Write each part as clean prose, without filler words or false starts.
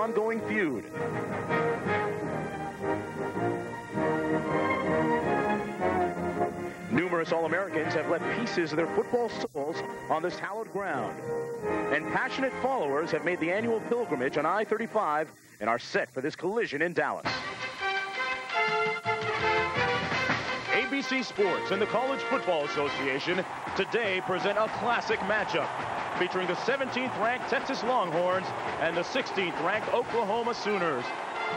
ongoing feud. Numerous All-Americans have left pieces of their football souls on this hallowed ground. And passionate followers have made the annual pilgrimage on I-35 and are set for this collision in Dallas. ABC Sports and the College Football Association today present a classic matchup featuring the 17th-ranked Texas Longhorns and the 16th-ranked Oklahoma Sooners.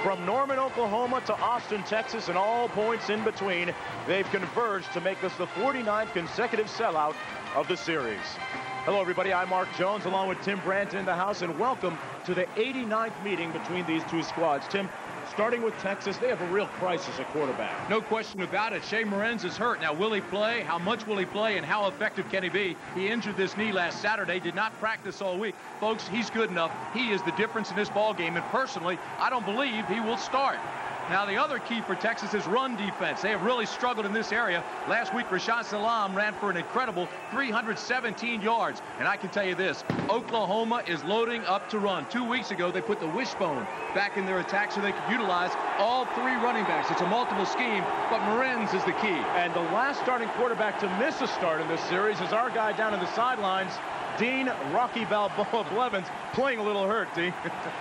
From Norman, Oklahoma to Austin, Texas, and all points in between, they've converged to make this the 49th consecutive sellout of the series. Hello, everybody. I'm Mark Jones, along with Tim Brandt in the house, and welcome to the 89th meeting between these two squads. Tim, starting with Texas, they have a real crisis at quarterback. No question about it. Shea Morenz is hurt. Now, will he play? How much will he play? And how effective can he be? He injured this knee last Saturday, did not practice all week. Folks, he's good enough. He is the difference in this ball game. And personally, I don't believe he will start. Now, the other key for Texas is run defense. They have really struggled in this area. Last week, Rashad Salam ran for an incredible 317 yards. And I can tell you this, Oklahoma is loading up to run. 2 weeks ago, they put the wishbone back in their attack so they could utilize all three running backs. It's a multiple scheme, but Morenz is the key. And the last starting quarterback to miss a start in this series is our guy down in the sidelines, Dean Rocky Balboa Blevins, playing a little hurt, D.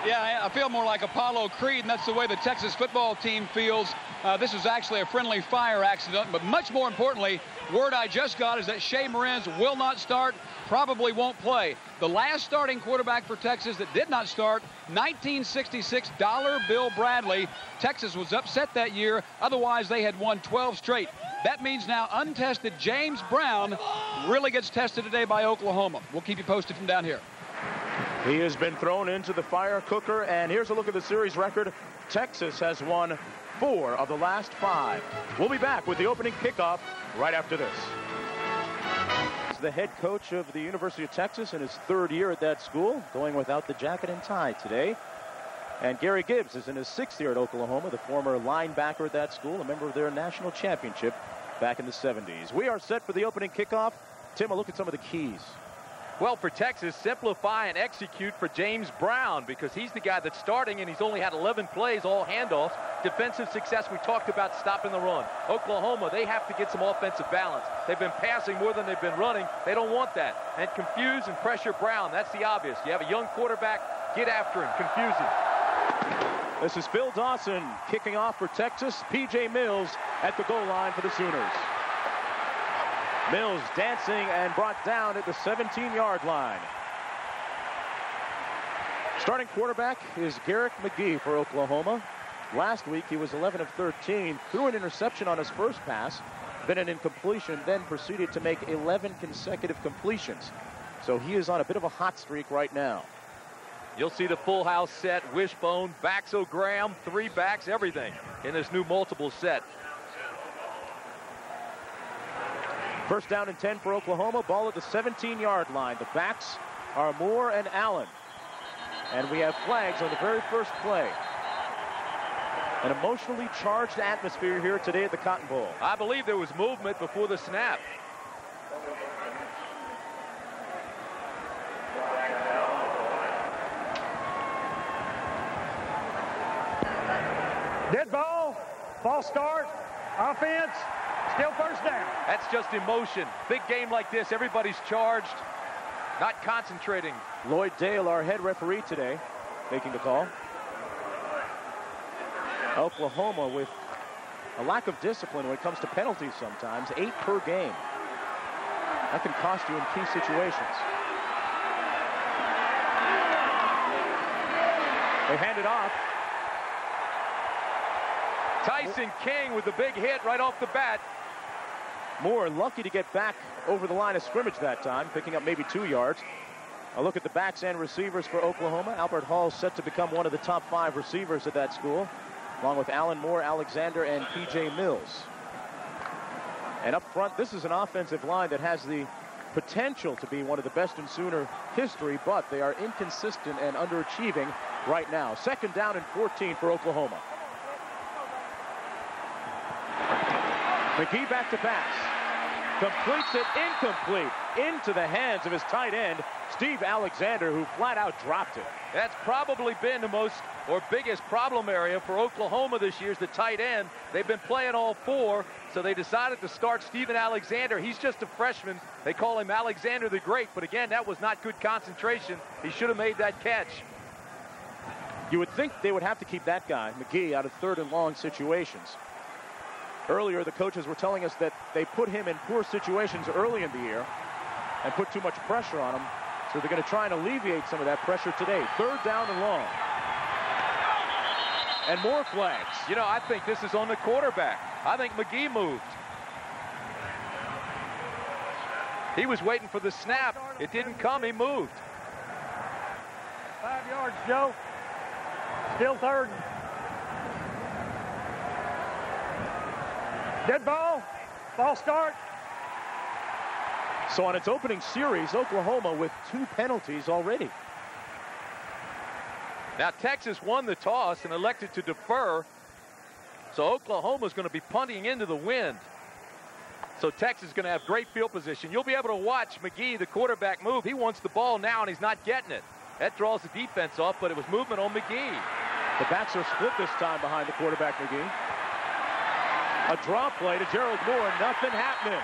Yeah, I feel more like Apollo Creed, and that's the way the Texas football team feels. This was actually a friendly fire accident, but much more importantly, word I just got is that Shea Morenz will not start, probably won't play. The last starting quarterback for Texas that did not start, 1966 Dollar Bill Bradley. Texas was upset that year. Otherwise, they had won 12 straight. That means now untested James Brown really gets tested today by Oklahoma. We'll keep you posted from down here. He has been thrown into the fire cooker, and here's a look at the series record. Texas has won 4 of the last 5. We'll be back with the opening kickoff right after this. He's the head coach of the University of Texas in his 3rd year at that school, going without the jacket and tie today. And Gary Gibbs is in his 6th year at Oklahoma, the former linebacker at that school, a member of their national championship back in the 70s. We are set for the opening kickoff. Tim, a look at some of the keys. Well, for Texas, simplify and execute for James Brown, because he's the guy that's starting, and he's only had 11 plays, all handoffs. Defensive success, we talked about stopping the run. Oklahoma, they have to get some offensive balance. They've been passing more than they've been running. They don't want that. And confuse and pressure Brown. That's the obvious. You have a young quarterback, get after him, confuse him. This is Phil Dawson kicking off for Texas. P.J. Mills at the goal line for the Sooners. Mills dancing and brought down at the 17-yard line. Starting quarterback is Garrick McGee for Oklahoma. Last week he was 11 of 13, threw an interception on his first pass, then an incompletion, then proceeded to make 11 consecutive completions. So he is on a bit of a hot streak right now. You'll see the full house set, wishbone, backs O'Graham, 3 backs, everything in this new multiple set. First down and 10 for Oklahoma. Ball at the 17-yard line. The backs are Moore and Allen. And we have flags on the very first play. An emotionally charged atmosphere here today at the Cotton Bowl. I believe there was movement before the snap. Dead ball, false start, offense, still first down. That's just emotion. Big game like this, everybody's charged, not concentrating. Lloyd Dale, our head referee today, making the call. Oklahoma with a lack of discipline when it comes to penalties sometimes, 8 per game. That can cost you in key situations. They hand it off. Tyson King with the big hit right off the bat. Moore lucky to get back over the line of scrimmage that time, picking up maybe 2 yards. A look at the backs and receivers for Oklahoma. Albert Hall set to become one of the top 5 receivers at that school, along with Allen Moore, Alexander, and P.J. Mills. And up front, this is an offensive line that has the potential to be one of the best in Sooner history, but they are inconsistent and underachieving right now. Second down and 14 for Oklahoma. McGee back to pass. Completes it incomplete into the hands of his tight end, Steve Alexander, who flat out dropped it. That's probably been the most or biggest problem area for Oklahoma this year is the tight end. They've been playing all four, so they decided to start Steven Alexander. He's just a freshman. They call him Alexander the Great, but again, that was not good concentration. He should have made that catch. You would think they would have to keep that guy, McGee, out of 3rd and long situations. Earlier, the coaches were telling us that they put him in poor situations early in the year and put too much pressure on him. So they're going to try and alleviate some of that pressure today. 3rd down and long. And more flags. You know, I think this is on the quarterback. I think McGee moved. He was waiting for the snap. It didn't come. He moved. 5 yards, Joe. Still 3rd. Dead ball. False start. So on its opening series, Oklahoma with 2 penalties already. Now Texas won the toss and elected to defer. So Oklahoma's going to be punting into the wind. So Texas is going to have great field position. You'll be able to watch McGee, the quarterback, move. He wants the ball now, and he's not getting it. That draws the defense off, but it was movement on McGee. The backs are split this time behind the quarterback, McGee. A draw play to Gerald Moore. Nothing happening.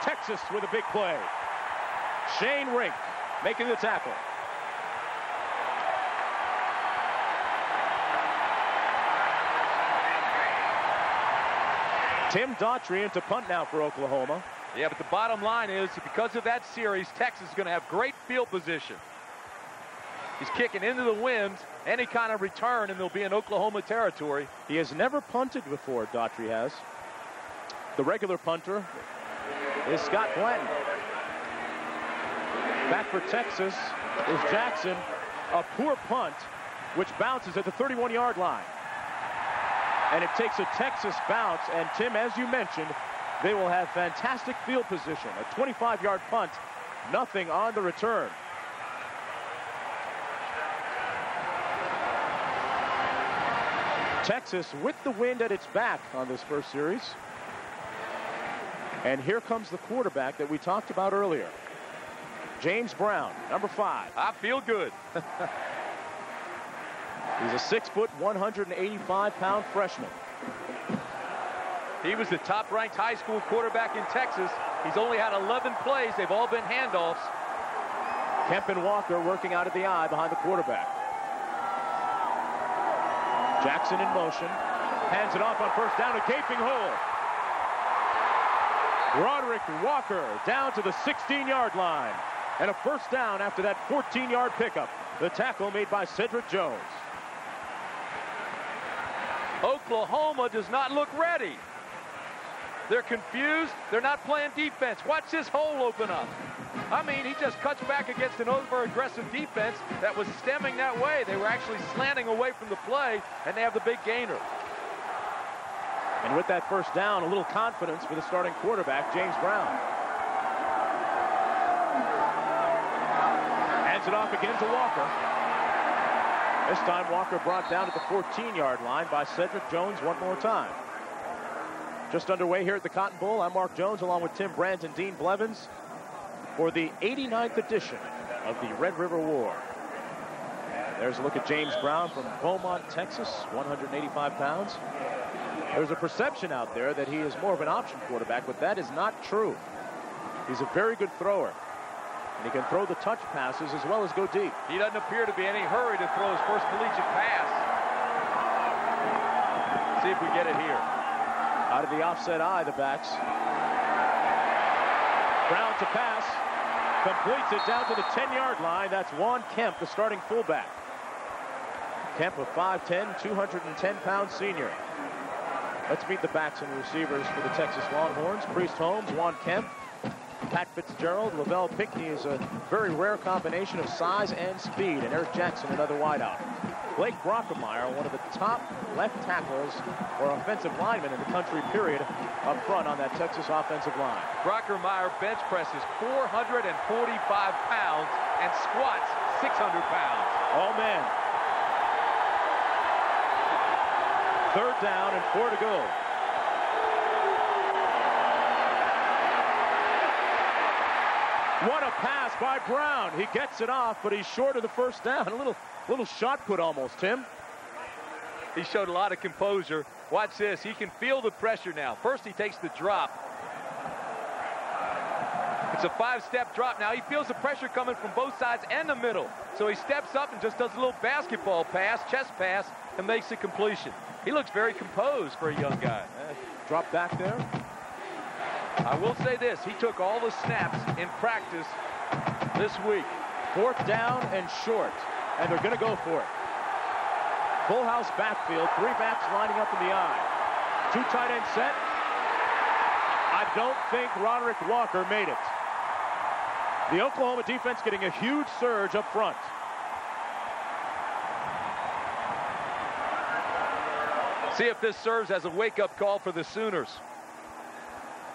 Texas with a big play. Shane Rink making the tackle. Tim Daughtry into punt now for Oklahoma. Yeah, but the bottom line is, because of that series, Texas is going to have great field position. He's kicking into the wind, any kind of return, and they'll be in Oklahoma territory. He has never punted before, Daughtry has. The regular punter is Scott Blanton. Back for Texas is Jackson. A poor punt, which bounces at the 31-yard line. And it takes a Texas bounce, and Tim, as you mentioned, they will have fantastic field position. A 25-yard punt, nothing on the return. Texas with the wind at its back on this first series. And here comes the quarterback that we talked about earlier. James Brown, number 5. I feel good. He's a 6-foot, 185-pound freshman. He was the top-ranked high school quarterback in Texas. He's only had 11 plays. They've all been handoffs. Kemp Walker working out of the eye behind the quarterback. Jackson in motion. Hands it off on first down, a gaping hole. Roderick Walker down to the 16-yard line. And a first down after that 14-yard pickup. The tackle made by Cedric Jones. Oklahoma does not look ready. They're confused. They're not playing defense. Watch this hole open up. I mean, he just cuts back against an over-aggressive defense that was stemming that way. They were actually slanting away from the play, and they have the big gainer. And with that first down, a little confidence for the starting quarterback, James Brown. Hands it off again to Walker. This time Walker brought down at the 14-yard line by Cedric Jones one more time. Just underway here at the Cotton Bowl. I'm Mark Jones along with Tim Brandt and Dean Blevins for the 89th edition of the Red River War. There's a look at James Brown from Beaumont, Texas, 185 pounds. There's a perception out there that he is more of an option quarterback, but that is not true. He's a very good thrower. And he can throw the touch passes as well as go deep. He doesn't appear to be in any hurry to throw his first collegiate pass. See if we get it here. Out of the offset eye, the backs. Brown to pass. Completes it down to the 10-yard line. That's Juan Kemp, the starting fullback. Kemp, a 5'10", 210-pound senior. Let's meet the backs and receivers for the Texas Longhorns. Priest Holmes, Juan Kemp, Pat Fitzgerald, Lavelle Pinkney is a very rare combination of size and speed, and Eric Jackson, another wideout. Blake Brockermeyer, one of the top left tackles or offensive linemen in the country, period, up front on that Texas offensive line. Brockermeyer bench presses 445 pounds and squats 600 pounds. All men. Third down and 4 to go. What a pass by Brown. He gets it off, but he's short of the first down. A little shot put almost, Tim. He showed a lot of composure. Watch this. He can feel the pressure now. First, he takes the drop. It's a 5-step drop now. He feels the pressure coming from both sides and the middle. So he steps up and just does a little basketball pass, chest pass, and makes the completion. He looks very composed for a young guy. Drop back there. I will say this. He took all the snaps in practice this week. 4th down and short. And they're going to go for it. Full house backfield. 3 backs lining up in the eye. 2 tight end set. I don't think Roderick Walker made it. The Oklahoma defense getting a huge surge up front. See if this serves as a wake-up call for the Sooners.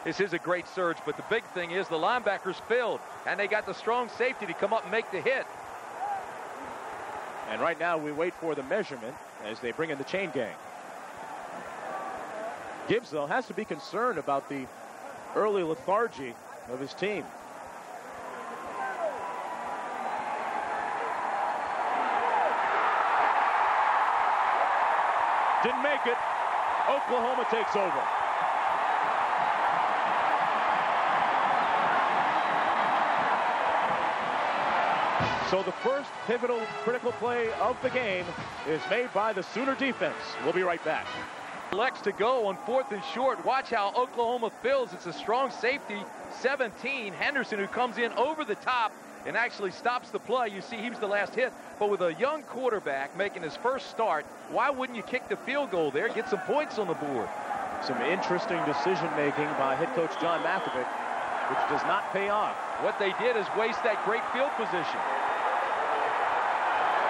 This is a great surge, but the big thing is the linebackers filled, and they got the strong safety to come up and make the hit. And right now we wait for the measurement as they bring in the chain gang. Gibbs, though, has to be concerned about the early lethargy of his team. Didn't make it. Oklahoma takes over. So the first pivotal critical play of the game is made by the Sooner defense. We'll be right back. Elects to go on 4th and short. Watch how Oklahoma fills. It's a strong safety, 17. Henderson, who comes in over the top and actually stops the play. You see, he was the last hit. But with a young quarterback making his first start, why wouldn't you kick the field goal there? Get some points on the board. Some interesting decision-making by head coach John Mackovic, which does not pay off. What they did is waste that great field position.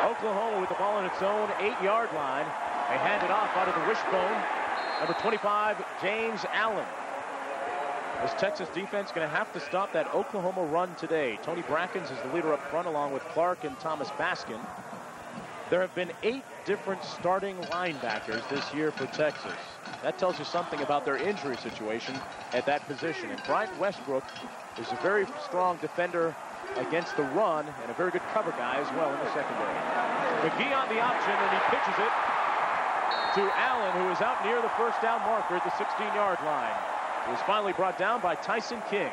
Oklahoma with the ball on its own 8-yard line. They hand it off out of the wishbone. Number 25, James Allen. This Texas defense going to have to stop that Oklahoma run today. Tony Brackens is the leader up front along with Clark and Thomas Baskin. There have been 8 different starting linebackers this year for Texas. That tells you something about their injury situation at that position. And Bryant Westbrook is a very strong defender against the run and a very good cover guy as well in the secondary. McGee on the option, and he pitches it to Allen, who is out near the first down marker at the 16-yard line. He was finally brought down by Tyson King.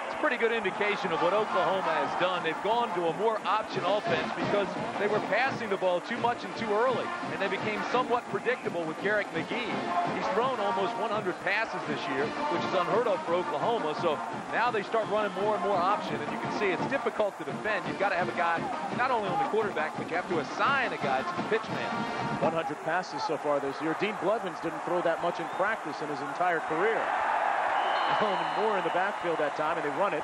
It's a pretty good indication of what Oklahoma has done. They've gone to a more option offense because they were passing the ball too much and too early, and they became somewhat predictable with Garrick McGee. He's thrown almost 100 passes this year, which is unheard of for Oklahoma. So now they start running more and more option, and you can see it's difficult to defend. You've got to have a guy not only on the quarterback, but you have to assign a guy to the pitch man. 100 passes so far this year. Dean Blevins didn't throw that much in practice in his entire career. More in the backfield that time, and they run it.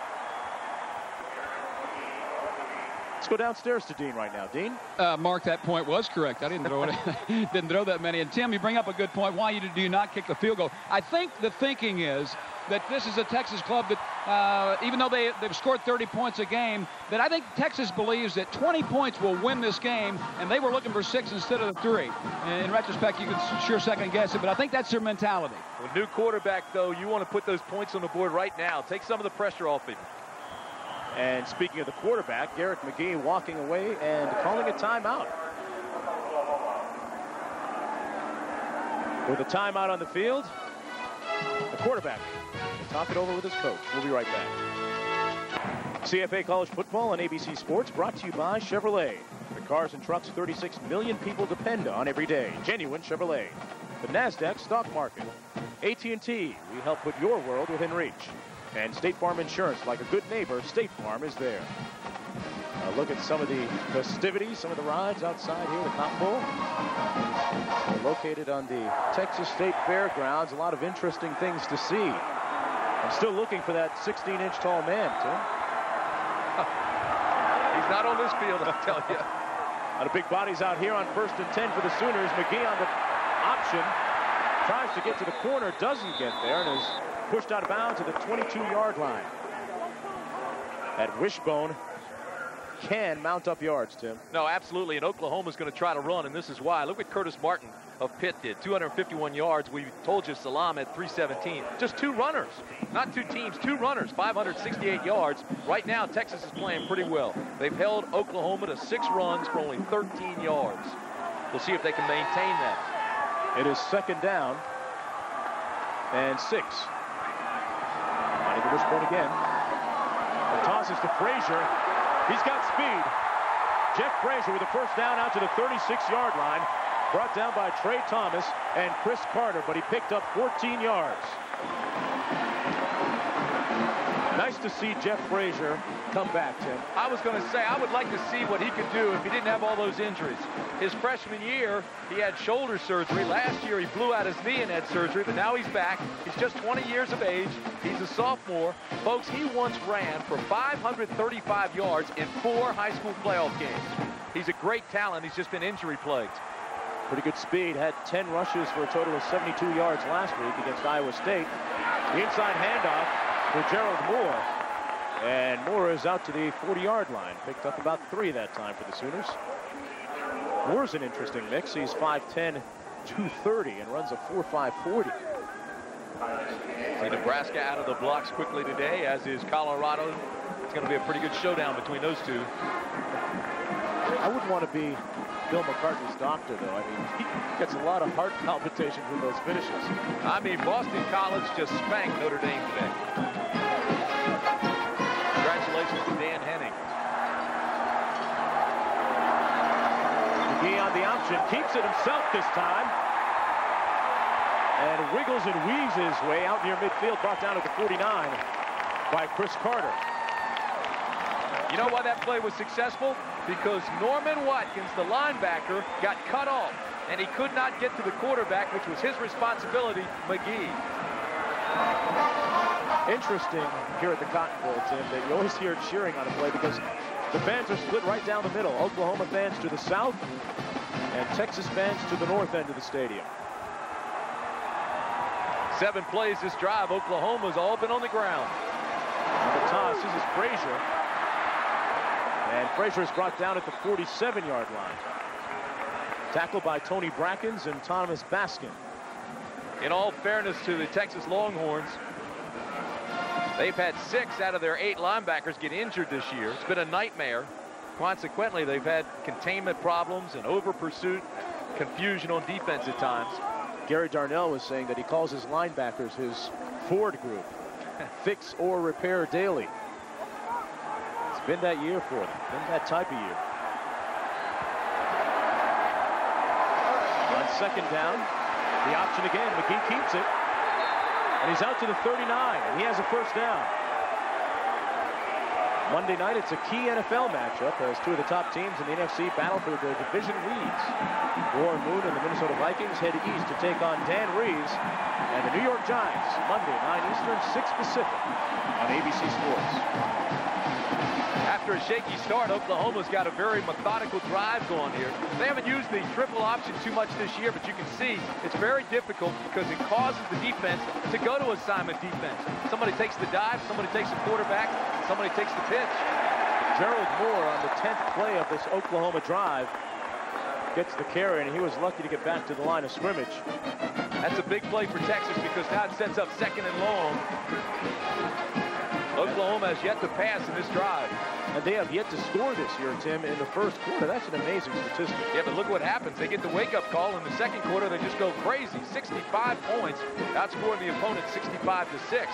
Let's go downstairs to Dean right now. Dean? Mark, that point was correct. I didn't throw it. Didn't throw that many. And Tim, you bring up a good point. Why do you not kick the field goal? I think the thinking is that this is a Texas club that, even though they've scored 30 points a game, that I think Texas believes that 20 points will win this game, and they were looking for 6 instead of 3. And in retrospect, you can sure second guess it, but I think that's their mentality. With new quarterback, though, you want to put those points on the board right now. Take some of the pressure off him. And speaking of the quarterback, Garrick McGee walking away and calling a timeout. With a timeout on the field, the quarterback will talk it over with his coach. We'll be right back. CFA College Football on ABC Sports, brought to you by Chevrolet. The cars and trucks 36 million people depend on every day. Genuine Chevrolet. The NASDAQ stock market. AT&T, we help put your world within reach. And State Farm Insurance, like a good neighbor, State Farm is there. Look at some of the festivities, some of the rides outside here, the Cotton Bowl. They're located on the Texas State Fairgrounds. A lot of interesting things to see. I'm still looking for that 16-inch tall man, Tim. He's not on this field, I'll tell you. A lot of big bodies out here on 1st and 10 for the Sooners. McGee on the option. Tries to get to the corner, doesn't get there, and is pushed out of bounds at the 22-yard line. At Wishbone, can mount up yards, Tim. No, absolutely, and Oklahoma's going to try to run, and this is why. Look what Curtis Martin of Pitt did, 251 yards. We told you Salam had 317. Just 2 runners, not 2 teams, 2 runners, 568 yards. Right now, Texas is playing pretty well. They've held Oklahoma to 6 runs for only 13 yards. We'll see if they can maintain that. It is 2nd down and 6. Finding the wishbone again. The toss is to Frazier. He's got speed. Jeff Frazier with the first down out to the 36-yard line. Brought down by Trey Thomas and Chris Carter, but he picked up 14 yards. Nice to see Jeff Frazier come back, Tim. I was going to say, I would like to see what he could do if he didn't have all those injuries. His freshman year, he had shoulder surgery. Last year, he blew out his knee and had surgery, but now he's back. He's just 20 years of age. He's a sophomore. Folks, he once ran for 535 yards in 4 high school playoff games. He's a great talent. He's just been injury-plagued. Pretty good speed. Had 10 rushes for a total of 72 yards last week against Iowa State. The inside handoff for Gerald Moore. And Moore is out to the 40-yard line. Picked up about 3 that time for the Sooners. Moore's an interesting mix. He's 5'10", 230, and runs a 4.5 40. See Nebraska out of the blocks quickly today, as is Colorado. It's going to be a pretty good showdown between those two. I wouldn't want to be Bill McCartney's doctor, though. I mean, he gets a lot of heart palpitations with those finishes. I mean, Boston College just spanked Notre Dame today. Congratulations to Dan Henning. McGee on the option, keeps it himself this time. And wiggles and weaves his way out near midfield, brought down at the 49 by Chris Carter. You know why that play was successful? Because Norman Watkins, the linebacker, got cut off, and he could not get to the quarterback, which was his responsibility, McGee. Interesting here at the Cotton Bowl, Tim, that you always hear cheering on a play because the fans are split right down the middle. Oklahoma fans to the south and Texas fans to the north end of the stadium. 7 plays this drive. Oklahoma's all been on the ground. On the toss, this is Frazier. And Frazier is brought down at the 47-yard line. Tackled by Tony Brackens and Thomas Baskin. In all fairness to the Texas Longhorns, they've had 6 out of their 8 linebackers get injured this year. It's been a nightmare. Consequently, they've had containment problems and over pursuit, confusion on defense at times. Gary Darnell was saying that he calls his linebackers his Ford group. Fix or repair daily. It's been that year for them. Been that type of year. On 2nd down, the option again. McGee keeps it. And he's out to the 39, and he has a first down. Monday night, it's a key NFL matchup as 2 of the top teams in the NFC battle for the division leads. Warren Moon and the Minnesota Vikings head east to take on Dan Reeves and the New York Giants. Monday, 9 Eastern, 6 Pacific on ABC Sports. After a shaky start, Oklahoma's got a very methodical drive going here. They haven't used the triple option too much this year, but you can see it's very difficult because it causes the defense to go to assignment defense. Somebody takes the dive, somebody takes the quarterback, somebody takes the pitch. Gerald Moore on the 10th play of this Oklahoma drive gets the carry, and he was lucky to get back to the line of scrimmage. That's a big play for Texas because now it sets up 2nd and long. Oklahoma has yet to pass in this drive. And they have yet to score this year, Tim, in the first quarter. That's an amazing statistic. Yeah, but look what happens. They get the wake-up call in the second quarter. They just go crazy. 65 points, outscoring the opponent 65 to 6.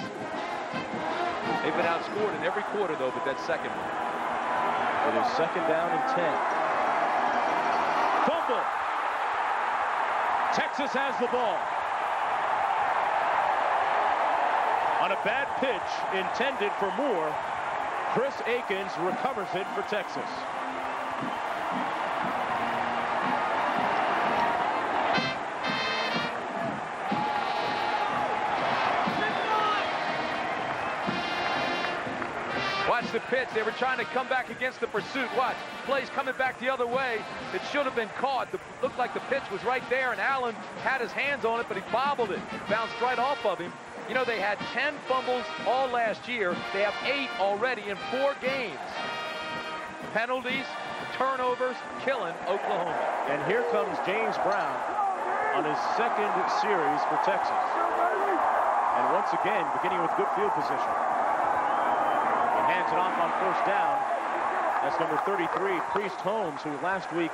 They've been outscored in every quarter, though, but that second one. It is 2nd down and 10. Fumble. Texas has the ball. On a bad pitch intended for Moore, Chris Akins recovers it for Texas. Watch the pitch. They were trying to come back against the pursuit. Watch. Play's coming back the other way. It should have been caught. It looked like the pitch was right there, and Allen had his hands on it, but he bobbled it. Bounced right off of him. You know, they had 10 fumbles all last year. They have 8 already in 4 games. penalties, turnovers, killing Oklahoma. And here comes James Brown on his second series for Texas. And once again, beginning with good field position. And hands it off on first down. That's number 33, Priest Holmes, who last week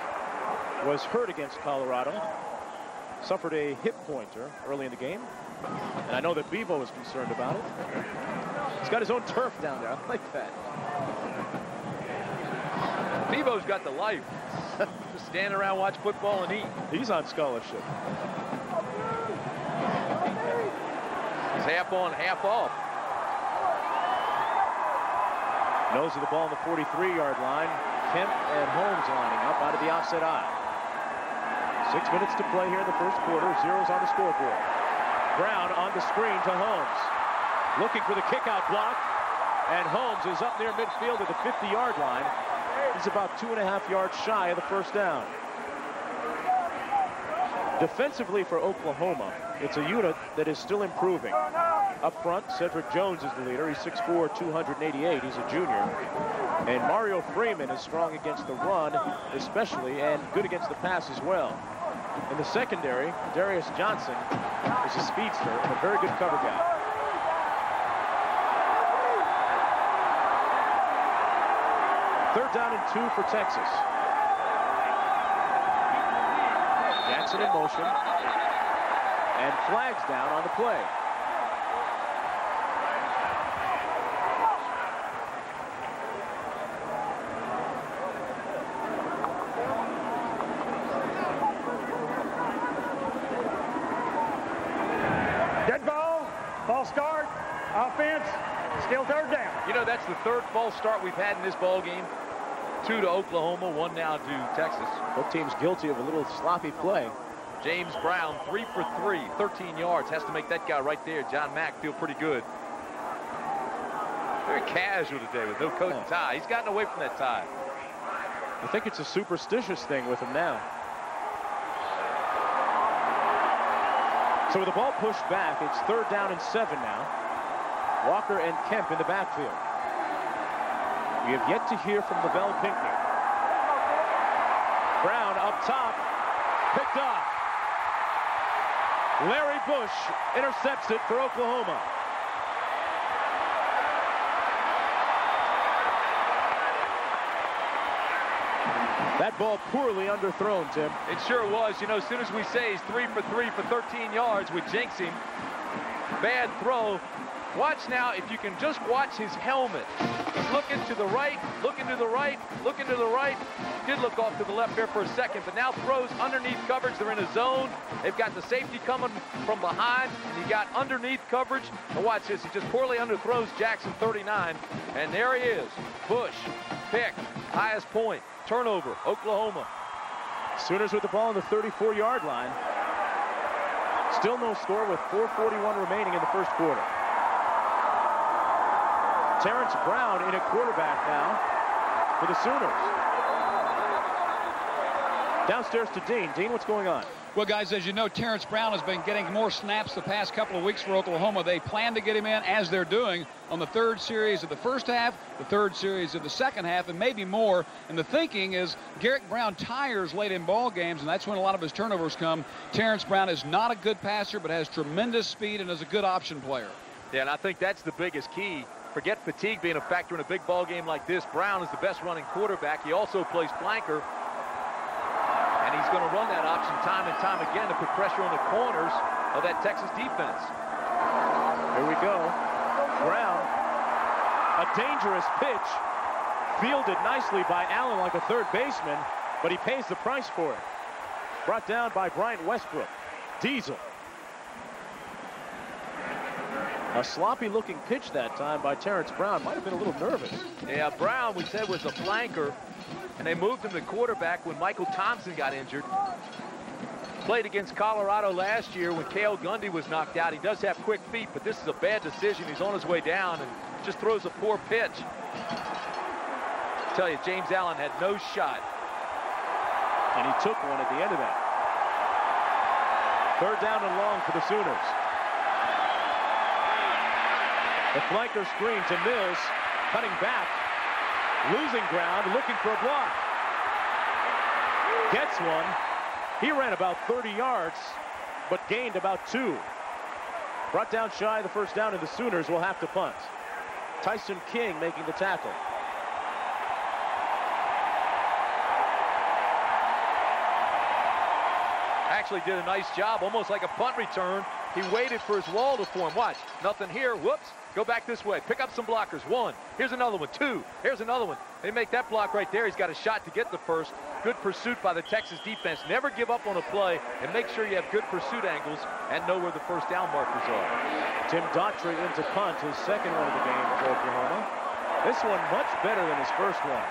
was hurt against Colorado. Suffered a hip pointer early in the game. And I know that Bevo is concerned about it. He's got his own turf down there. I like that. Bevo's got the life. Just stand around, watch football, and eat. He's on scholarship. He's half on, half off. Nose of the ball on the 43-yard line. Kemp and Holmes lining up out of the offset eye. 6 minutes to play here in the first quarter. Zeros on the scoreboard. Brown on the screen to Holmes. Looking for the kickout block. And Holmes is up near midfield at the 50-yard line. He's about 2.5 yards shy of the first down. Defensively for Oklahoma, it's a unit that is still improving. Up front, Cedric Jones is the leader. He's 6'4", 288. He's a junior. And Mario Freeman is strong against the run, especially, and good against the pass as well. In the secondary, Darius Johnson is a speedster and a very good cover guy. Third down and 2 for Texas. Jackson in motion. And flags down on the play. Dead ball. False start. Offense. Still third down. You know, that's the third false start we've had in this ball game. 2 to Oklahoma, 1 now to Texas. Both teams guilty of a little sloppy play. James Brown, 3 for 3, 13 yards. Has to make that guy right there, John Mack, feel pretty good. Very casual today with no coat and tie. He's gotten away from that tie. I think it's a superstitious thing with him now. So with the ball pushed back, it's third down and 7 now. Walker and Kemp in the backfield. We have yet to hear from LaVell Pinkney. Brown up top, picked off. Larry Bush intercepts it for Oklahoma. That ball poorly underthrown, Tim. It sure was. You know, as soon as we say he's 3 for 3 for 13 yards, we jinx him. Bad throw. Watch now, if you can just watch his helmet. He's looking to the right, looking to the right, looking to the right. Did look off to the left there for a second, but now throws underneath coverage. They're in a zone. They've got the safety coming from behind, and he got underneath coverage. Now watch this. He just poorly underthrows Jackson, 39. And there he is. Bush, pick, highest point, turnover, Oklahoma. Sooners with the ball on the 34-yard line. Still no score with 4:41 remaining in the first quarter. Terrence Brown in at quarterback now for the Sooners. Downstairs to Dean. Dean, what's going on? Well, guys, as you know, Terrence Brown has been getting more snaps the past couple of weeks for Oklahoma. They plan to get him in, as they're doing, on the third series of the first half, the third series of the second half, and maybe more. And the thinking is Garrett Brown tires late in ball games, and that's when a lot of his turnovers come. Terrence Brown is not a good passer, but has tremendous speed and is a good option player. Yeah, and I think that's the biggest key. Forget fatigue being a factor in a big ball game like this. Brown is the best running quarterback. He also plays flanker. And he's going to run that option time and time again to put pressure on the corners of that Texas defense. Here we go. Brown, a dangerous pitch. Fielded nicely by Allen like a third baseman, but he pays the price for it. Brought down by Bryant Westbrook. Diesel. A sloppy-looking pitch that time by Terrence Brown. Might have been a little nervous. Yeah, Brown, we said, was a flanker, and they moved him to quarterback when Michael Thompson got injured. Played against Colorado last year when Cale Gundy was knocked out. He does have quick feet, but this is a bad decision. He's on his way down and just throws a poor pitch. I tell you, James Allen had no shot. And he took one at the end of that. Third down and long for the Sooners. The flanker screen to Mills, cutting back. losing ground, looking for a block. Gets one. He ran about 30 yards, but gained about 2. Brought down shy of the first down, and the Sooners will have to punt. Tyson King making the tackle. Actually did a nice job, almost like a punt return. He waited for his wall to form. Watch, nothing here. Whoops. Go back this way. Pick up some blockers. 1. Here's another one. 2. Here's another one. They make that block right there. He's got a shot to get the first. Good pursuit by the Texas defense. Never give up on a play, and make sure you have good pursuit angles and know where the first down markers are. Tim Daughtry into punt, his second one of the game for Oklahoma. This one much better than his first one.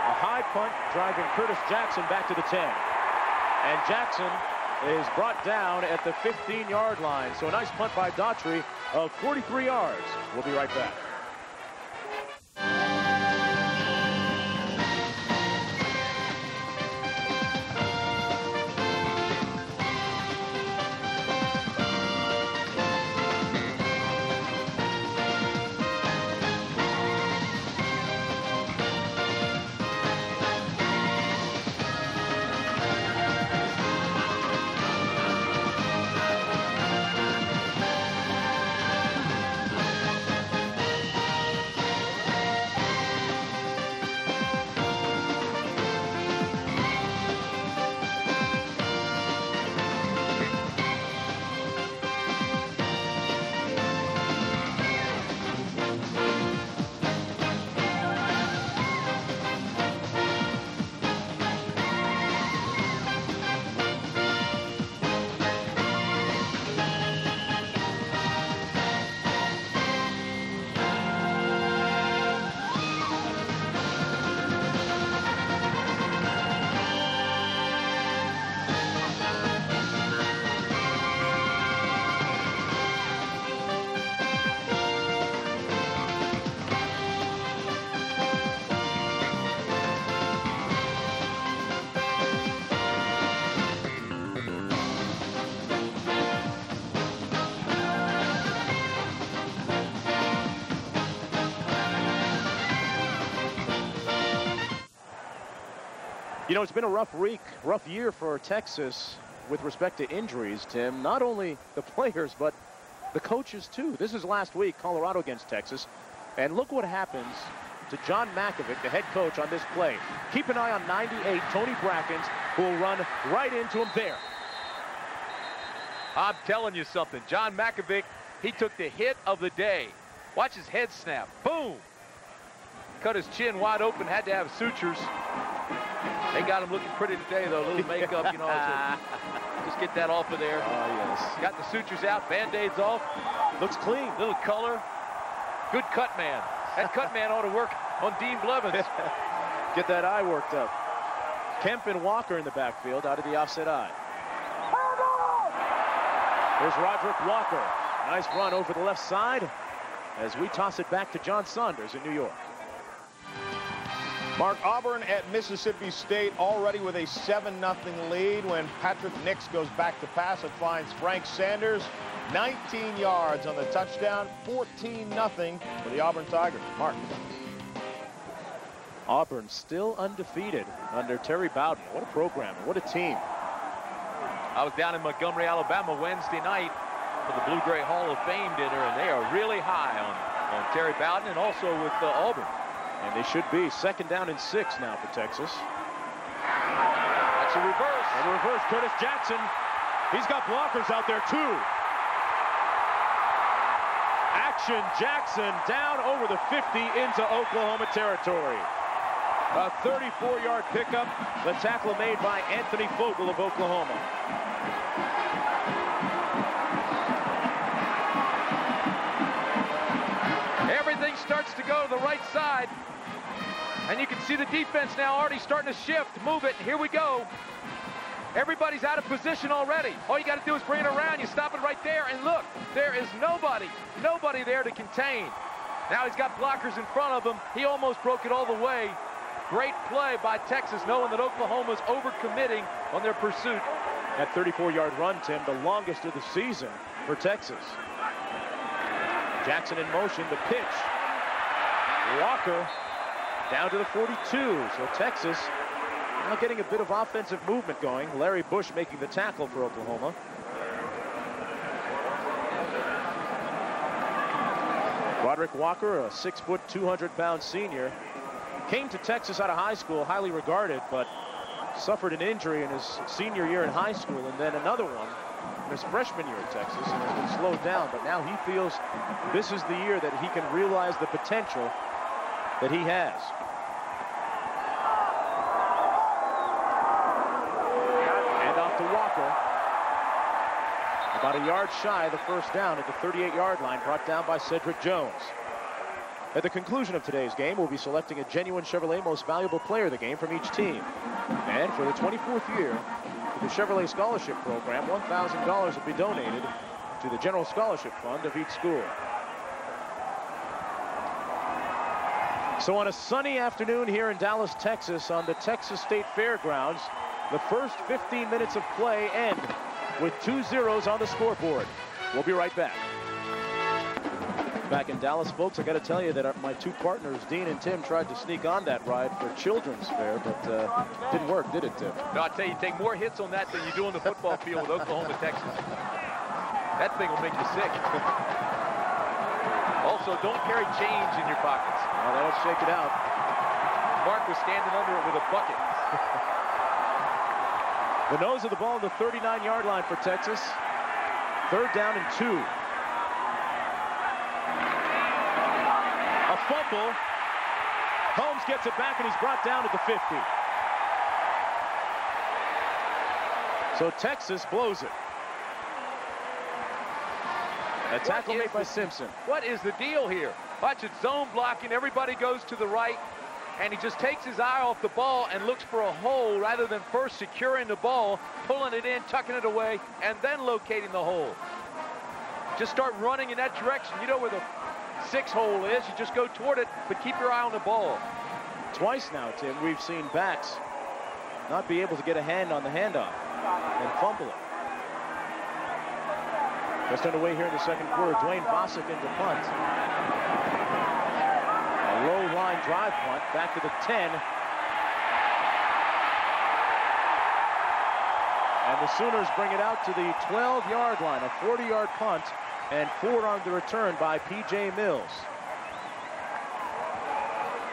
A high punt driving Curtis Jackson back to the 10. And Jackson is brought down at the 15-yard line. So a nice punt by Daughtry of 43 yards. We'll be right back. You know, it's been a rough year for Texas with respect to injuries, Tim. Not only the players, but the coaches, too. This is last week, Colorado against Texas. And look what happens to John Mackovic, the head coach, on this play. Keep an eye on 98, Tony Brackens, who will run right into him there. I'm telling you something. John Mackovic, he took the hit of the day. Watch his head snap. Boom! Cut his chin wide open, had to have sutures. They got him looking pretty today, though. A little makeup, you know. So just get that off of there. Oh, yes. Got the sutures out, Band-Aids off. Looks clean. Little color. Good cut man. That cut man ought to work on Dean Blevins. Get that eye worked up. Kemp and Walker in the backfield out of the offset eye. There's Roderick Walker. Nice run over the left side as we toss it back to John Saunders in New York. Mark, Auburn at Mississippi State already with a 7-0 lead when Patrick Nix goes back to pass. It finds Frank Sanders. 19 yards on the touchdown. 14-0 for the Auburn Tigers. Mark. Auburn still undefeated under Terry Bowden. What a program. What a team. I was down in Montgomery, Alabama Wednesday night for the Blue-Gray Hall of Fame dinner, and they are really high on Terry Bowden and also with Auburn. And they should be. 2nd down and 6 now for Texas. That's a reverse. And a reverse, Curtis Jackson. He's got blockers out there, too. Action Jackson down over the 50 into Oklahoma territory. A 34-yard pickup. The tackle made by Anthony Fogle of Oklahoma. Everything starts to go to the right side. And you can see the defense now already starting to shift, move it, and here we go. Everybody's out of position already. All you got to do is bring it around. You stop it right there, and look, there is nobody there to contain. Now he's got blockers in front of him. He almost broke it all the way. Great play by Texas, knowing that Oklahoma's overcommitting on their pursuit. That 34-yard run, Tim, the longest of the season for Texas. Jackson in motion, the pitch. Walker Down to the 42. So Texas now getting a bit of offensive movement going. Larry Bush making the tackle for Oklahoma. Roderick Walker, a 6', 200-pound senior, came to Texas out of high school, highly regarded, but suffered an injury in his senior year in high school, and then another one in his freshman year at Texas, and has been slowed down. But now he feels this is the year that he can realize the potential that he has. And off to Walker. About a yard shy of the first down at the 38-yard line, brought down by Cedric Jones. At the conclusion of today's game, we'll be selecting a genuine Chevrolet Most Valuable Player of the Game from each team. And for the 24th year, the Chevrolet Scholarship Program, $1,000 will be donated to the General Scholarship Fund of each school. So on a sunny afternoon here in Dallas, Texas, on the Texas State Fairgrounds, the first 15 minutes of play end with 2 zeros on the scoreboard. We'll be right back. Back in Dallas, folks, I got to tell you that my two partners, Dean and Tim, tried to sneak on that ride for Children's Fair, but didn't work, did it, Tim? No, I tell you, take more hits on that than you do on the football field with Oklahoma, Texas. That thing will make you sick. Also, don't carry change in your pockets. Well, that'll shake it out. Mark was standing under it with a bucket. The nose of the ball on the 39-yard line for Texas. 3rd down and 2. A fumble. Holmes gets it back, and he's brought down at the 50. So Texas blows it. A tackle made by Simpson. What is the deal here? Watch it, zone blocking. Everybody goes to the right, and he just takes his eye off the ball and looks for a hole rather than first securing the ball, pulling it in, tucking it away, and then locating the hole. Just start running in that direction. You know where the 6 hole is. You just go toward it, but keep your eye on the ball. Twice now, Tim, we've seen backs not be able to get a hand on the handoff and fumble it. Just underway here in the second quarter. Dwayne Bosick into punt. A low line drive punt back to the 10. And the Sooners bring it out to the 12-yard line. A 40-yard punt and 4 on the return by P.J. Mills.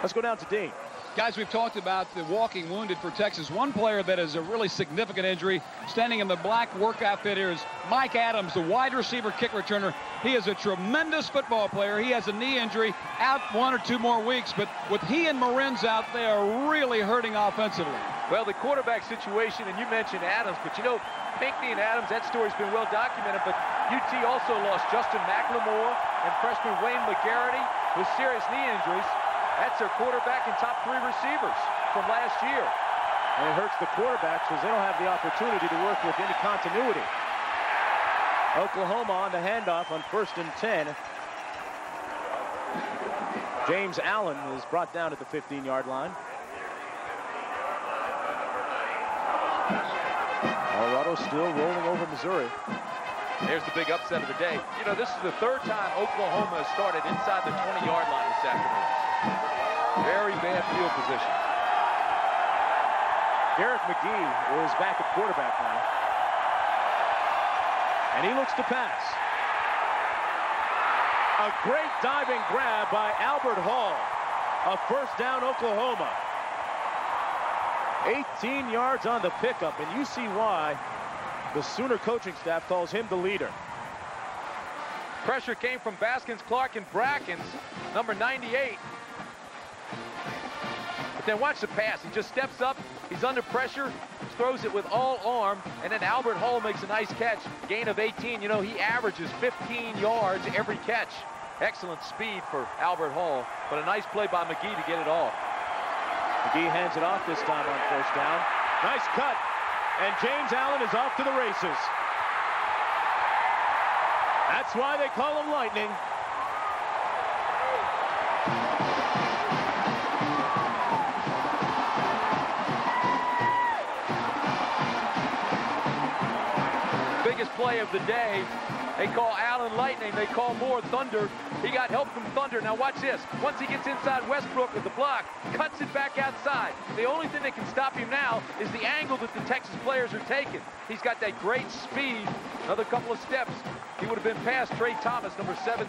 Let's go down to Dean. Guys, we've talked about the walking wounded for Texas. One player that is a really significant injury, standing in the black work outfit here, is Mike Adams, the wide receiver kick returner. He is a tremendous football player. He has a knee injury, out 1 or 2 more weeks, but with he and Marenz out, they are really hurting offensively. Well, the quarterback situation, and you mentioned Adams, but you know, Pinckney and Adams, that story's been well documented, but UT also lost Justin McLemore and freshman Wayne McGarity with serious knee injuries. That's their quarterback and top 3 receivers from last year. And it hurts the quarterbacks because they don't have the opportunity to work with any continuity. Oklahoma on the handoff on 1st and 10. James Allen is brought down at the 15-yard line. Colorado still rolling over Missouri. There's the big upset of the day. You know, this is the 3rd time Oklahoma has started inside the 20-yard line this afternoon. Very bad field position. Garrett McGee is back at quarterback now. And he looks to pass. A great diving grab by Albert Hall. A 1st down, Oklahoma. 18 yards on the pickup, and you see why the Sooner coaching staff calls him the leader. Pressure came from Baskins, Clark, and Brackens, number 98. But then watch the pass. He just steps up. He's under pressure, throws it with all arm, and then Albert Hall makes a nice catch. Gain of 18. You know, he averages 15 yards every catch. Excellent speed for Albert Hall, but a nice play by McGee to get it off. McGee hands it off this time on 1st down. Nice cut. And James Allen is off to the races. That's why they call him Lightning. biggest play of the day. They call Allen Lightning. They call Moore Thunder. He got help from Thunder. Now watch this. Once he gets inside Westbrook with the block, cuts it back outside. The only thing that can stop him now is the angle that the Texas players are taking. He's got that great speed. Another couple of steps, he would have been past Trey Thomas, number 17.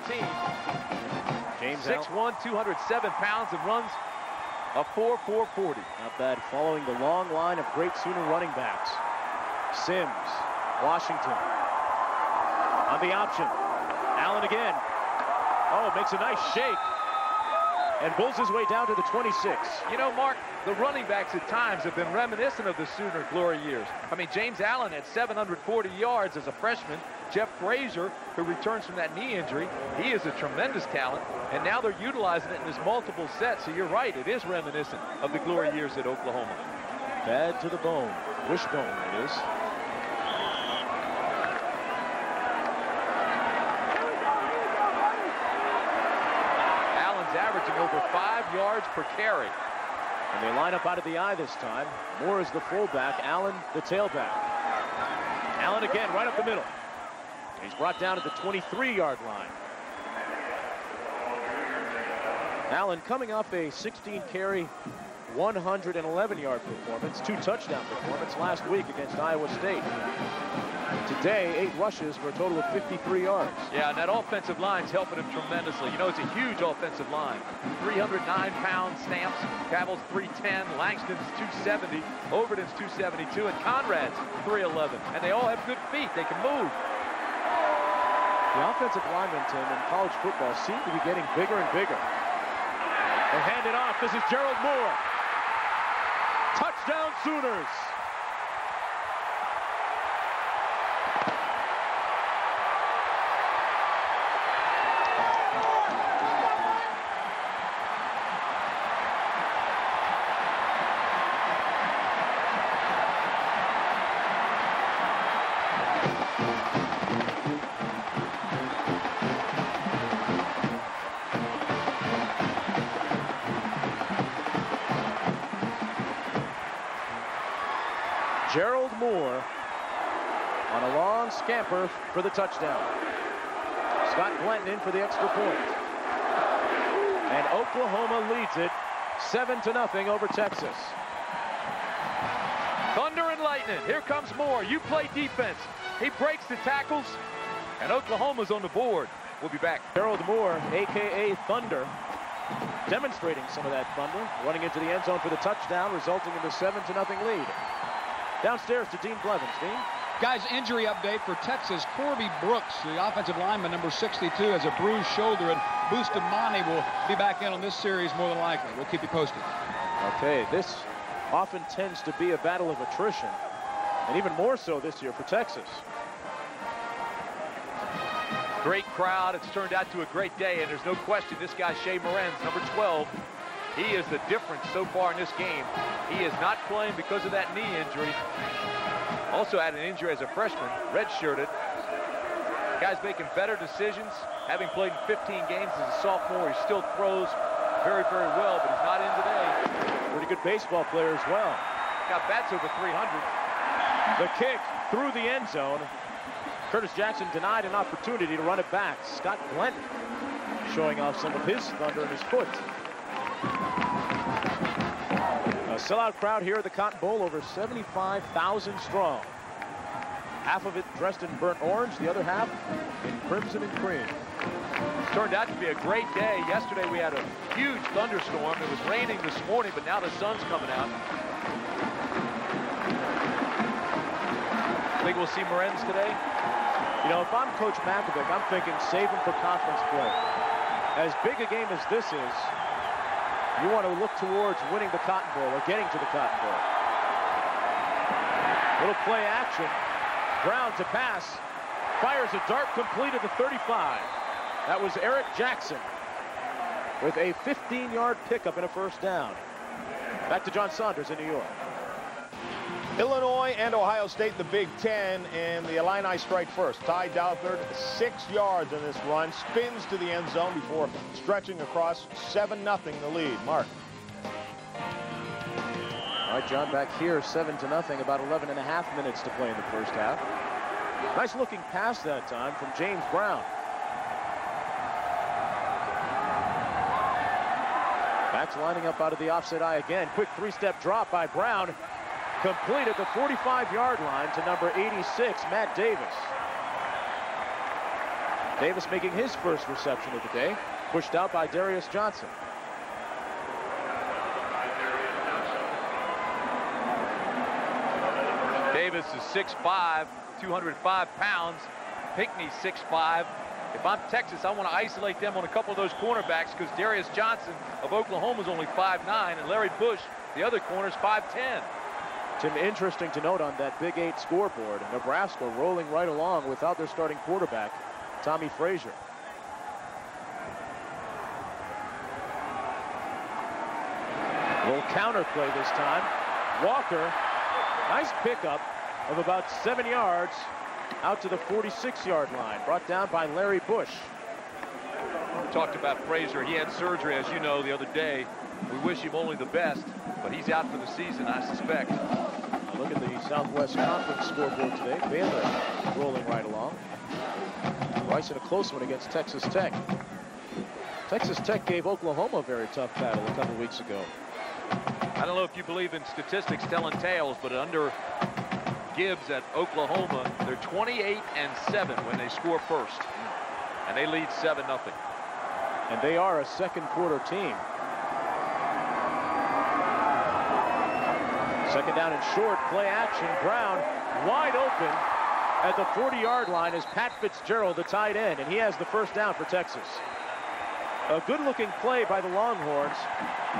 James 6'1", 207 pounds, and runs a 4.440. Not bad, following the long line of great Sooner running backs. Sims, Washington. On the option, Allen again. Oh, makes a nice shake. And bulls his way down to the 26. You know, Mark, the running backs at times have been reminiscent of the Sooner glory years. I mean, James Allen had 740 yards as a freshman. Jeff Frazier, who returns from that knee injury, he is a tremendous talent. And now they're utilizing it in this multiple sets. So you're right, it is reminiscent of the glory years at Oklahoma. Bad to the bone. Wishbone, it is. Averaging over 5 yards per carry. And they line up out of the eye this time. Moore is the fullback, Allen the tailback. Allen again right up the middle. He's brought down to the 23-yard line. Allen coming off a 16-carry, 111-yard performance, 2-touchdown performance last week against Iowa State. Today, 8 rushes for a total of 53 yards. Yeah, and that offensive line's helping him tremendously. You know, it's a huge offensive line. 309-pound Stamps, Cavill's 310, Langston's 270, Overton's 272, and Conrad's 311. And they all have good feet. They can move. The offensive linemen, Tim, in college football seem to be getting bigger and bigger. They hand it off. This is Gerald Moore. Touchdown Sooners. Gerald Moore on a long scamper for the touchdown. Scott Glenton in for the extra point. And Oklahoma leads it 7-0 over Texas. Thunder and lightning. Here comes Moore. You play defense. He breaks the tackles, and Oklahoma's on the board. We'll be back. Gerald Moore, a.k.a. Thunder, demonstrating some of that thunder, running into the end zone for the touchdown, resulting in the 7-0 lead. Downstairs to Dean Blevins. Dean? Guys, injury update for Texas. Corby Brooks, the offensive lineman, number 62, has a bruised shoulder, and Bustamante will be back in on this series more than likely. We'll keep you posted. Okay, this often tends to be a battle of attrition, and even more so this year for Texas. Great crowd. It's turned out to a great day, and there's no question this guy, Shea Morenz, number 12, he is the difference so far in this game. He is not playing because of that knee injury. Also had an injury as a freshman, redshirted. Guy's making better decisions. Having played in 15 games as a sophomore, he still throws very, very well, but he's not in today. Pretty good baseball player as well. Got bats over 300. The kick through the end zone. Curtis Jackson denied an opportunity to run it back. Scott Glenton showing off some of his thunder in his foot. A sellout crowd here at the Cotton Bowl, over 75,000 strong. Half of it dressed in burnt orange, the other half in crimson and cream. Turned out to be a great day. Yesterday we had a huge thunderstorm. It was raining this morning, but now the sun's coming out. Think we'll see Morenz today? You know, if I'm Coach Makovic, I'm thinking save him for conference play. As big a game as this is, you want to look towards winning the Cotton Bowl or getting to the Cotton Bowl. Little play action. Brown to pass. Fires a dart complete at the 35. That was Eric Jackson with a 15-yard pickup and a first down. Back to John Saunders in New York. Illinois and Ohio State, the Big Ten, and the Illini strike first. Ty Doutherd, 6 yards in this run, spins to the end zone before stretching across. 7-0 the lead. Mark. All right, John, back here, 7-0, about 11.5 minutes to play in the first half. Nice looking pass that time from James Brown. Backs lining up out of the offset eye again. Quick three-step drop by Brown. Complete at the 45-yard line to number 86, Matt Davis. Davis making his first reception of the day. Pushed out by Darius Johnson. Davis is 6'5", 205 pounds. Pinckney's 6'5". If I'm Texas, I want to isolate them on a couple of those cornerbacks because Darius Johnson of Oklahoma is only 5'9", and Larry Bush, the other corner, is 5'10". Tim, interesting to note on that Big 8 scoreboard, Nebraska rolling right along without their starting quarterback, Tommy Frazier. Little counter play this time. Walker, nice pickup of about 7 yards out to the 46-yard line, brought down by Larry Bush. We talked about Frazier. He had surgery, as you know, the other day. We wish him only the best, but he's out for the season, I suspect. Look at the Southwest Conference scoreboard today. Baylor rolling right along. Rice in a close one against Texas Tech. Texas Tech gave Oklahoma a very tough battle a couple weeks ago. I don't know if you believe in statistics telling tales, but under Gibbs at Oklahoma, they're 28-7 when they score first, and they lead 7-0. And they are a second quarter team. Second down and short, play action. Brown wide open at the 40-yard line is Pat Fitzgerald, the tight end, and he has the first down for Texas. A good-looking play by the Longhorns.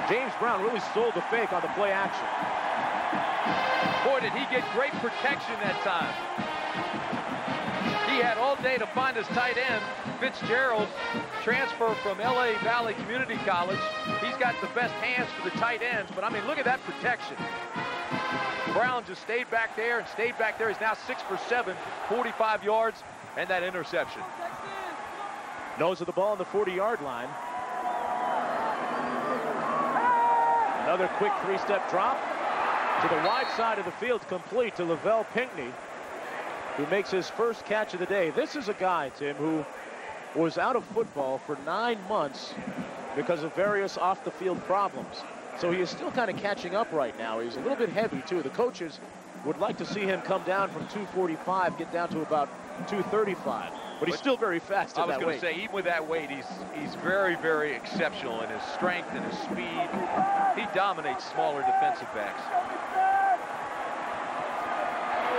James Brown really sold the fake on the play action. Boy, did he get great protection that time. He had all day to find his tight end. Fitzgerald, transfer from LA Valley Community College. He's got the best hands for the tight ends, but I mean, look at that protection. Brown just stayed back there and stayed back there. He's now 6 for 7, 45 yards, and that interception. Nose of the ball on the 40-yard line. Another quick three-step drop to the wide side of the field, complete to Lavelle Pinckney, who makes his first catch of the day. This is a guy, Tim, who was out of football for 9 months because of various off-the-field problems. So he is still kind of catching up right now. He's a little bit heavy, too. The coaches would like to see him come down from 245, get down to about 235. But he's still very fast at that weight. I was going to say, even with that weight, he's very, very exceptional in his strength and his speed. He dominates smaller defensive backs.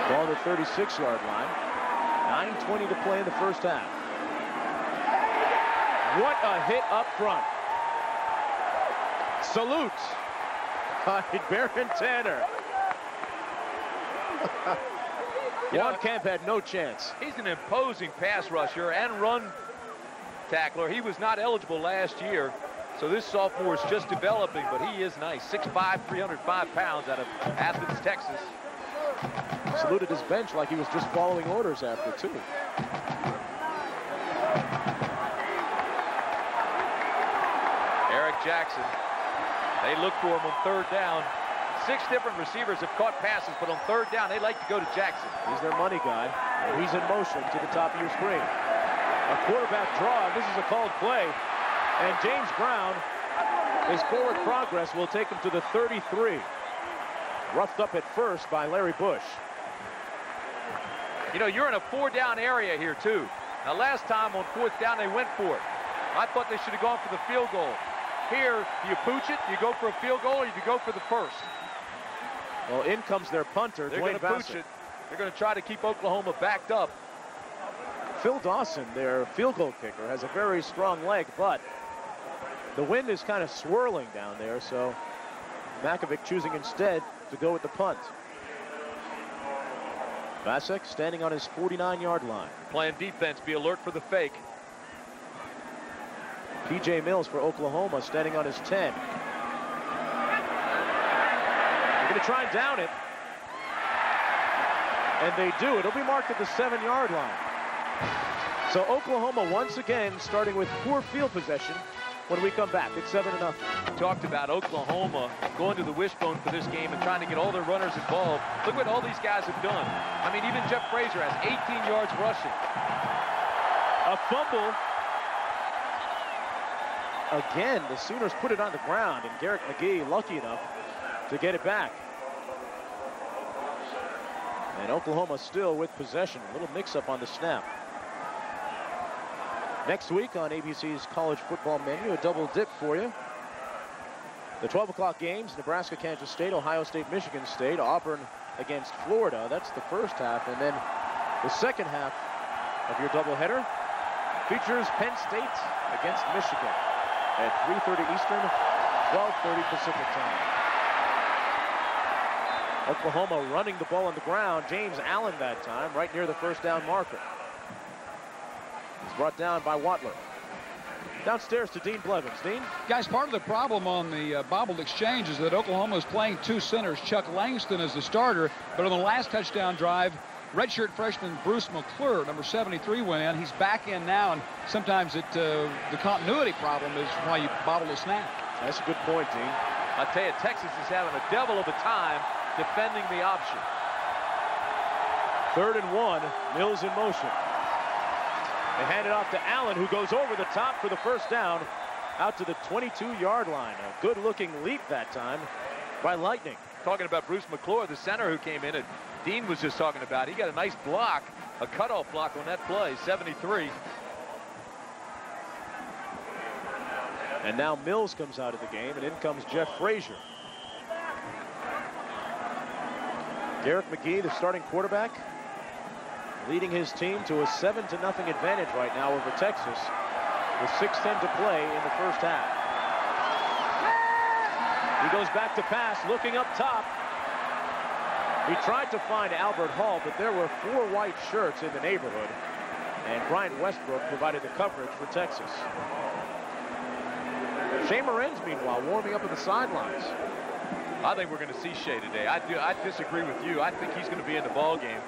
Ball on the 36-yard line. 9:20 to play in the first half. What a hit up front. Salute by Baron Tanner. Juan Kemp had no chance. He's an imposing pass rusher and run tackler. He was not eligible last year, so this sophomore is just developing, but he is nice. 6'5", 305 pounds out of Athens, Texas. Saluted his bench like he was just following orders after, too. Eric Jackson. They look for him on third down. 6 different receivers have caught passes, but on third down, they like to go to Jackson. He's their money guy. He's in motion to the top of your screen. A quarterback draw. This is a called play. And James Brown, his forward progress will take him to the 33. Roughed up at first by Larry Bush. You know, you're in a 4-down area here, too. Now, last time on 4th down, they went for it. I thought they should have gone for the field goal. Here, do you pooch it, do you go for a field goal, or do you go for the first? Well, in comes their punter, They're going to pooch it. They're going to try to keep Oklahoma backed up. Phil Dawson, their field goal kicker, has a very strong leg, but the wind is kind of swirling down there, so Makovic choosing instead to go with the punt. Vasek standing on his 49-yard line. Playing defense, be alert for the fake. P.J. Mills for Oklahoma standing on his 10. They're going to try and down it. And they do. It'll be marked at the 7-yard line. So Oklahoma once again starting with poor field possession when we come back. It's 7-0. We talked about Oklahoma going to the wishbone for this game and trying to get all their runners involved. Look what all these guys have done. I mean, even Jeff Frazier has 18 yards rushing. A fumble. Again, the Sooners put it on the ground, and Garrick McGee lucky enough to get it back. And Oklahoma still with possession. A little mix-up on the snap. Next week on ABC's college football menu, a double dip for you. The 12 o'clock games, Nebraska, Kansas State, Ohio State, Michigan State, Auburn against Florida. That's the first half. And then the second half of your doubleheader features Penn State against Michigan at 3:30 Eastern, 12:30 Pacific time. Oklahoma running the ball on the ground. James Allen that time, right near the first down marker. He's brought down by Watler. Downstairs to Dean Blevins. Dean? Guys, part of the problem on the bobbled exchange is that Oklahoma is playing two centers. Chuck Langston is the starter, but on the last touchdown drive, redshirt freshman Bruce McClure, number 73, went in. He's back in now, and sometimes the continuity problem is why you bobble a snap. That's a good point, Dean. I tell you, Texas is having a devil of a time defending the option. 3rd and 1, Mills in motion. They hand it off to Allen, who goes over the top for the first down out to the 22-yard line. A good-looking leap that time by Lightning. Talking about Bruce McClure, the center who came in, and Dean was just talking about. He got a nice block, a cutoff block on that play, 73. And now Mills comes out of the game, and in comes Jeff Frazier. Garrick McGee, the starting quarterback, leading his team to a 7-0 advantage right now over Texas, with 6:10 to play in the first half. He goes back to pass, looking up top. He tried to find Albert Hall, but there were 4 white shirts in the neighborhood, and Brian Westbrook provided the coverage for Texas. Shea Morenz, meanwhile, warming up at the sidelines. I think we're going to see Shea today. I disagree with you. I think he's going to be in the ball game.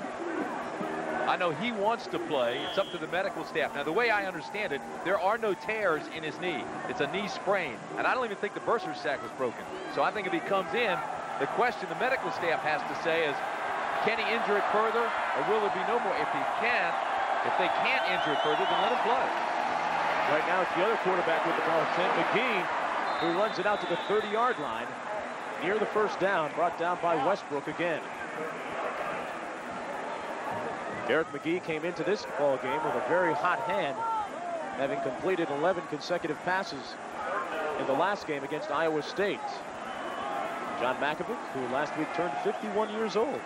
I know he wants to play. It's up to the medical staff. Now, the way I understand it, there are no tears in his knee. It's a knee sprain. And I don't even think the bursa sac was broken. So I think if he comes in, the question the medical staff has to say is, can he injure it further, or will there be no more? If they can't injure it further, then let him play. Right now, it's the other quarterback with the ball, Tim McGee, who runs it out to the 30-yard line, near the first down, brought down by Westbrook again. Garrick McGee came into this ball game with a very hot hand, having completed 11 consecutive passes in the last game against Iowa State. John Makovic, who last week turned 51 years old.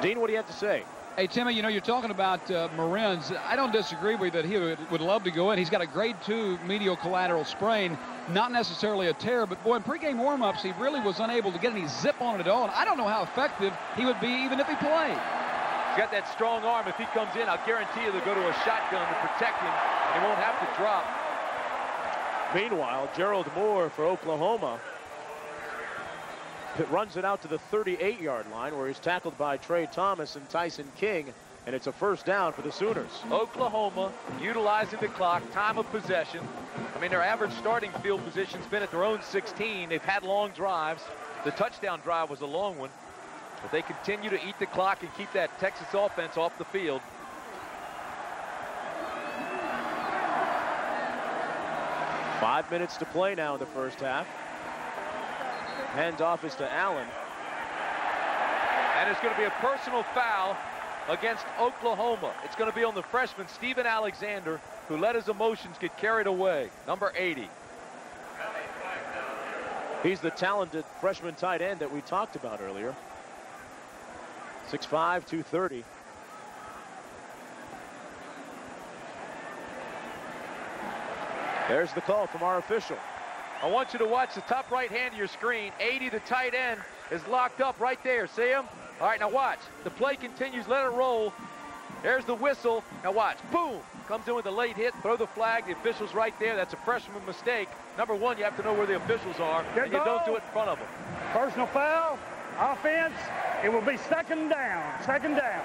Dean, what do you have to say? Hey, Timmy, you know, you're talking about Morenz. I don't disagree with you that he would love to go in. He's got a grade 2 medial collateral sprain, not necessarily a tear, but boy, in pregame warm-ups, he really was unable to get any zip on it at all. And I don't know how effective he would be even if he played. He's got that strong arm. If he comes in, I'll guarantee you they'll go to a shotgun to protect him, and he won't have to drop. Meanwhile, Gerald Moore for Oklahoma runs it out to the 38-yard line, where he's tackled by Trey Thomas and Tyson King, and it's a first down for the Sooners. Oklahoma utilizing the clock, time of possession. I mean, their average starting field position's been at their own 16. They've had long drives. The touchdown drive was a long one, but they continue to eat the clock and keep that Texas offense off the field. Five minutes to play now in the first half. Handoff is to Allen. And it's going to be a personal foul against Oklahoma. It's going to be on the freshman, Steven Alexander, who let his emotions get carried away. Number 80. He's the talented freshman tight end that we talked about earlier. 6'5", 230. There's the call from our official. I want you to watch the top right hand of your screen. 80, the tight end, is locked up right there. See him? All right, now watch. The play continues. Let it roll. There's the whistle. Now watch. Boom. Comes in with a late hit. Throw the flag. The official's right there. That's a freshman mistake. Number one, you have to know where the officials are, and you don't do it in front of them. Personal foul, offense. It will be second down. Second down.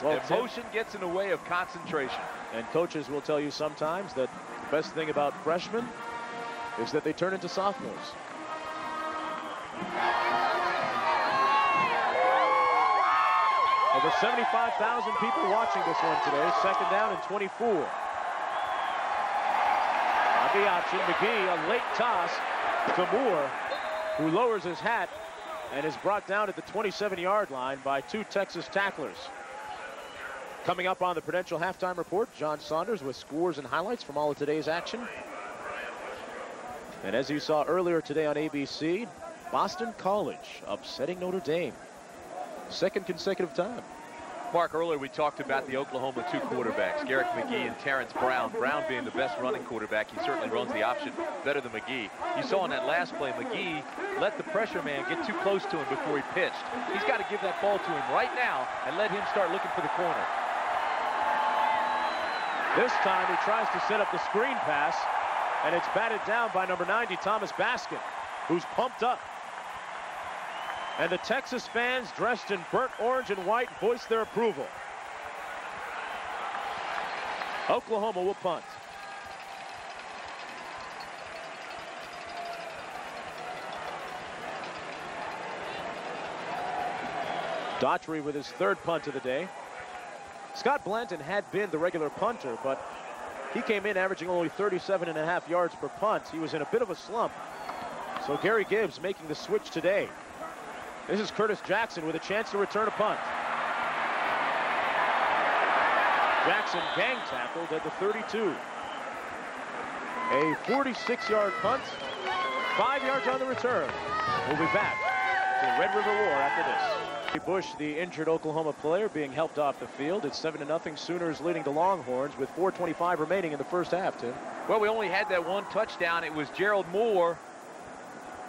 Well, emotion gets in the way of concentration. And coaches will tell you sometimes that the best thing about freshmen is that they turn into sophomores. Over 75,000 people watching this one today. Second down and 24. On the option, McGee, a late toss to Moore, who lowers his hat and is brought down at the 27-yard line by two Texas tacklers. Coming up on the Prudential Halftime Report, John Saunders with scores and highlights from all of today's action. And as you saw earlier today on ABC, Boston College upsetting Notre Dame. Second consecutive time. Mark, earlier we talked about the Oklahoma two quarterbacks, Garrett McGee and Terrence Brown. Brown being the best running quarterback. He certainly runs the option better than McGee. You saw in that last play, McGee let the pressure man get too close to him before he pitched. He's got to give that ball to him right now and let him start looking for the corner. This time he tries to set up the screen pass, and it's batted down by number 90, Thomas Baskin, who's pumped up. And the Texas fans dressed in burnt orange and white voice their approval. Oklahoma will punt. Daughtry with his third punt of the day. Scott Blanton had been the regular punter, but he came in averaging only 37.5 yards per punt. He was in a bit of a slump. So Gary Gibbs making the switch today. This is Curtis Jackson with a chance to return a punt. Jackson gang tackled at the 32. A 46-yard punt, 5 yards on the return. We'll be back to the Red River War after this. Bush, the injured Oklahoma player, being helped off the field. It's 7-0. Sooners leading the Longhorns with 4:25 remaining in the first half, Tim. Well, we only had that one touchdown. It was Gerald Moore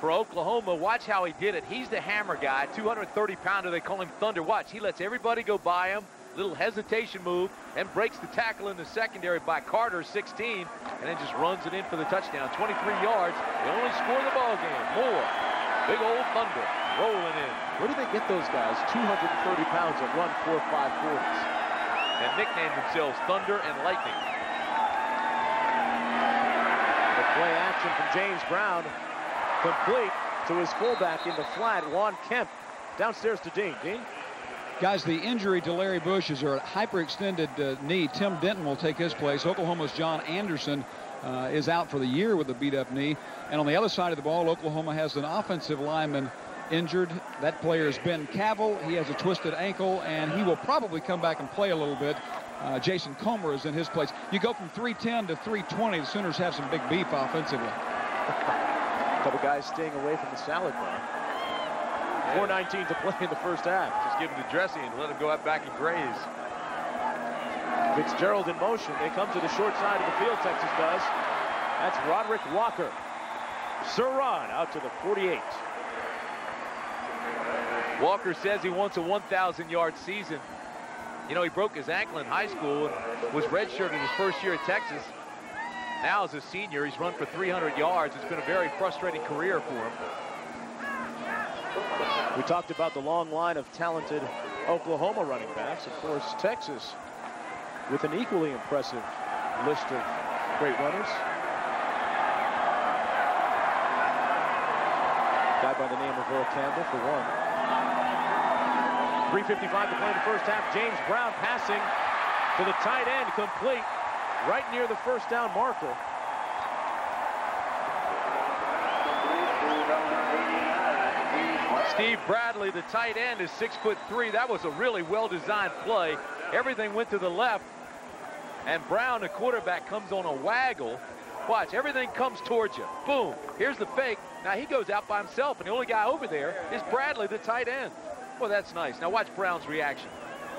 for Oklahoma. Watch how he did it. He's the hammer guy, 230-pounder. They call him Thunder. Watch, he lets everybody go by him. Little hesitation move and breaks the tackle in the secondary by Carter, 16, and then just runs it in for the touchdown. 23 yards. They only score the ball game. Moore, big old Thunder, rolling in. Where do they get those guys? 230 pounds that run 4.5 40s. And nicknamed themselves Thunder and Lightning. The play action from James Brown. Complete to his fullback in the flat, Juan Kemp. Downstairs to Dean. Dean? Guys, the injury to Larry Bush is a hyperextended knee. Tim Denton will take his place. Oklahoma's John Anderson is out for the year with a beat-up knee. And on the other side of the ball, Oklahoma has an offensive lineman injured. That player is Ben Cavell. He has a twisted ankle, and he will probably come back and play a little bit. Jason Comer is in his place. You go from 310 to 320. The Sooners have some big beef offensively. A couple guys staying away from the salad bar. 4:19 to play in the first half. Just give him the dressing and let him go out back and graze. Fitzgerald in motion. They come to the short side of the field, Texas does. That's Roderick Walker. Surratt out to the 48. Walker says he wants a 1,000-yard season. You know, he broke his ankle in high school and was redshirted his first year at Texas. Now as a senior, he's run for 300 yards. It's been a very frustrating career for him. We talked about the long line of talented Oklahoma running backs. Of course, Texas with an equally impressive list of great runners. Guy by the name of Earl Campbell for one. 3:55 to play in the first half. James Brown passing to the tight end, complete right near the first down marker. Steve Bradley, the tight end, is 6'3". That was a really well-designed play. Everything went to the left, and Brown, the quarterback, comes on a waggle. Watch, everything comes towards you. Boom, here's the fake. Now he goes out by himself, and the only guy over there is Bradley, the tight end. Well, that's nice. Now watch Brown's reaction.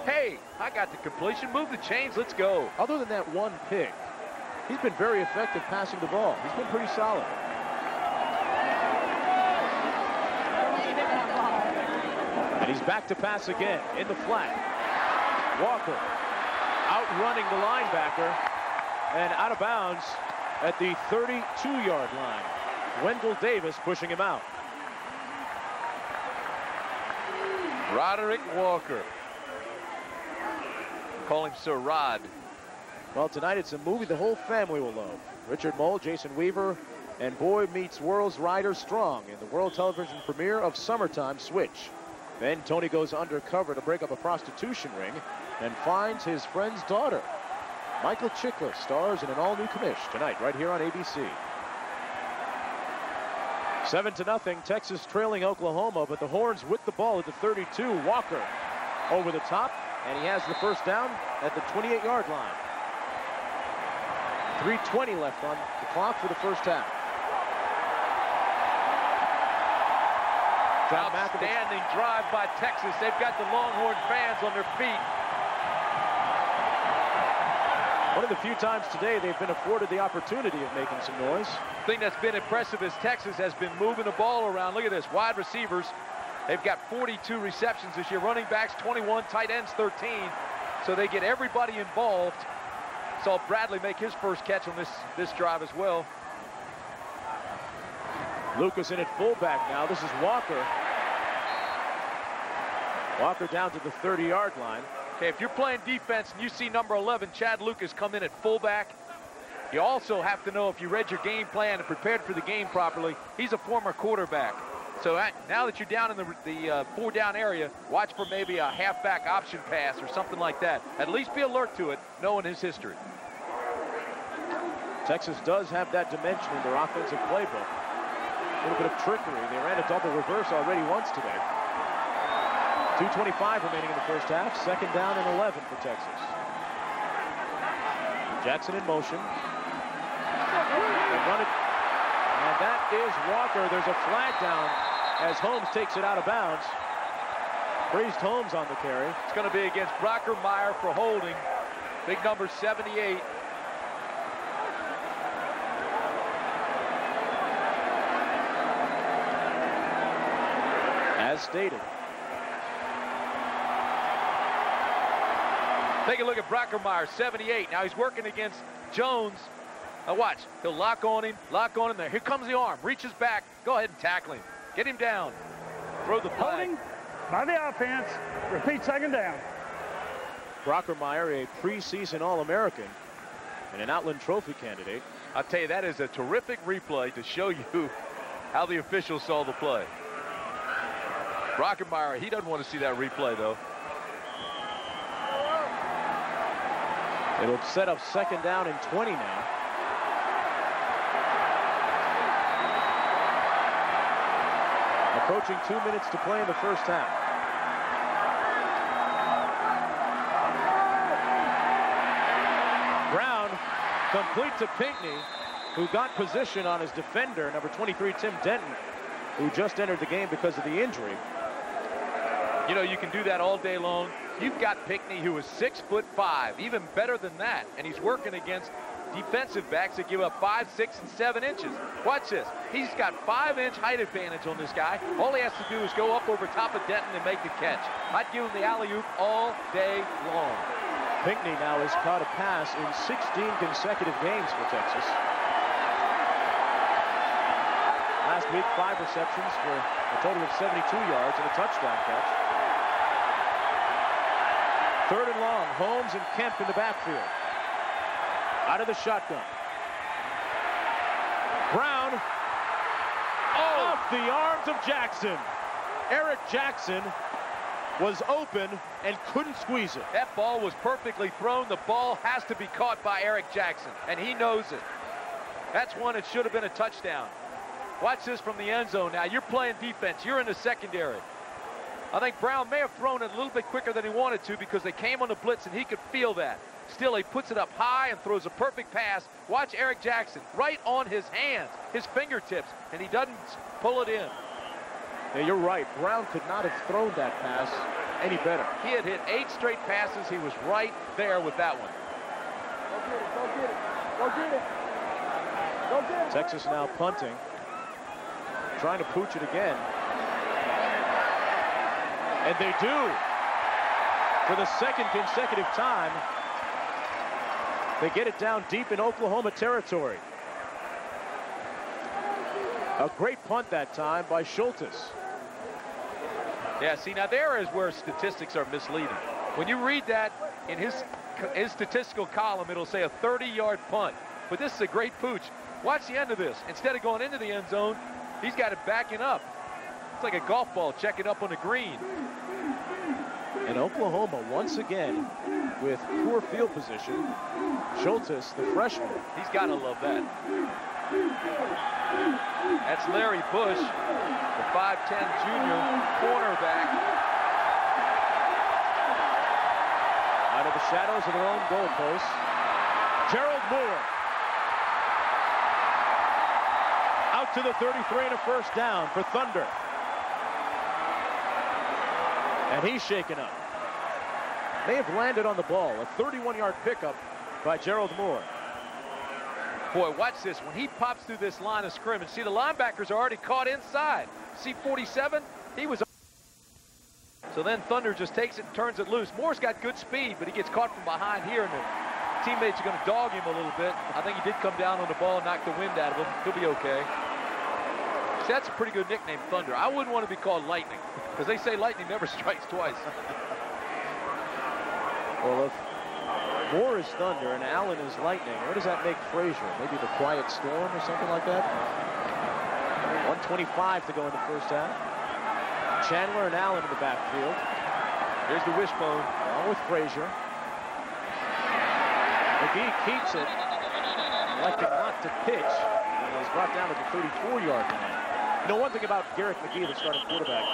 Hey, I got the completion. Move the chains. Let's go. Other than that one pick, he's been very effective passing the ball. He's been pretty solid. And he's back to pass again in the flat. Walker outrunning the linebacker and out of bounds at the 32-yard line. Wendell Davis pushing him out. Roderick Walker. Call him Sir Rod. Well, tonight it's a movie the whole family will love. Richard Mole, Jason Weaver, and Boy Meets World's Ryder Strong in the world television premiere of Summertime Switch. Then Tony goes undercover to break up a prostitution ring and finds his friend's daughter. Michael Chiklis stars in an all-new commish tonight right here on ABC. 7-0, Texas trailing Oklahoma, but the Horns with the ball at the 32. Walker over the top, and he has the first down at the 28-yard line. 3:20 left on the clock for the first half. Outstanding drive by Texas. They've got the Longhorn fans on their feet. One of the few times today they've been afforded the opportunity of making some noise. The thing that's been impressive is Texas has been moving the ball around. Look at this, wide receivers. They've got 42 receptions this year. Running backs 21, tight ends 13. So they get everybody involved. Saw Bradley make his first catch on this drive as well. Lucas in at fullback now. This is Walker. Walker down to the 30-yard line. Okay, if you're playing defense and you see number 11, Chad Lucas, come in at fullback, you also have to know if you read your game plan and prepared for the game properly. He's a former quarterback. So now that you're down in the 4-down area, watch for maybe a halfback option pass or something like that. At least be alert to it, knowing his history. Texas does have that dimension in their offensive playbook. A little bit of trickery. They ran a double reverse already once today. 2:25 remaining in the first half. Second down and 11 for Texas. Jackson in motion. They run it. And that is Walker. There's a flag down as Holmes takes it out of bounds. Priest Holmes on the carry. It's going to be against Brockermeyer for holding. Big number 78. As stated. Take a look at Brockermeyer, 78. Now he's working against Jones. Now watch. He'll lock on him there. Here comes the arm. Reaches back. Go ahead and tackle him. Get him down. Throw the flag. Holding by the offense. Repeat second down. Brockermeyer, a preseason All-American and an Outland Trophy candidate. I'll tell you, that is a terrific replay to show you how the officials saw the play. Brockermeyer, he doesn't want to see that replay, though. It'll set up second down and 20 now. Approaching 2 minutes to play in the first half. Brown complete to Pinckney, who got position on his defender, number 23, Tim Denton, who just entered the game because of the injury. You know, you can do that all day long. You've got Pinckney, who is 6'5", even better than that, and he's working against defensive backs that give up 5, 6, and 7 inches. Watch this. He's got 5-inch height advantage on this guy. All he has to do is go up over top of Denton and make the catch. I'd give him the alley-oop all day long. Pinckney now has caught a pass in 16 consecutive games for Texas. Last week, 5 receptions for a total of 72 yards and a touchdown catch. Third and long. Holmes and Kemp in the backfield. Out of the shotgun. Brown off the arms of Jackson. Eric Jackson was open and couldn't squeeze it. That ball was perfectly thrown. The ball has to be caught by Eric Jackson, and he knows it. That's one that should have been a touchdown. Watch this from the end zone now. You're playing defense. You're in the secondary. I think Brown may have thrown it a little bit quicker than he wanted to because they came on the blitz and he could feel that. Still, he puts it up high and throws a perfect pass. Watch Eric Jackson right on his hands, his fingertips, and he doesn't pull it in. Yeah, you're right. Brown could not have thrown that pass any better. He had hit 8 straight passes. He was right there with that one. Go get it. Go get it. Go get it. Go get it. Texas now punting. Trying to pooch it again. And they do. For the second consecutive time, they get it down deep in Oklahoma territory. A great punt that time by Schultes. Yeah, see, now there is where statistics are misleading. When you read that in his statistical column, it'll say a 30-yard punt. But this is a great pooch. Watch the end of this. Instead of going into the end zone, he's got it backing up. It's like a golf ball checking up on the green. And Oklahoma, once again, with poor field position. Schultes, the freshman. He's got to love that. That's Larry Bush, the 5'10 junior cornerback. Out of the shadows of their own goalposts, Gerald Moore. Out to the 33 and a first down for Thunder. And he's shaken up. They have landed on the ball. A 31-yard pickup by Gerald Moore. Boy, watch this. When he pops through this line of scrimmage, see the linebackers are already caught inside. See 47? He was. So then Thunder just takes it and turns it loose. Moore's got good speed, but he gets caught from behind here, and the teammates are going to dog him a little bit. I think he did come down on the ball and knock the wind out of him. He'll be okay. See, that's a pretty good nickname, Thunder. I wouldn't want to be called Lightning, because they say lightning never strikes twice. Well, if Moore is Thunder and Allen is Lightning, what does that make Frazier? Maybe the Quiet Storm or something like that? 1:25 to go in the first half. Chandler and Allen in the backfield. Here's the wishbone. Along with Frazier. McGee keeps it, electing not to pitch, and is brought down to the 34-yard line. You know, one thing about Garrett McGee, the starting quarterback,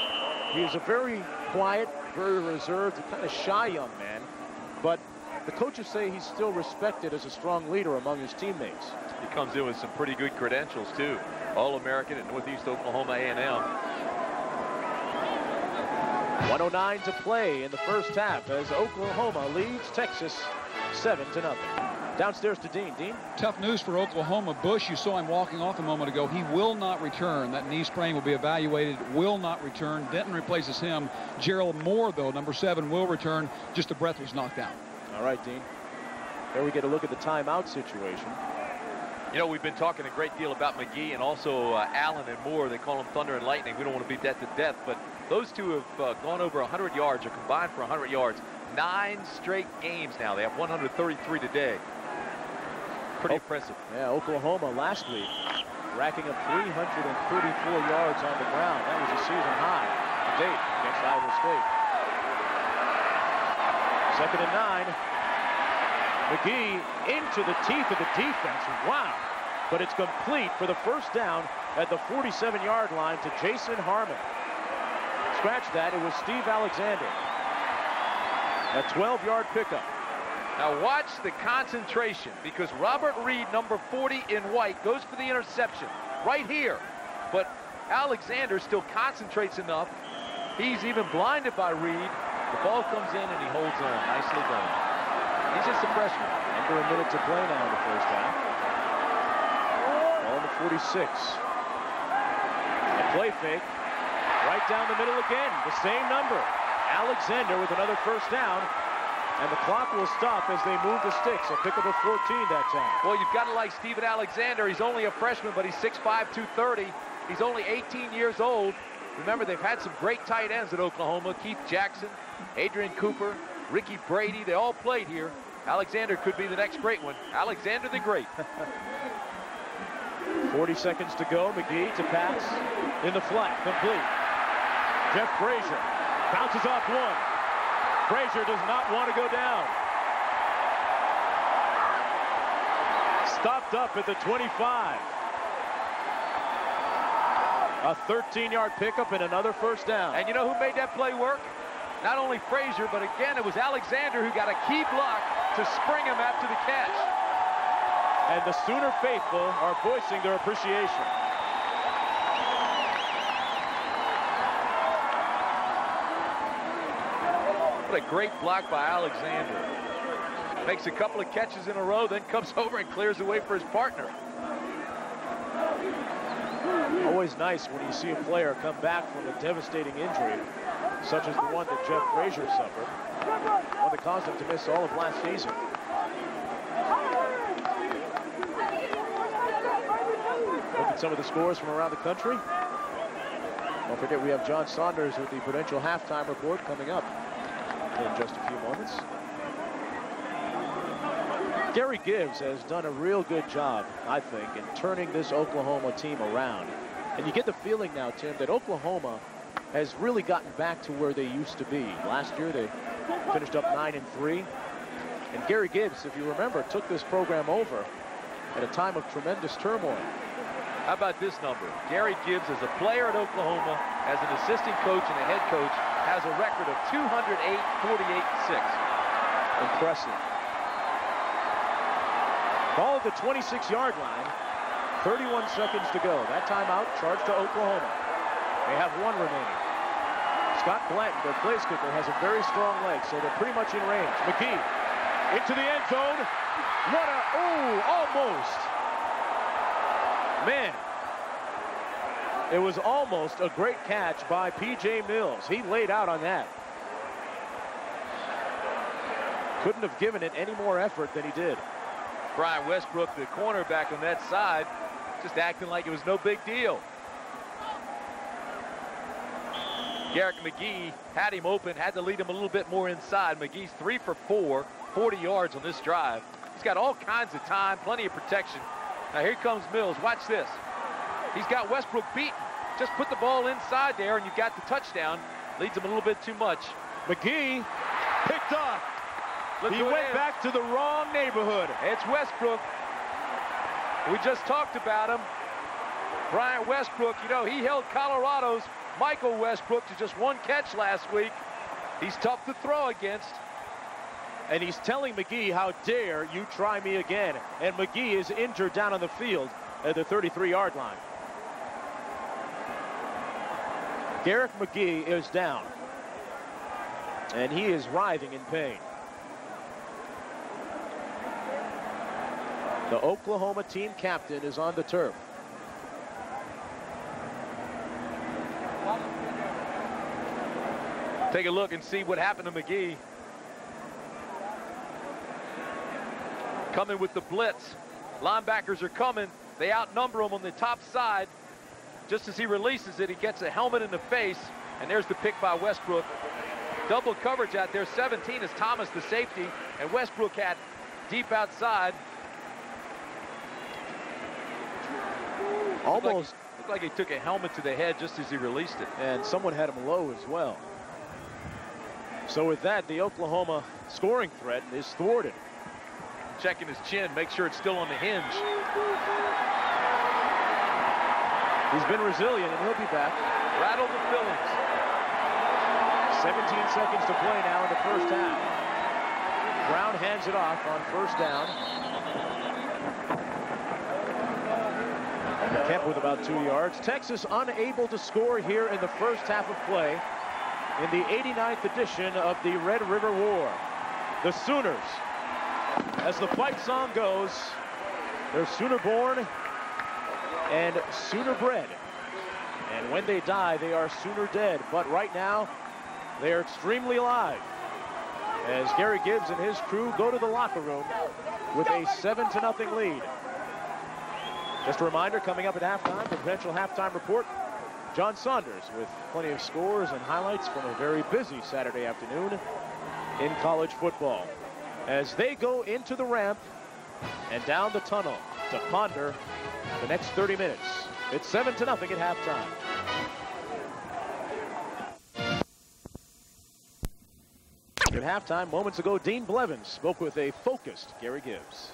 he is a very quiet, very reserved, kind of shy young man, but the coaches say he's still respected as a strong leader among his teammates. He comes in with some pretty good credentials, too. All-American at Northeast Oklahoma A&M. 1:09 to play in the first half as Oklahoma leads Texas 7-0. Downstairs to Dean. Dean? Tough news for Oklahoma. Bush, you saw him walking off a moment ago. He will not return. That knee sprain will be evaluated. Will not return. Denton replaces him. Gerald Moore, though, number 7, will return. Just a breath was knocked out. All right, Dean. There we get a look at the timeout situation. You know, we've been talking a great deal about McGee and also Allen and Moore. They call them Thunder and Lightning. We don't want to beat that to death, but those two have gone over 100 yards or combined for 100 yards. 9 straight games now. They have 133 today. Pretty impressive. Yeah, Oklahoma last week racking up 334 yards on the ground. That was a season high to date against Iowa State. 2nd and 9. McGee into the teeth of the defense. Wow. But it's complete for the first down at the 47-yard line to Jason Harmon. Scratch that. It was Steve Alexander. A 12-yard pickup. Now watch the concentration, because Robert Reed, number 40 in white, goes for the interception right here. But Alexander still concentrates enough. He's even blinded by Reed. The ball comes in and he holds on. Nicely done. He's just a freshman. Under a minute to play now in the first half. Ball in the 46. A play fake. Right down the middle again. The same number. Alexander with another first down. And the clock will stop as they move the sticks. A pick up of 14 that time. Well, you've got to like Steven Alexander. He's only a freshman, but he's 6'5", 230. He's only 18 years old. Remember, they've had some great tight ends at Oklahoma. Keith Jackson, Adrian Cooper, Ricky Brady. They all played here. Alexander could be the next great one. Alexander the Great. 40 seconds to go. McGee to pass. In the flat. Complete. Jeff Frazier bounces off one. Frazier does not want to go down. Stopped up at the 25. A 13-yard pickup and another first down. And you know who made that play work? Not only Frazier, but again, it was Alexander who got a key block to spring him after the catch. And the Sooner faithful are voicing their appreciation. What a great block by Alexander. Makes a couple of catches in a row, then comes over and clears the way for his partner. Always nice when you see a player come back from a devastating injury, such as the one that Jeff Frazier suffered, one that caused him to miss all of last season. Look at some of the scores from around the country. Don't forget, we have John Saunders with the Prudential Halftime Report coming up. in just a few moments. Gary Gibbs has done a real good job, I think, in turning this Oklahoma team around. And you get the feeling now, Tim, that Oklahoma has really gotten back to where they used to be. Last year, they finished up 9-3. And Gary Gibbs, if you remember, took this program over at a time of tremendous turmoil. How about this number? Gary Gibbs, as a player at Oklahoma, as an assistant coach and a head coach, has a record of 208-48-6. Impressive. Ball at the 26-yard line. 31 seconds to go. That timeout charged to Oklahoma. They have one remaining. Scott Blanton, their place kicker, has a very strong leg, so they're pretty much in range. McGee into the end zone. What a, almost. Man, it was almost a great catch by P.J. Mills. He laid out on that. Couldn't have given it any more effort than he did. Brian Westbrook, the cornerback on that side, just acting like it was no big deal. Garrett McGee had him open, had to lead him a little bit more inside. McGee's 3 for 4, 40 yards on this drive. He's got all kinds of time, plenty of protection. Now here comes Mills. Watch this. He's got Westbrook beaten. Just put the ball inside there and you got the touchdown. Leads him a little bit too much. McGee picked up. He went back to the wrong neighborhood. It's Westbrook. We just talked about him. Brian Westbrook, you know, he held Colorado's Michael Westbrook to just one catch last week. He's tough to throw against. And he's telling McGee, how dare you try me again. And McGee is injured down on the field at the 33-yard line. Garrett McGee is down. And he is writhing in pain. The Oklahoma team captain is on the turf. Take a look and see what happened to McGee. Coming with the blitz. Linebackers are coming. They outnumber him on the top side. Just as he releases it, he gets a helmet in the face. And there's the pick by Westbrook. Double coverage out there. 17 is Thomas, the safety. And Westbrook had deep outside. Almost. Looked like he took a helmet to the head just as he released it. And someone had him low as well. So with that, the Oklahoma scoring threat is thwarted. Checking his chin, make sure it's still on the hinge. He's been resilient, and he'll be back. Rattle the fillings. 17 seconds to play now in the first half. Brown hands it off on first down. Kemp with about 2 yards. Texas unable to score here in the first half of play in the 89th edition of the Red River War. The Sooners, as the fight song goes, they're Sooner born and Sooner bred. And when they die, they are Sooner dead. But right now, they are extremely alive as Gary Gibbs and his crew go to the locker room with a 7-0 lead. Just a reminder, coming up at halftime, the potential halftime report. John Saunders with plenty of scores and highlights from a very busy Saturday afternoon in college football, as they go into the ramp and down the tunnel to ponder the next 30 minutes. It's 7-0 at halftime. At halftime, moments ago, Dean Blevins spoke with a focused Gary Gibbs.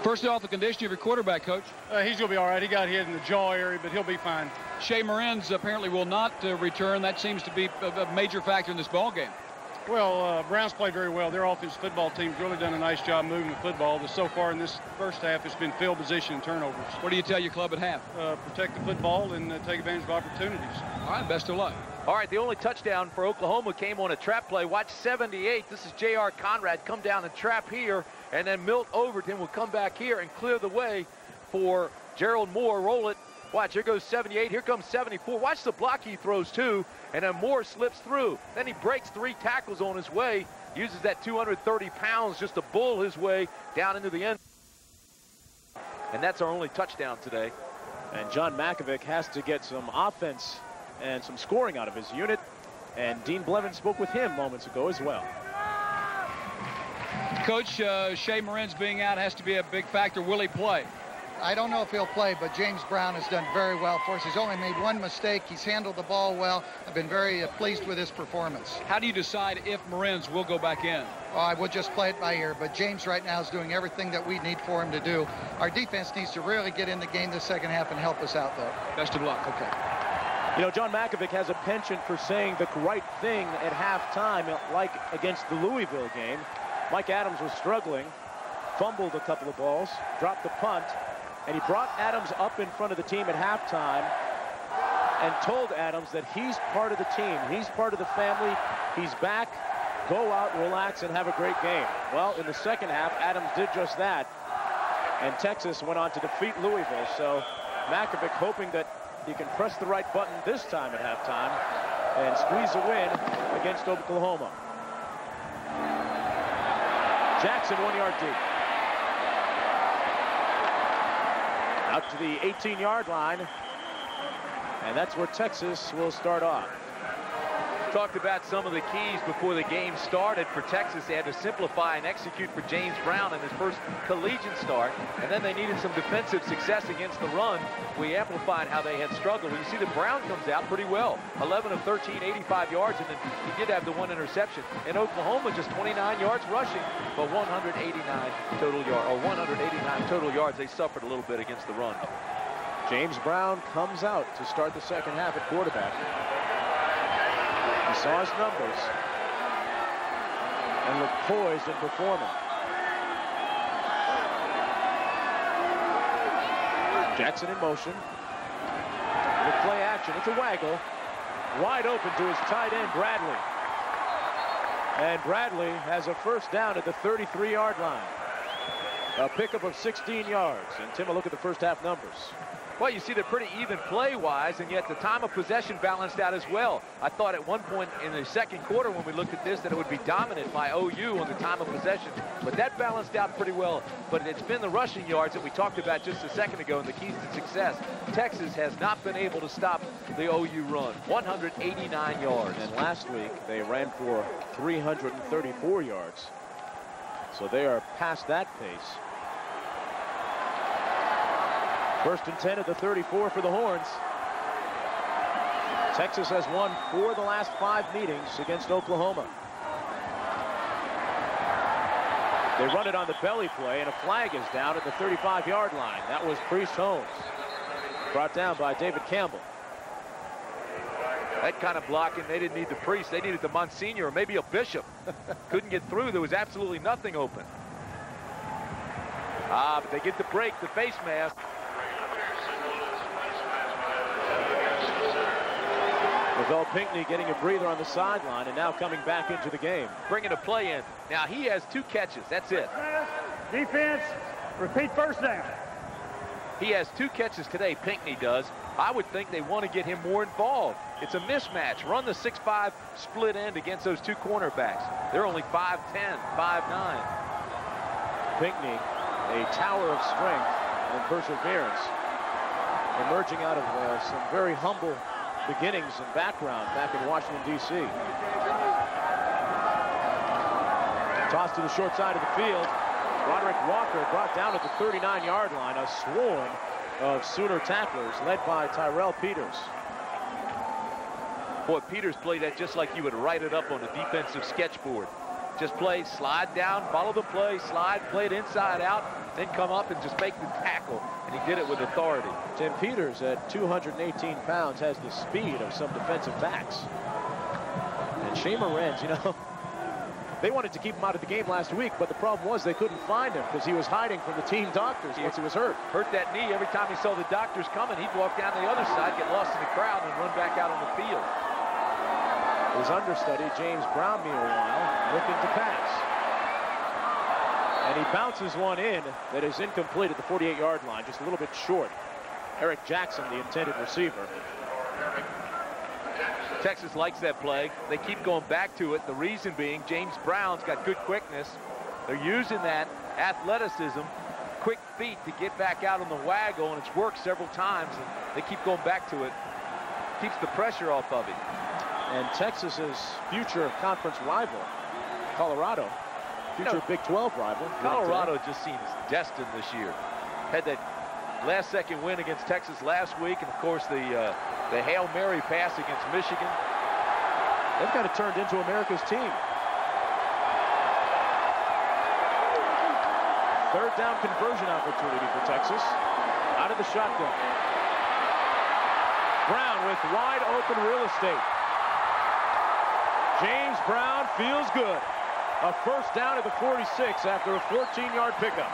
First off, the condition of your quarterback, Coach. He's going to be all right. He got hit in the jaw area, but he'll be fine. Shea Morenz apparently will not return. That seems to be a major factor in this ball game. Well, Browns played very well. Their offensive football team's really done a nice job moving the football. But so far in this first half, it's been field position and turnovers. What do you tell your club at half? Protect the football and take advantage of opportunities. All right, best of luck. All right, the only touchdown for Oklahoma came on a trap play. Watch 78. This is J.R. Conrad come down and trap here, and then Milt Overton will come back here and clear the way for Gerald Moore. Roll it. Watch, here goes 78. Here comes 74. Watch the block he throws, too, and then Moore slips through. Then he breaks 3 tackles on his way, uses that 230 pounds just to bull his way down into the end. And that's our only touchdown today. And John Makovic has to get some offense and some scoring out of his unit. And Dean Blevins spoke with him moments ago as well. Coach, Shea Morenz being out has to be a big factor. Will he play? I don't know if he'll play, but James Brown has done very well for us. He's only made one mistake. He's handled the ball well. I've been very pleased with his performance. How do you decide if Morenz will go back in? Oh, I would just play it by ear, but James right now is doing everything that we need for him to do. Our defense needs to really get in the game the second half and help us out, though. Best of luck. Okay. You know, John Mackovic has a penchant for saying the right thing at halftime, like against the Louisville game. Mike Adams was struggling, fumbled a couple of balls, dropped the punt, and he brought Adams up in front of the team at halftime and told Adams that he's part of the team. He's part of the family. He's back. Go out, relax, and have a great game. Well, in the second half, Adams did just that, and Texas went on to defeat Louisville. So Mackovic hoping that he can press the right button this time at halftime and squeeze a win against Oklahoma. Jackson 1 yard deep. Out to the 18-yard line. And that's where Texas will start off. Talked about some of the keys before the game started for Texas. They had to simplify and execute for James Brown in his first collegiate start, and then they needed some defensive success against the run. We amplified how they had struggled. You see that Brown comes out pretty well, 11 of 13, 85 yards, and then he did have the one interception. In Oklahoma, just 29 yards rushing, but 189 total yards. They suffered a little bit against the run. James Brown comes out to start the second half at quarterback. He saw his numbers and looked poised and performing. Jackson in motion. With play action, it's a waggle. Wide open to his tight end, Bradley. And Bradley has a first down at the 33-yard line. A pickup of 16 yards. And Tim, a look at the first half numbers. Well, you see they're pretty even play-wise, and yet the time of possession balanced out as well. I thought at one point in the second quarter when we looked at this that it would be dominant by OU on the time of possession, but that balanced out pretty well. But it's been the rushing yards that we talked about just a second ago and the keys to success. Texas has not been able to stop the OU run. 189 yards. And last week they ran for 334 yards. So they are past that pace. First and 10 at the 34 for the Horns. Texas has won 4 of the last 5 meetings against Oklahoma. They run it on the belly play, and a flag is down at the 35-yard line. That was Priest Holmes, brought down by David Campbell. That kind of blocking, they didn't need the Priest. They needed the Monsignor or maybe a Bishop. Couldn't get through. There was absolutely nothing open. But they get the break, the face mask. Lavelle Pinckney getting a breather on the sideline and now coming back into the game. Bringing a play in. Now he has 2 catches. That's it. Defense, repeat first down. He has 2 catches today, Pinckney does. I would think they want to get him more involved. It's a mismatch. Run the 6'5" split end against those 2 cornerbacks. They're only 5'10", 5'9". Pinckney, a tower of strength and perseverance, emerging out of some very humble beginnings and background back in Washington, D.C. Toss to the short side of the field. Roderick Walker brought down at the 39-yard line. A swarm of Sooner tacklers led by Tyrell Peters. Boy, Peters played that just like you would write it up on a defensive sketchboard. Just play, slide down, follow the play, slide, play it inside out, then come up and just make the tackle. And he did it with authority. Tim Peters at 218 pounds has the speed of some defensive backs. And Shea Morenz, you know, they wanted to keep him out of the game last week, but the problem was they couldn't find him because he was hiding from the team doctors once he was hurt. Hurt that knee. Every time he saw the doctors coming, he'd walk down the other side, get lost in the crowd, and run back out on the field. His understudy, James Brown, meanwhile, looking to pass. And he bounces one in that is incomplete at the 48-yard line, just a little bit short. Eric Jackson, the intended receiver. Texas likes that play. They keep going back to it. The reason being James Brown's got good quickness. They're using that athleticism, quick feet to get back out on the waggle, and it's worked several times. And they keep going back to it. Keeps the pressure off of him. And Texas's future conference rival, Colorado, future Big 12 rival. Colorado just seems destined this year. Had that last-second win against Texas last week, and of course the Hail Mary pass against Michigan. They've got it turned into America's team. Third down conversion opportunity for Texas. Out of the shotgun. Brown with wide open real estate. James Brown feels good. A first down at the 46 after a 14-yard pickup.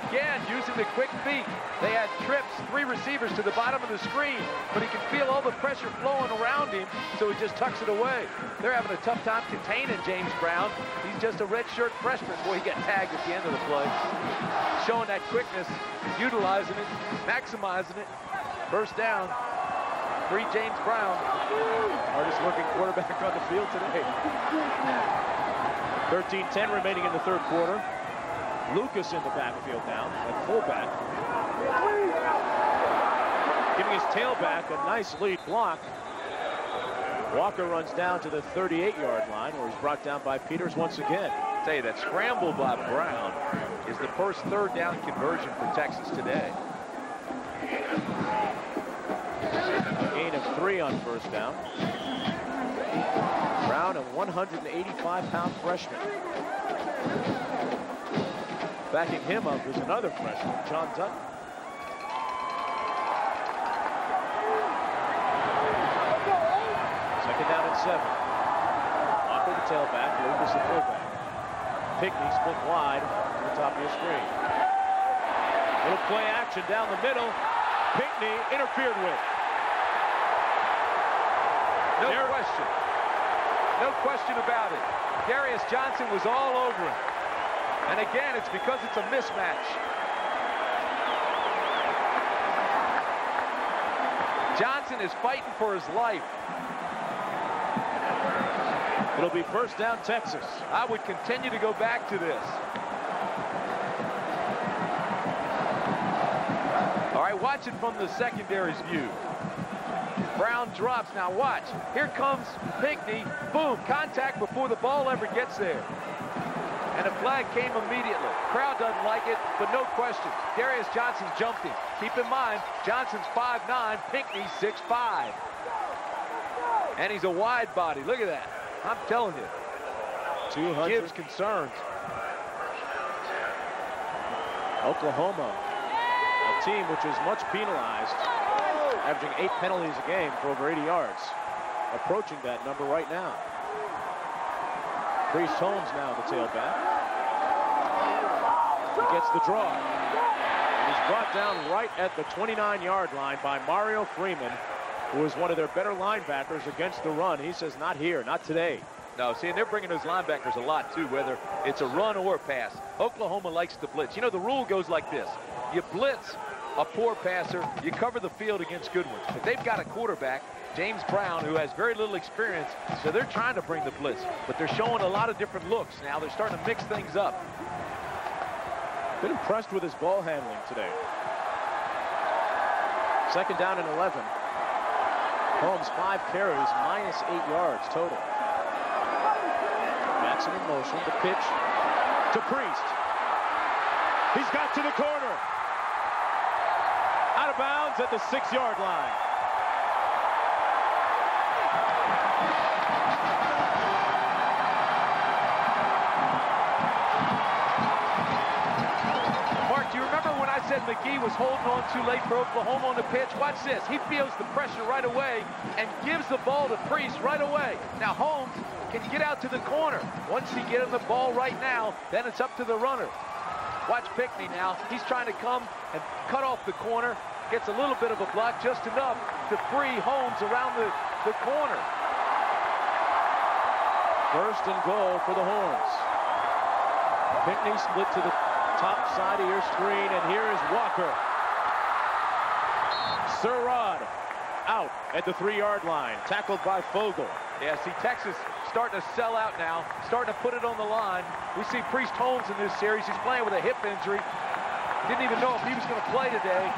Again, using the quick feet. They had trips, 3 receivers to the bottom of the screen, but he can feel all the pressure flowing around him, so he just tucks it away. They're having a tough time containing James Brown. He's just a redshirt freshman. Boy, he got tagged at the end of the play. Showing that quickness, utilizing it, maximizing it. First down. Free James Brown. Hardest working quarterback on the field today. 13-10 remaining in the third quarter. Lucas in the backfield now at fullback. Giving his tailback a nice lead block. Walker runs down to the 38-yard line where he's brought down by Peters once again. I'll tell you, that scramble by Brown is the first third down conversion for Texas today. A gain of 3 on first down. Brown, a 185-pound freshman. Backing him up is another freshman, John Dutton. Second down and 7. Walker the tailback, Lucas the fullback. Pinkney split wide to the top of your screen. Little play action down the middle. Pinkney interfered with. No question. No question about it. Darius Johnson was all over him. And again, it's because it's a mismatch. Johnson is fighting for his life. It'll be first down Texas. I would continue to go back to this. All right, watch it from the secondary's view. Brown drops. Now watch. Here comes Pinkney. Boom, contact before the ball ever gets there. And a flag came immediately. Crowd doesn't like it, but no question. Darius Johnson jumped him. Keep in mind, Johnson's 5'9", Pinkney's 6'5". And he's a wide body. Look at that. I'm telling you. 200. Gives concerns. Oklahoma, a team which is much penalized, averaging 8 penalties a game for over 80 yards. Approaching that number right now. Priest Holmes now the tailback. He gets the draw. And he's brought down right at the 29-yard line by Mario Freeman, who is one of their better linebackers against the run. He says, not here, not today. No, see, and they're bringing those linebackers a lot, too, whether it's a run or a pass. Oklahoma likes to blitz. You know, the rule goes like this. You blitz a poor passer, you cover the field against good ones. But they've got a quarterback, James Brown, who has very little experience, so they're trying to bring the blitz. But they're showing a lot of different looks now. They're starting to mix things up. Been impressed with his ball handling today. Second down and 11. Holmes 5 carries, minus 8 yards total. Jackson in motion, the pitch to Priest. He's got to the corner. Out of bounds at the 6-yard line. Mark, do you remember when I said McGee was holding on too late for Oklahoma on the pitch? Watch this. He feels the pressure right away and gives the ball to Priest right away. Now Holmes can get out to the corner. Once he gets him the ball right now, then it's up to the runner. Watch Pinkney now. He's trying to come and cut off the corner. Gets a little bit of a block, just enough to free Holmes around the corner. First and goal for the Horns. Pinkney split to the top side of your screen, and here is Walker. Surratt out at the 3-yard line, tackled by Fogle. Yeah, see, Texas starting to sell out now, starting to put it on the line. We see Priest Holmes in this series. He's playing with a hip injury. Didn't even know if he was going to play today.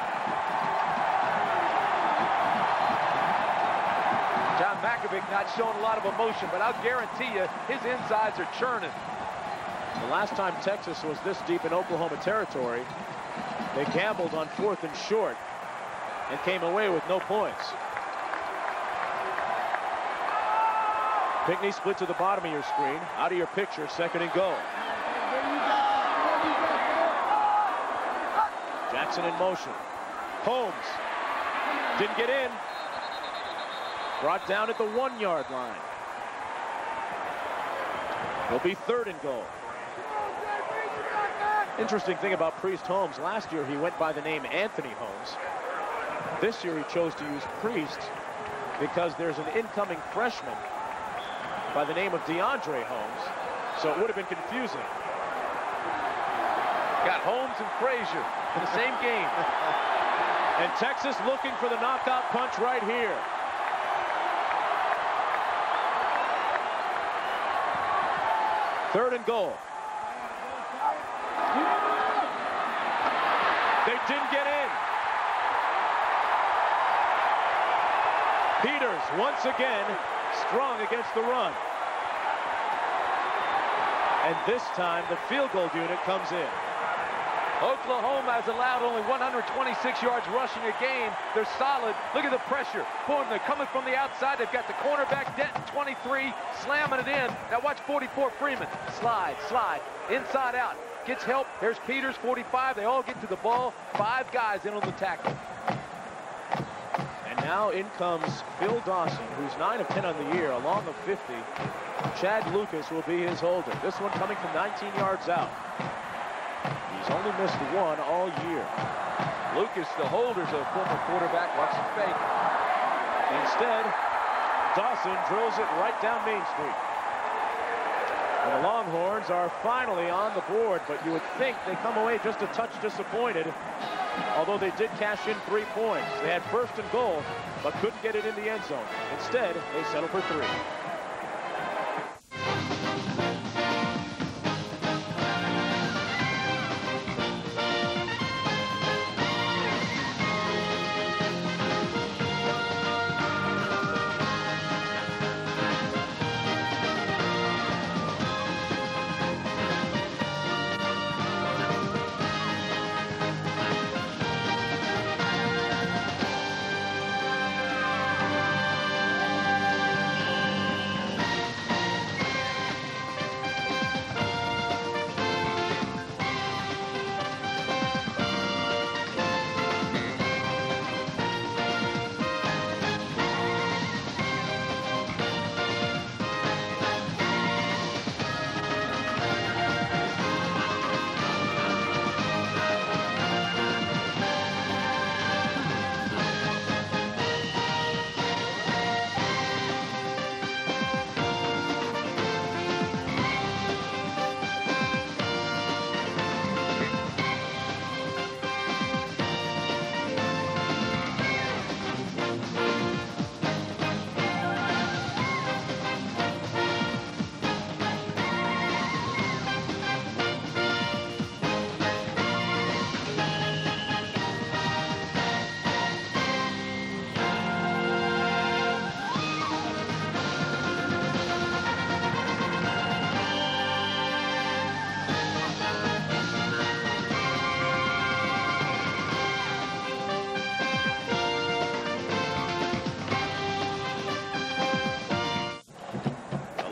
John Mackovic not showing a lot of emotion, but I'll guarantee you his insides are churning. The last time Texas was this deep in Oklahoma territory, they gambled on 4th and short and came away with no points. Pinckney split to the bottom of your screen, out of your picture, 2nd and goal. Jackson in motion. Holmes didn't get in. Brought down at the 1-yard line. It'll be 3rd and goal. Interesting thing about Priest Holmes, last year he went by the name Anthony Holmes. This year he chose to use Priest because there's an incoming freshman by the name of DeAndre Holmes, so it would have been confusing. Got Holmes and Frazier in the same game. And Texas looking for the knockout punch right here. Third and goal. They didn't get in. Peters once again strong against the run. And this time the field goal unit comes in. Oklahoma has allowed only 126 yards rushing a game. They're solid. Look at the pressure. Boom, they're coming from the outside. They've got the cornerback, Denton, 23, slamming it in. Now watch 44, Freeman. Slide, slide, inside out. Gets help. There's Peters, 45. They all get to the ball. 5 guys in on the tackle. And now in comes Phil Dawson, who's 9 of 10 on the year, along of 50. Chad Lucas will be his holder. This one coming from 19 yards out. He's only missed 1 all year. Lucas, the holder's a former quarterback. Watch him fake. Instead, Dawson drills it right down Main Street. And the Longhorns are finally on the board, but you would think they come away just a touch disappointed, although they did cash in 3 points. They had 1st and goal, but couldn't get it in the end zone. Instead, they settle for 3.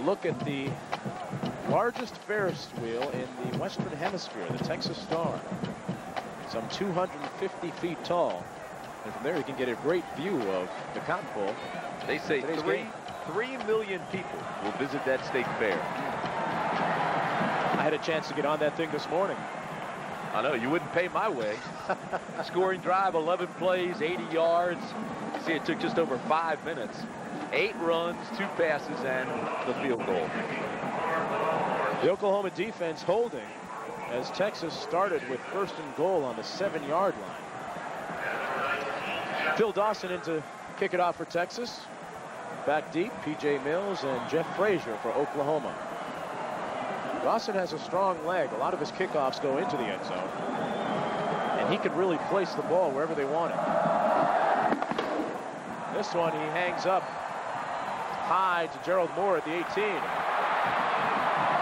Look at the largest Ferris wheel in the Western Hemisphere, the Texas Star. Some 250 feet tall. And from there you can get a great view of the Cotton Bowl. They say 3 million people will visit that state fair. I had a chance to get on that thing this morning. I know, you wouldn't pay my way. Scoring drive, 11 plays, 80 yards. See, it took just over 5 minutes. 8 runs, 2 passes, and the field goal. The Oklahoma defense holding as Texas started with 1st and goal on the 7-yard line. Phil Dawson in to kick it off for Texas. Back deep, P.J. Mills and Jeff Frazier for Oklahoma. Dawson has a strong leg. A lot of his kickoffs go into the end zone. he can really place the ball wherever they want it. This one, he hangs up high to Gerald Moore at the 18.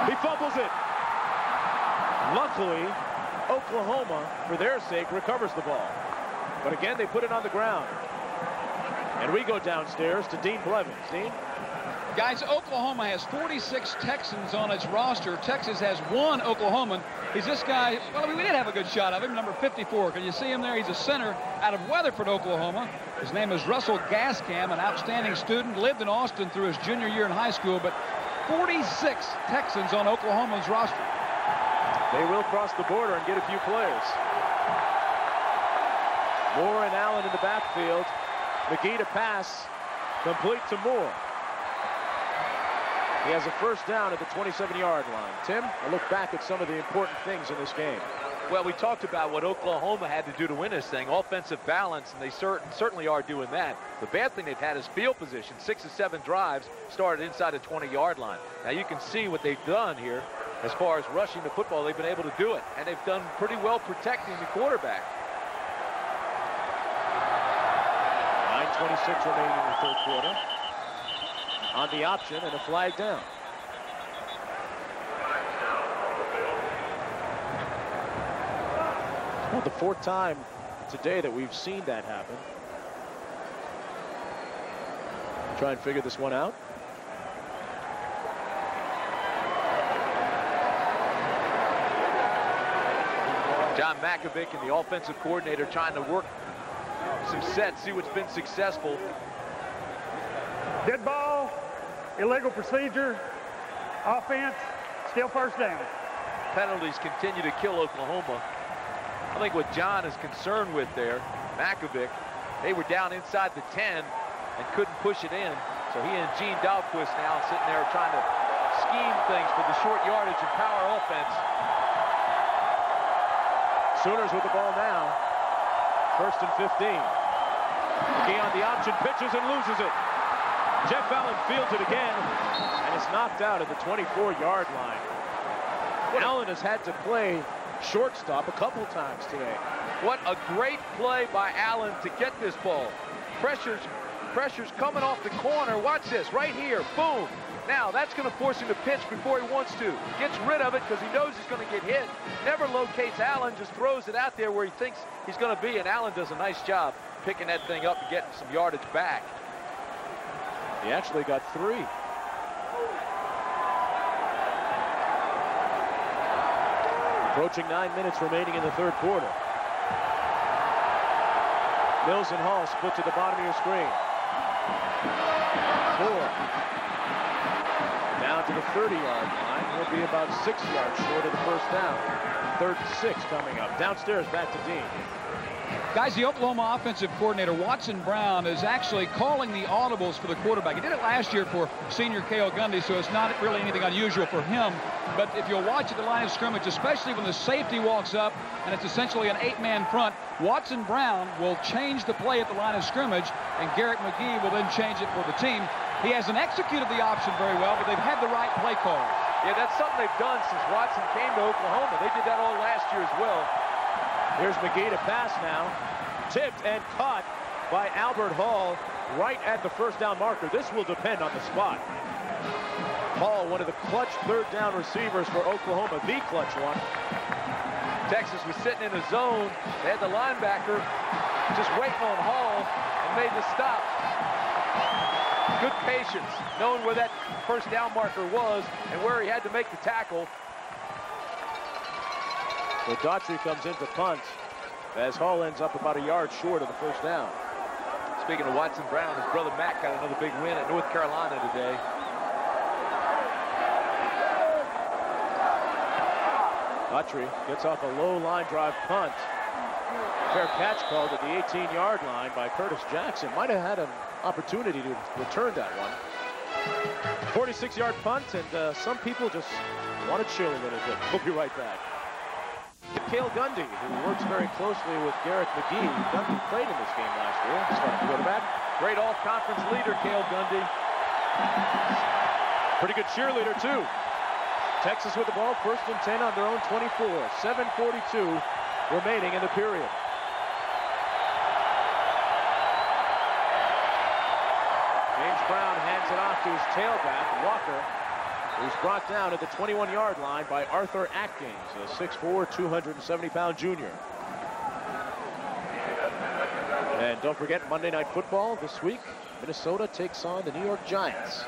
He fumbles it. Luckily, Oklahoma, for their sake, recovers the ball. But again, they put it on the ground. And we go downstairs to Dean Blevins. Dean? Guys, Oklahoma has 46 Texans on its roster. Texas has 1 Oklahoman. He's this guy, well, we did have a good shot of him, number 54. Can you see him there? He's a center out of Weatherford, Oklahoma. His name is Russell Gascam, an outstanding student, lived in Austin through his junior year in high school, but 46 Texans on Oklahoma's roster. They will cross the border and get a few players. Moore and Allen in the backfield. McGee to pass, complete to Moore. He has a first down at the 27-yard line. Tim, a look back at some of the important things in this game. Well, we talked about what Oklahoma had to do to win this thing, offensive balance, and they certainly are doing that. The bad thing they've had is field position. 6 of 7 drives started inside the 20-yard line. Now you can see what they've done here as far as rushing the football. They've been able to do it, and they've done pretty well protecting the quarterback. 9:26 remaining in the third quarter. On the option and a flag down. Well, the 4th time today that we've seen that happen. Try and figure this one out. John Mackovic and the offensive coordinator trying to work some sets, see what's been successful. Dead ball, illegal procedure, offense, still first down. Penalties continue to kill Oklahoma. I think what John is concerned with there, Mackovic, they were down inside the 10 and couldn't push it in. So he and Gene Dahlquist now sitting there trying to scheme things for the short yardage and power offense. Sooners with the ball now. 1st and 15. McGee on the option, pitches and loses it. Jeff Allen fields it again, and it's knocked out at the 24-yard line. Allen has had to play shortstop a couple times today. What a great play by Allen to get this ball. Pressure's coming off the corner. Watch this right here. Boom. Now that's going to force him to pitch before he wants to. Gets rid of it because he knows he's going to get hit. Never locates Allen, just throws it out there where he thinks he's going to be, and Allen does a nice job picking that thing up and getting some yardage back. He actually got 3. Approaching 9 minutes remaining in the third quarter. Mills and Hall split to the bottom of your screen. Moore down to the 30-yard line. He'll be about 6 yards short of the first down. 3rd and 6 coming up. Downstairs, back to Dean. Guys, the Oklahoma offensive coordinator, Watson Brown, is actually calling the audibles for the quarterback. He did it last year for senior Cale Gundy, so it's not really anything unusual for him. But if you'll watch at the line of scrimmage, especially when the safety walks up and it's essentially an 8-man front, Watson Brown will change the play at the line of scrimmage, and Garrett McGee will then change it for the team. He hasn't executed the option very well, but they've had the right play calls. Yeah, that's something they've done since Watson came to Oklahoma. They did that all last year as well. Here's McGee to pass now. Tipped and caught by Albert Hall right at the first down marker. This will depend on the spot. Hall, one of the clutch third down receivers for Oklahoma, the clutch one. Texas was sitting in a zone. They had the linebacker just waiting on Hall and made the stop. Good patience, knowing where that first down marker was and where he had to make the tackle. So Daughtry comes in to punt as Hall ends up about a yard short of the first down. Speaking of Watson Brown, his brother Matt got another big win at North Carolina today. Daughtry gets off a low line drive punt. Fair catch called at the 18-yard line by Curtis Jackson. Might have had an opportunity to return that one. 46-yard punt, and some people just want to chill a little bit. We'll be right back. Cale Gundy, who works very closely with Garrett McGee. Gundy played in this game last year. Starting quarterback. Great all-conference leader, Cale Gundy. Pretty good cheerleader, too. Texas with the ball, 1st and 10 on their own 24. 7:42 remaining in the period. Brown hands it off to his tailback, Walker, who's brought down at the 21-yard line by Arthur Atkins, a 6'4", 270-pound junior. And don't forget, Monday Night Football this week, Minnesota takes on the New York Giants.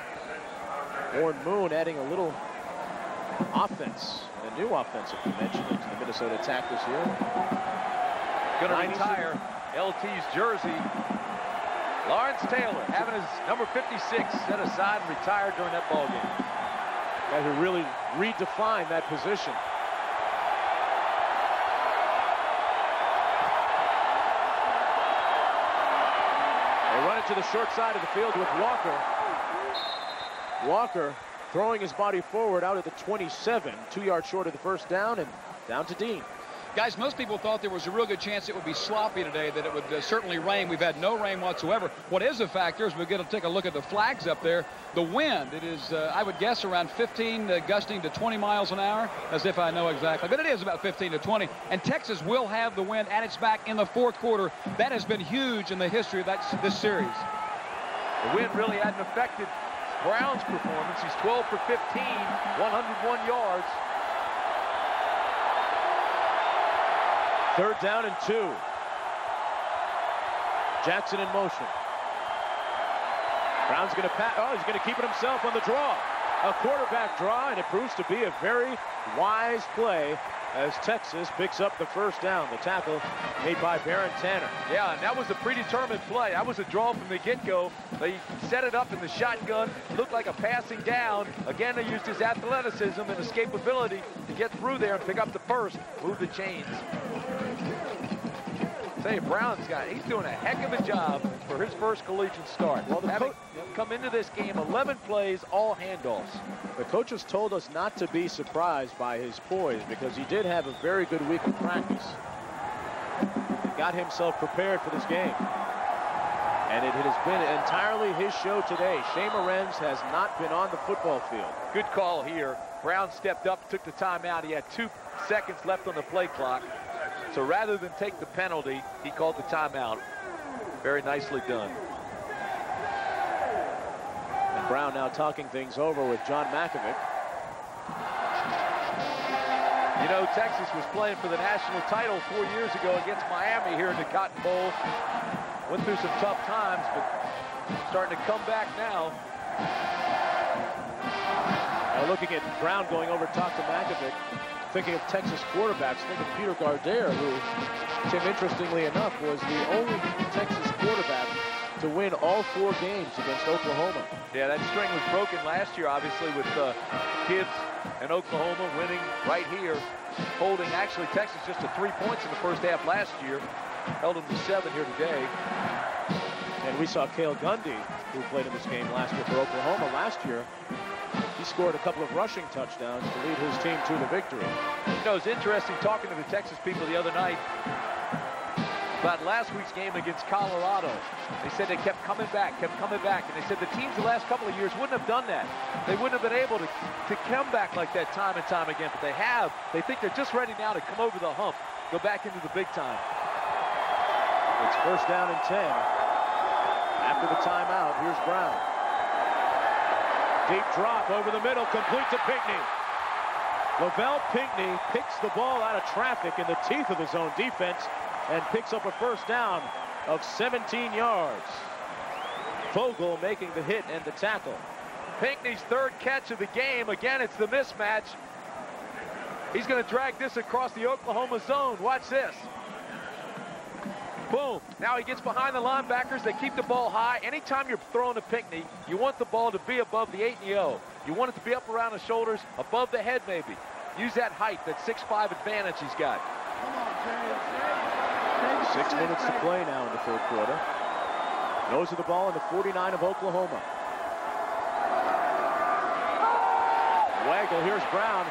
Warren Moon adding a little offense, a new offensive dimension into the Minnesota attack this year. Going to retire LT's jersey. Lawrence Taylor having his number 56 set aside and retired during that ball game. Guy who really redefined that position. They run it to the short side of the field with Walker. Walker throwing his body forward out of the 27, 2 yards short of the first down, and down to Dean. Guys, most people thought there was a real good chance it would be sloppy today, that it would certainly rain. We've had no rain whatsoever. What is a factor is we're going to take a look at the flags up there. The wind, it is, I would guess, around 15, gusting to 20 miles an hour, as if I know exactly. But it is about 15 to 20. And Texas will have the wind at its back in the fourth quarter. That has been huge in the history of this series. The wind really hadn't affected Brown's performance. He's 12 for 15, 101 yards. Third down and 2. Jackson in motion. Brown's going to pass. Oh, he's going to keep it himself on the draw. A quarterback draw, and it proves to be a very wise play as Texas picks up the first down. The tackle made by Baron Tanner. Yeah, and that was a predetermined play. That was a draw from the get-go. They set it up in the shotgun. Looked like a passing down. Again, they used his athleticism and escapability to get through there and pick up the first. Move the chains. Say, he's doing a heck of a job for his first collegiate start. Well, having come into this game, 11 plays, all handoffs. The coaches told us not to be surprised by his poise because he did have a very good week of practice. He got himself prepared for this game. And it has been entirely his show today. Shea Morenz has not been on the football field. Good call here. Brown stepped up, took the timeout. He had 2 seconds left on the play clock. So rather than take the penalty, he called the timeout. Very nicely done. And Brown now talking things over with John Mackovic. You know, Texas was playing for the national title 4 years ago against Miami here in the Cotton Bowl. Went through some tough times, but starting to come back now. Now looking at Brown going over to talk to Mackovic. Thinking of Texas quarterbacks, think of Peter Gardere, who, Tim, interestingly enough, was the only Texas quarterback to win all 4 games against Oklahoma. Yeah, that string was broken last year, obviously, with Gibbs and Oklahoma winning right here, holding actually Texas just to 3 points in the first half last year, held them to 7 here today. And we saw Cale Gundy, who played in this game last year for Oklahoma last year. He scored a couple of rushing touchdowns to lead his team to the victory. You know, it's interesting talking to the Texas people the other night about last week's game against Colorado. They said they kept coming back. And they said the teams the last couple of years wouldn't have done that. They wouldn't have been able to come back like that time and time again, but they have. They think they're just ready now to come over the hump, go back into the big time. It's first down and 10. After the timeout, here's Brown. Deep drop over the middle, complete to Pinckney. Lavelle Pinckney picks the ball out of traffic in the teeth of his own defense and picks up a first down of 17 yards. Vogel making the hit and the tackle. Pinckney's 3rd catch of the game. Again, it's the mismatch. He's going to drag this across the Oklahoma zone. Watch this. Boom. Now he gets behind the linebackers. They keep the ball high. Anytime you're throwing a Pinckney, you want the ball to be above the 8 and the O. You want it to be up around the shoulders, above the head maybe. Use that height, that 6'5" advantage he's got. 6 minutes to play now in the 3rd quarter. Nose of the ball in the 49 of Oklahoma. Waggle, here's Brown.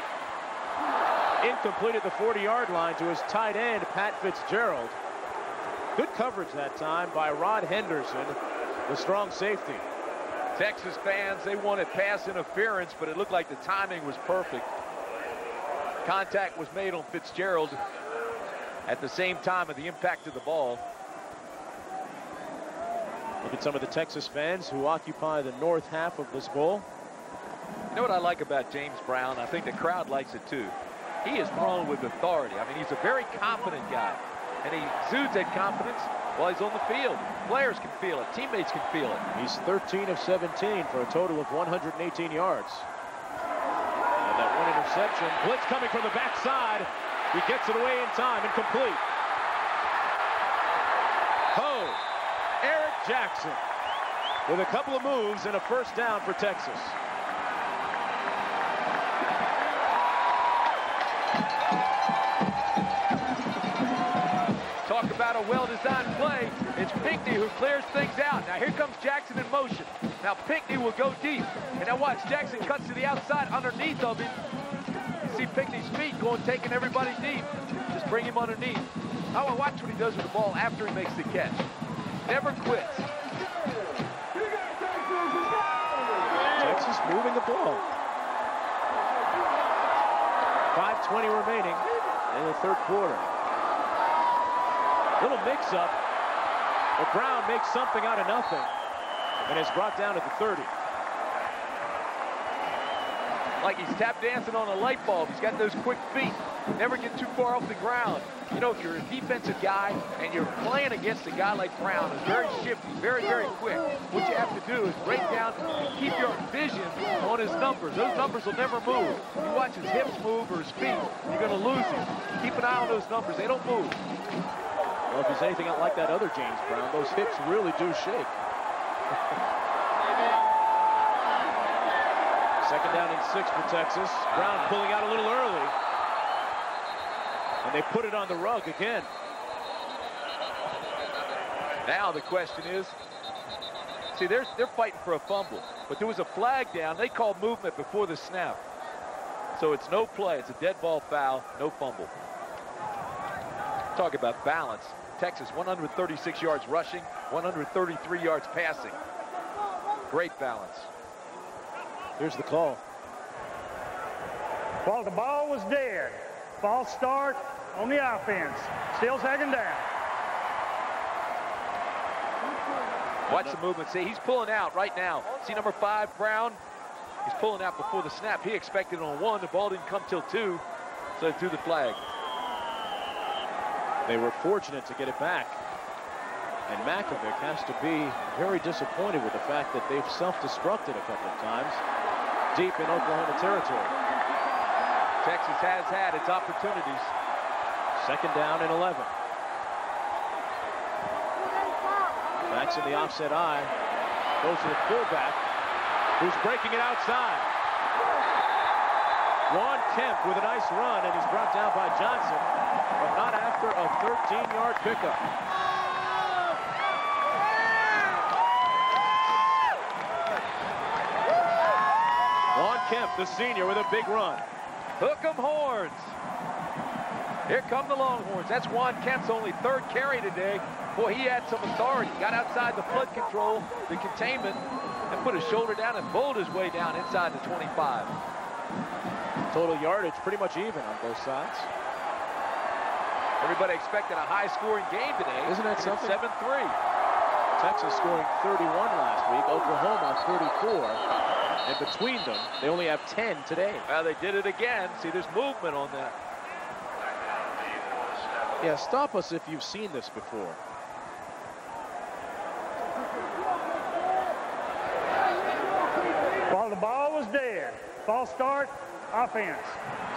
Incomplete at the 40-yard line to his tight end, Pat Fitzgerald. Good coverage that time by Rod Henderson, the strong safety. Texas fans, they wanted pass interference, but it looked like the timing was perfect. Contact was made on Fitzgerald at the same time of the impact of the ball. Look at some of the Texas fans who occupy the north half of this bowl. You know what I like about James Brown? I think the crowd likes it too. He is thrown with authority. I mean, he's a very confident guy, and he exudes that confidence while he's on the field. Players can feel it. Teammates can feel it. He's 13 of 17 for a total of 118 yards. And that one interception. Blitz coming from the backside. He gets it away in time and complete. Eric Jackson with a couple of moves and a first down for Texas. Talk about a well-designed play. It's Pinckney who clears things out. Now here comes Jackson in motion. Now Pinckney will go deep. And now watch, Jackson cuts to the outside underneath of him. You see Pinckney's feet taking everybody deep. Just bring him underneath. I want to watch what he does with the ball after he makes the catch. Never quits. Texas moving the ball. 5:20 remaining in the third quarter. Little mix-up, but Brown makes something out of nothing and is brought down at the 30. Like he's tap dancing on a light bulb. He's got those quick feet. Never get too far off the ground. You know, if you're a defensive guy and you're playing against a guy like Brown, who's very shifty, very, very quick, what you have to do is break down and keep your vision on his numbers. Those numbers will never move. You watch his hips move or his feet, you're going to lose him. Keep an eye on those numbers. They don't move. Well, if he's anything like that other James Brown, those hips really do shake. Second down and 6 for Texas. Brown pulling out a little early. And they put it on the rug again. Now the question is, see, they're fighting for a fumble, but there was a flag down. They called movement before the snap. So it's no play. It's a dead ball foul, no fumble. Talk about balance. Texas 136 yards rushing, 133 yards passing. Great balance. Here's the call. Well, the ball was dead. False start on the offense. Still second down. Watch the movement. See, he's pulling out right now. See number 5, Brown? He's pulling out before the snap. He expected it on 1. The ball didn't come till 2, so they threw the flag. They were fortunate to get it back. And Mackovic has to be very disappointed with the fact that they've self-destructed a couple of times deep in Oklahoma territory. Texas has had its opportunities. Second down and 11. Backs in the offset eye. Goes to the fullback, who's breaking it outside. Juan Kemp with a nice run, and he's brought down by Johnson, but not after a 13-yard pickup. Juan Kemp, the senior, with a big run. Hook 'em horns. Here come the Longhorns. That's Juan Kemp's only 3rd carry today. Boy, he had some authority. Got outside the flood control, the containment, and put his shoulder down and bowled his way down inside the 25. Total yardage pretty much even on both sides. Everybody expected a high-scoring game today. Isn't that something? 7-3. Texas scoring 31 last week. Oklahoma 34. And between them, they only have 10 today. Well, they did it again. See, there's movement on that. Yeah, stop us if you've seen this before. Well, the ball was dead. False start, offense.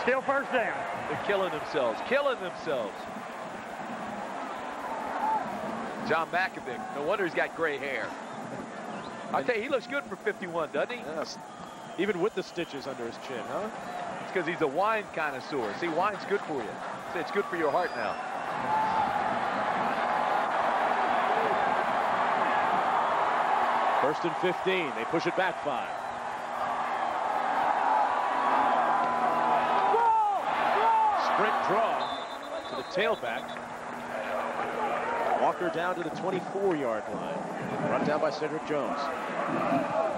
Still first down. They're killing themselves, killing themselves. John Mackovic, no wonder he's got gray hair. I'll tell you, he looks good for 51, doesn't he? Yes. Even with the stitches under his chin, huh? It's because he's a wine connoisseur. See, wine's good for you. See, it's good for your heart now. First and 15. They push it back 5. Sprint draw to the tailback. Walker down to the 24-yard line. Run down by Cedric Jones.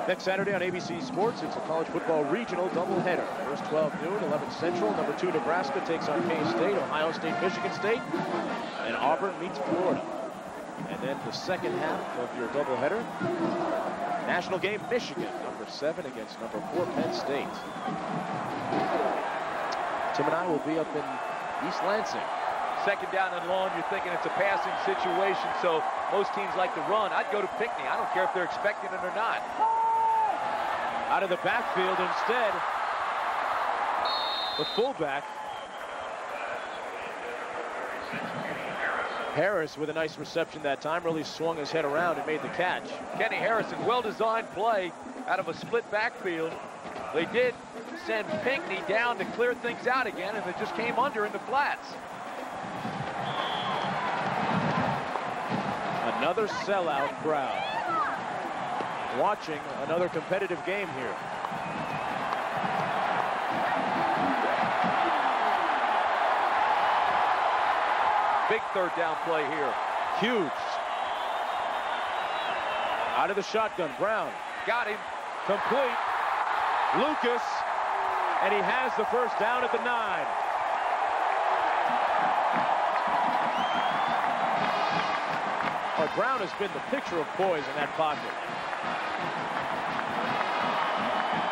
Next Saturday on ABC Sports, it's a college football regional doubleheader. First 12 noon, 11 Central. Number 2 Nebraska takes on K-State, Ohio State, Michigan State, and Auburn meets Florida. And then the second half of your doubleheader. National game, Michigan, number 7 against number 4, Penn State. Tim and I will be up in East Lansing. Second down and long, you're thinking it's a passing situation, so most teams like to run. I'd go to Pinckney. I don't care if they're expecting it or not. Out of the backfield instead, the fullback. Harris with a nice reception that time, really swung his head around and made the catch. Kenny Harrison, well-designed play out of a split backfield. They did send Pinckney down to clear things out again, and they just came under in the flats. Another sellout crowd. Watching another competitive game here. Big third down play here. Huge. Out of the shotgun, Brown. Got him. Complete. Lucas. And he has the first down at the 9. But Brown has been the picture of poise in that pocket.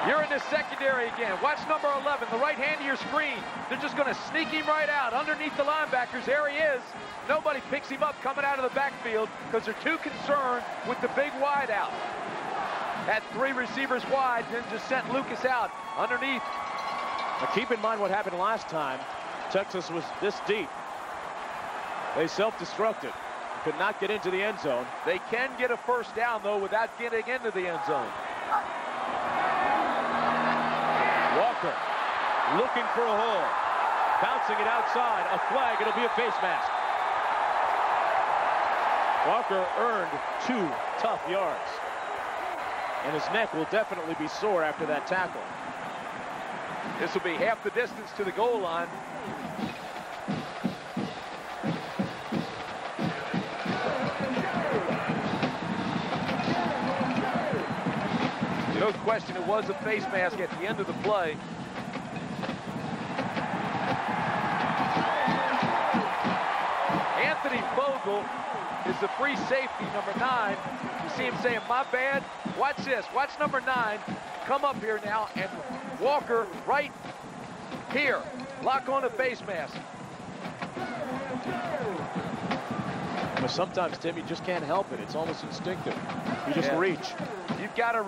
You're in the secondary again. Watch number 11, the right hand of your screen. They're just going to sneak him right out underneath the linebackers. There he is. Nobody picks him up coming out of the backfield because they're too concerned with the big wide out. Had 3 receivers wide, then just sent Lucas out underneath. Now keep in mind what happened last time. Texas was this deep. They self-destructed. Could not get into the end zone. They can get a first down, though, without getting into the end zone. Walker looking for a hole. Bouncing it outside. A flag. It'll be a face mask. Walker earned 2 tough yards. And his neck will definitely be sore after that tackle. This will be half the distance to the goal line. No question, it was a face mask at the end of the play. Anthony Vogel is the free safety, number 9. You see him saying, my bad. Watch this. Watch number 9 come up here now, and Walker right here. Lock on the face mask. But sometimes, Tim, you just can't help it. It's almost instinctive. You just reach. You've got to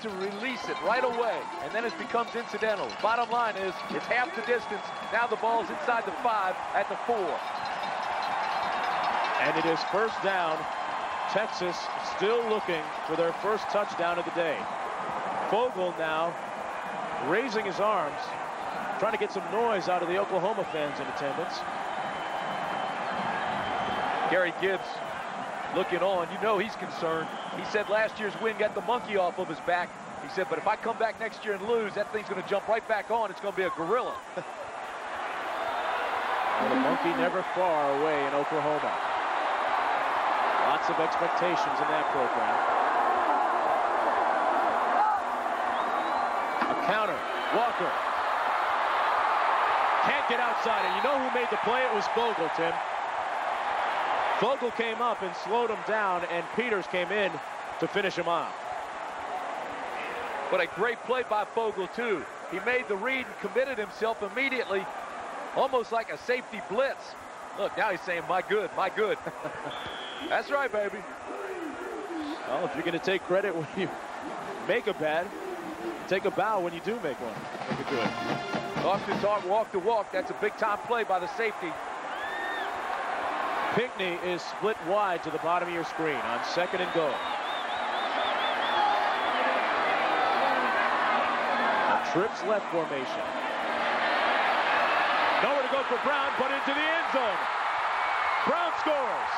release it right away, and then it becomes incidental. Bottom line is, it's half the distance. Now the ball's inside the 5 at the 4. And it is first down. Texas still looking for their first touchdown of the day. Vogel now raising his arms, trying to get some noise out of the Oklahoma fans in attendance. Gary Gibbs looking on. You know he's concerned. He said last year's win got the monkey off of his back. He said, but if I come back next year and lose, that thing's going to jump right back on. It's going to be a gorilla. Well, the monkey never far away in Oklahoma. Lots of expectations in that program. A counter. Walker. Can't get outside it. You know who made the play? It was Vogel, Tim. Vogel came up and slowed him down, and Peters came in to finish him off. But a great play by Vogel, too. He made the read and committed himself immediately, almost like a safety blitz. Look, now he's saying, my good, my good. That's right, baby. Well, if you're going to take credit when you make a bad, take a bow when you do make one. Make it good. Talk to talk, walk to walk. That's a big-time play by the safety. Pinckney is split wide to the bottom of your screen on 2nd and goal. A trips left formation. Nowhere to go for Brown, but into the end zone. Brown scores.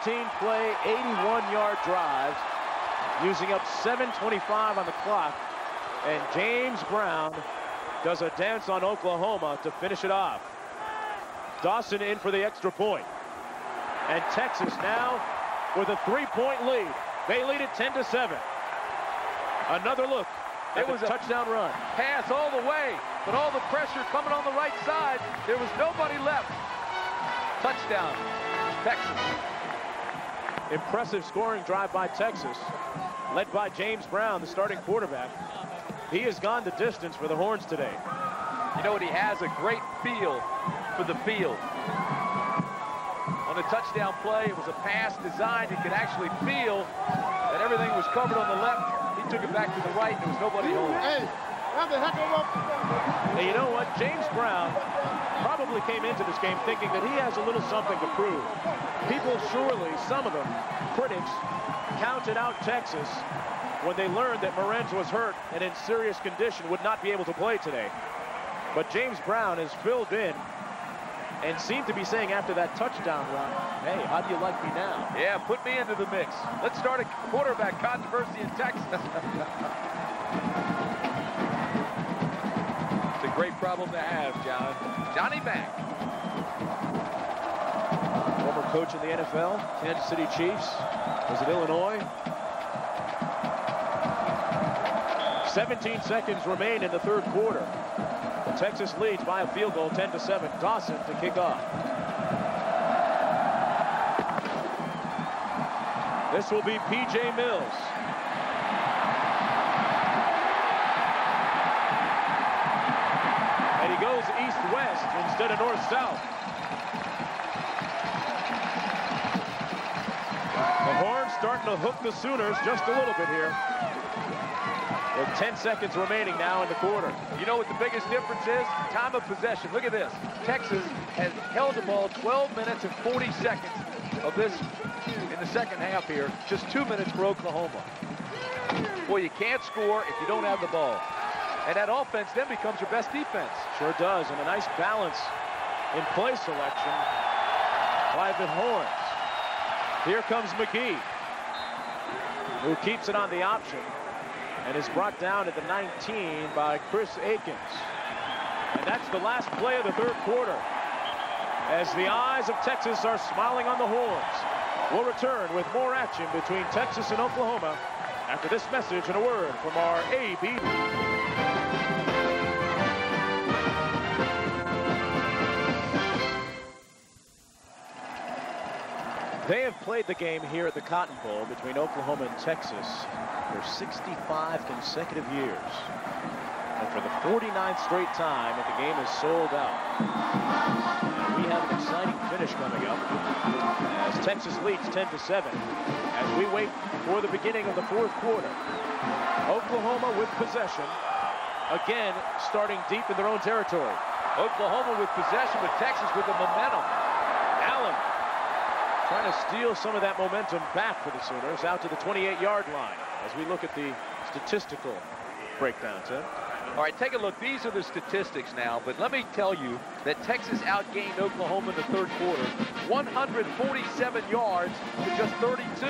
15-play, 81-yard drives, using up 7:25 on the clock. And James Brown does a dance on Oklahoma to finish it off. Dawson in for the extra point. And Texas now with a 3-point lead. They lead it 10-7. Another look. It was a touchdown run. Pass all the way, but all the pressure coming on the right side. There was nobody left. Touchdown, Texas. Impressive scoring drive by Texas, led by James Brown, the starting quarterback. He has gone the distance for the Horns today. You know what? He has a great feel for the field. On the touchdown play, it was a pass designed. He could actually feel that everything was covered on the left. He took it back to the right. There was nobody home. Hey, what the heck of Hey, you know what? James Brown probably came into this game thinking that he has a little something to prove. People surely, some of them, critics, counted out Texas when they learned that Morenz was hurt and in serious condition would not be able to play today. But James Brown has filled in and seemed to be saying after that touchdown run, hey, how do you like me now? Yeah, put me into the mix. Let's start a quarterback controversy in Texas. It's a great problem to have, John. Johnny Mack. Former coach in the NFL, Kansas City Chiefs, was at Illinois. 17 seconds remain in the third quarter. Texas leads by a field goal, 10-7. Dawson to kick off. This will be P.J. Mills. And he goes east-west instead of north-south. The Horns starting to hook the Sooners just a little bit here. With 10 seconds remaining now in the quarter. You know what the biggest difference is? Time of possession. Look at this. Texas has held the ball 12 minutes and 40 seconds of this in the second half here. Just 2 minutes for Oklahoma. Boy, you can't score if you don't have the ball. And that offense then becomes your best defense. Sure does. And a nice balance in play selection by the Horns. Here comes McGee, who keeps it on the option and is brought down at the 19 by Chris Akins. And that's the last play of the third quarter, as the eyes of Texas are smiling on the Horns. We'll return with more action between Texas and Oklahoma after this message and a word from our AB. They have played the game here at the Cotton Bowl between Oklahoma and Texas for 65 consecutive years. And for the 49th straight time that the game is sold out. And we have an exciting finish coming up as Texas leads 10-7 as we wait for the beginning of the fourth quarter. Oklahoma with possession, again starting deep in their own territory. Oklahoma with possession, but Texas with the momentum. Allen trying to steal some of that momentum back for the Sooners out to the 28-yard line as we look at the statistical breakdown, Tim. All right, take a look. These are the statistics now, but let me tell you that Texas outgained Oklahoma in the third quarter, 147 yards to just 32.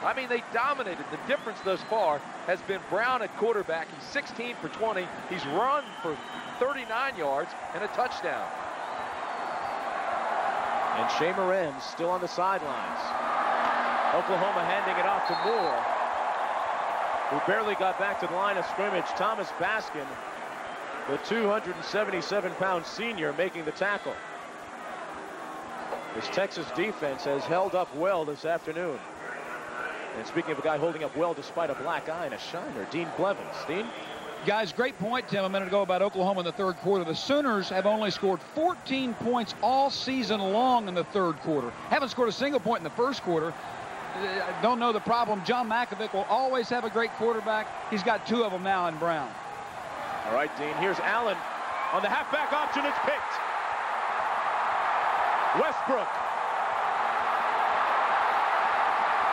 I mean, they dominated. The difference thus far has been Brown at quarterback. He's 16 for 20. He's run for 39 yards and a touchdown. And Shea Morenz still on the sidelines. Oklahoma handing it off to Moore, who barely got back to the line of scrimmage. Thomas Baskin, the 277-pound senior, making the tackle. This Texas defense has held up well this afternoon. And speaking of a guy holding up well despite a black eye and a shiner, Dean Blevins. Dean? Guys, great point, Tim, a minute ago about Oklahoma in the third quarter. The Sooners have only scored 14 points all season long in the third quarter. Haven't scored a single point in the first quarter. I don't know the problem. John Mackovic will always have a great quarterback. He's got two of them now in Brown. All right, Dean, here's Allen on the halfback option. It's picked. Westbrook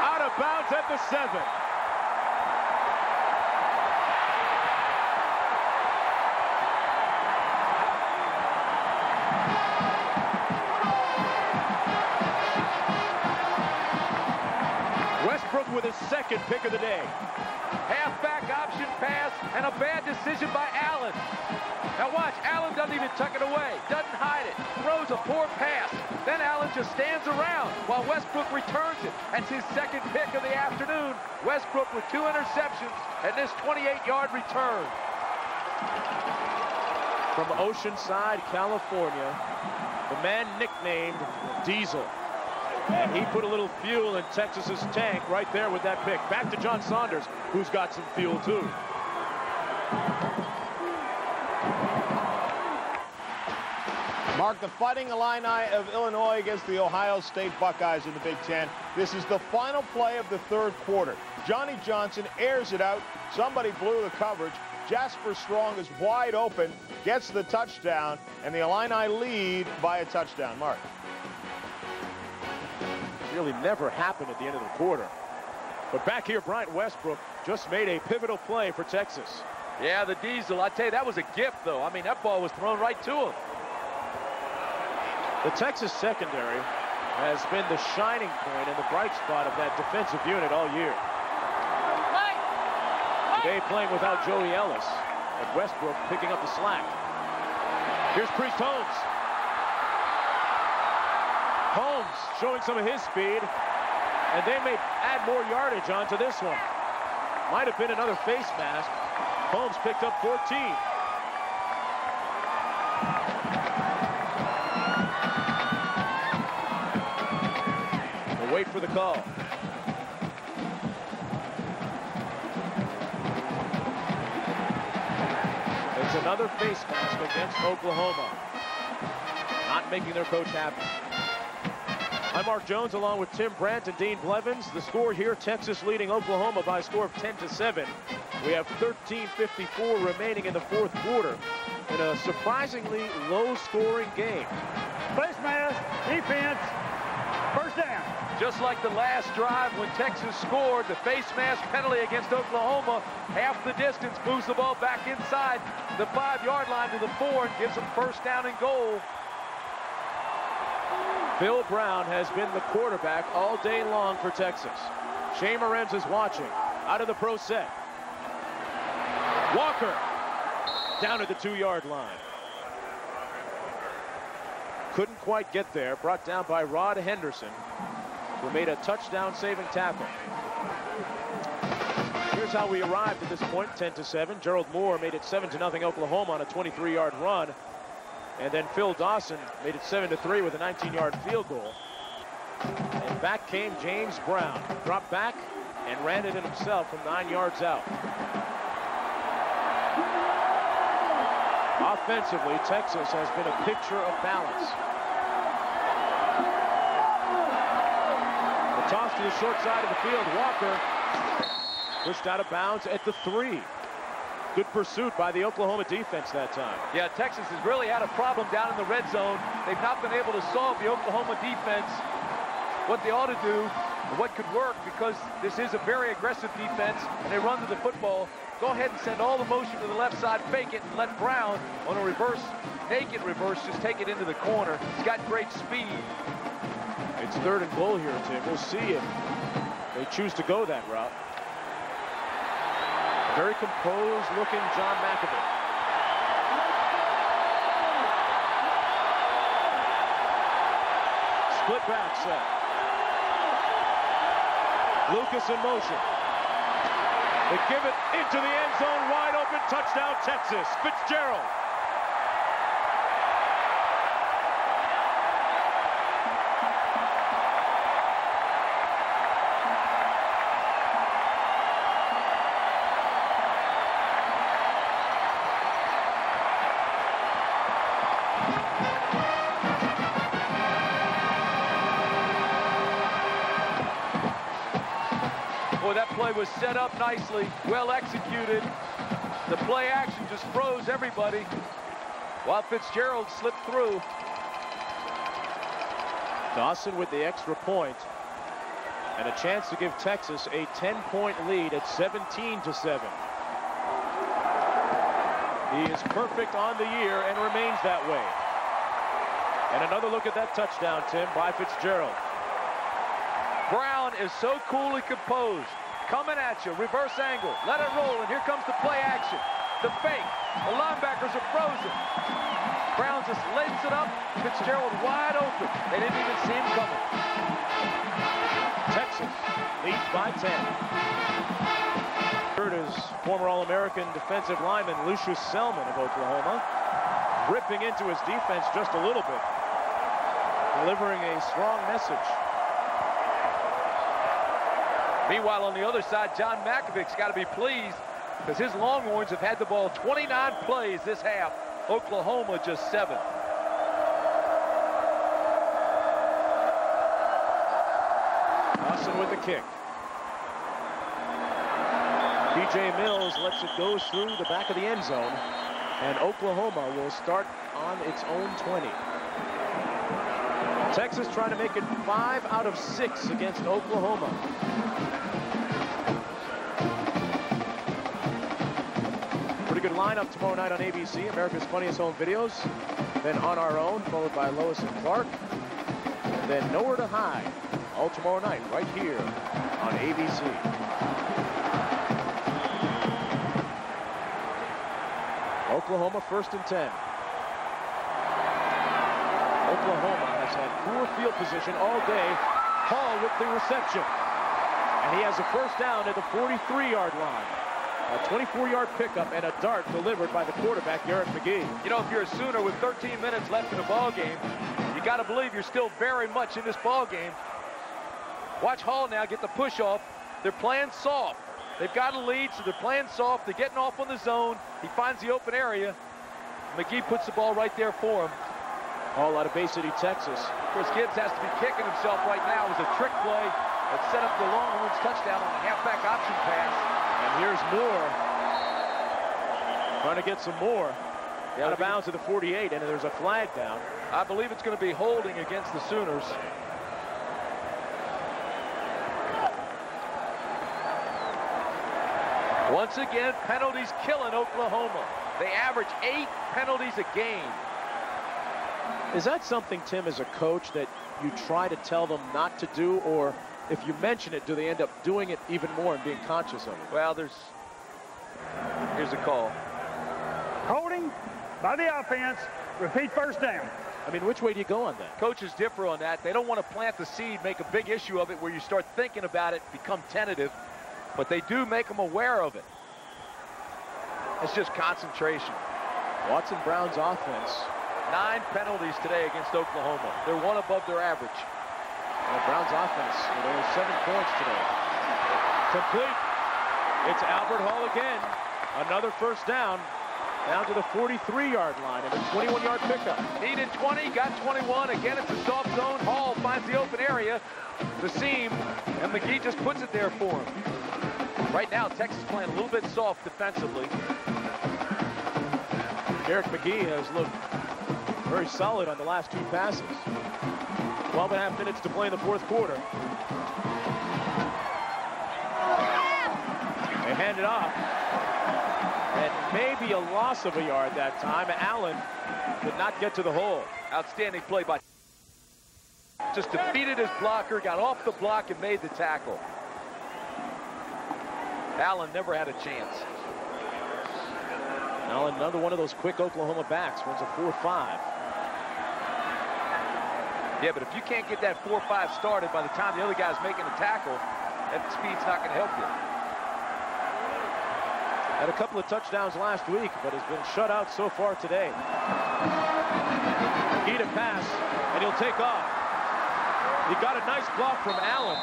out of bounds at the 7. Westbrook with his second pick of the day. Halfback option pass and a bad decision by Allen. Now watch, Allen doesn't even tuck it away, doesn't hide it, throws a poor pass. Then Allen just stands around while Westbrook returns it. That's his second pick of the afternoon. Westbrook with 2 interceptions and this 28-yard return. From Oceanside, California, the man nicknamed Diesel. And he put a little fuel in Texas's tank right there with that pick. Back to John Saunders, who's got some fuel too. Mark, the Fighting Illini of Illinois against the Ohio State Buckeyes in the Big Ten. This is the final play of the third quarter. Johnny Johnson airs it out. Somebody blew the coverage. Jasper Strong is wide open, gets the touchdown, and the Illini lead by a touchdown. Mark. Really never happened at the end of the quarter. But back here, Bryant Westbrook just made a pivotal play for Texas. Yeah, the Diesel, I tell you, that was a gift, though. I mean, that ball was thrown right to him. The Texas secondary has been the shining point and the bright spot of that defensive unit all year. Today playing without Joey Ellis, and Westbrook picking up the slack. Here's Priest Holmes. Holmes showing some of his speed, and they may add more yardage onto this one. Might have been another face mask. Holmes picked up 14. We'll wait for the call. It's another face mask against Oklahoma. Not making their coach happy. I'm Mark Jones along with Tim Brandt and Dean Blevins. The score here, Texas leading Oklahoma by a score of 10-7. We have 13:54 remaining in the fourth quarter in a surprisingly low-scoring game. Face mask, defense, first down. Just like the last drive when Texas scored, the face mask penalty against Oklahoma, half the distance, moves the ball back inside the 5-yard line to the 4 and gives them first down and goal. Phil Brown has been the quarterback all day long for Texas. Shea Morenz is watching out of the pro set. Walker down at the 2-yard line. Couldn't quite get there. Brought down by Rod Henderson, who made a touchdown-saving tackle. Here's how we arrived at this point, 10-7. Gerald Moore made it 7-0 Oklahoma on a 23-yard run. And then Phil Dawson made it 7-3 with a 19-yard field goal. And back came James Brown. Dropped back and ran it in himself from 9 yards out. Offensively, Texas has been a picture of balance. The toss to the short side of the field. Walker pushed out of bounds at the 3. Good pursuit by the Oklahoma defense that time. Yeah, Texas has really had a problem down in the red zone. They've not been able to solve the Oklahoma defense what they ought to do and what could work, because this is a very aggressive defense and they run to the football. Go ahead and send all the motion to the left side, fake it, and let Brown on a reverse, naked reverse, just take it into the corner. He's got great speed. It's 3rd and goal here, Tim. We'll see if they choose to go that route. Very composed-looking John McAvee. Split back set. Lucas in motion. They give it into the end zone, wide open, touchdown Texas. Fitzgerald. Was set up nicely, well executed. The play action just froze everybody while Fitzgerald slipped through. Dawson with the extra point and a chance to give Texas a 10-point lead at 17-7. He is perfect on the year and remains that way. And another look at that touchdown, Tim, by Fitzgerald. Brown is so cool and composed. Coming at you, reverse angle, let it roll, and here comes the play action. The fake, the linebackers are frozen. Brown just lays it up, Fitzgerald wide open. They didn't even see him coming. Texas leads by 10. Third is former All-American defensive lineman Lucius Selman of Oklahoma, ripping into his defense just a little bit, delivering a strong message. Meanwhile, on the other side, John Makovic's got to be pleased because his Longhorns have had the ball 29 plays this half. Oklahoma just 7. Dawson with the kick. DJ Mills lets it go through the back of the end zone, and Oklahoma will start on its own 20. Texas trying to make it 5 out of 6 against Oklahoma. Pretty good lineup tomorrow night on ABC, America's Funniest Home Videos. Then On Our Own, followed by Lois and Clark. And then Nowhere to Hide, all tomorrow night, right here on ABC. Oklahoma 1st and 10. Oklahoma has had poor field position all day. Hall with the reception. And he has a first down at the 43-yard line. A 24-yard pickup and a dart delivered by the quarterback, Eric McGee. You know, if you're a Sooner with 13 minutes left in the ball game, you got to believe you're still very much in this ball game. Watch Hall now get the push off. They're playing soft. They've got a lead, so they're playing soft. They're getting off on the zone. He finds the open area. McGee puts the ball right there for him. All out of Bay City, Texas. Chris Gibbs has to be kicking himself right now. It was a trick play that set up the Longhorns touchdown on a halfback option pass. And here's Moore trying to get some more. Out of bounds to the 48, and there's a flag down. I believe it's going to be holding against the Sooners. Once again, penalties killing Oklahoma. They average 8 penalties a game. Is that something, Tim, as a coach, that you try to tell them not to do, or if you mention it, do they end up doing it even more and being conscious of it? Well, here's a call. Holding by the offense. Repeat first down. I mean, which way do you go on that? Coaches differ on that. They don't want to plant the seed, make a big issue of it where you start thinking about it, become tentative, but they do make them aware of it. It's just concentration. Watson Brown's offense. 9 penalties today against Oklahoma. They're 1 above their average. Well, Brown's offense with only 7 points today. Complete. It's Albert Hall again. Another first down. Down to the 43-yard line and a 21-yard pickup. Needed 20, got 21. Again, it's a soft zone. Hall finds the open area, the seam, and McGee just puts it there for him. Right now, Texas playing a little bit soft defensively. Eric McGee has looked very solid on the last 2 passes. 12.5 minutes to play in the 4th quarter. They hand it off. And maybe a loss of a yard that time. Allen did not get to the hole. Outstanding play by. Just defeated his blocker, got off the block, and made the tackle. Allen never had a chance. Allen, another one of those quick Oklahoma backs, runs a 4.5. Yeah, but if you can't get that 4.5 started by the time the other guy's making the tackle, that speed's not going to help you. Had a couple of touchdowns last week, but has been shut out so far today. McGee to pass, and he'll take off. He got a nice block from Allen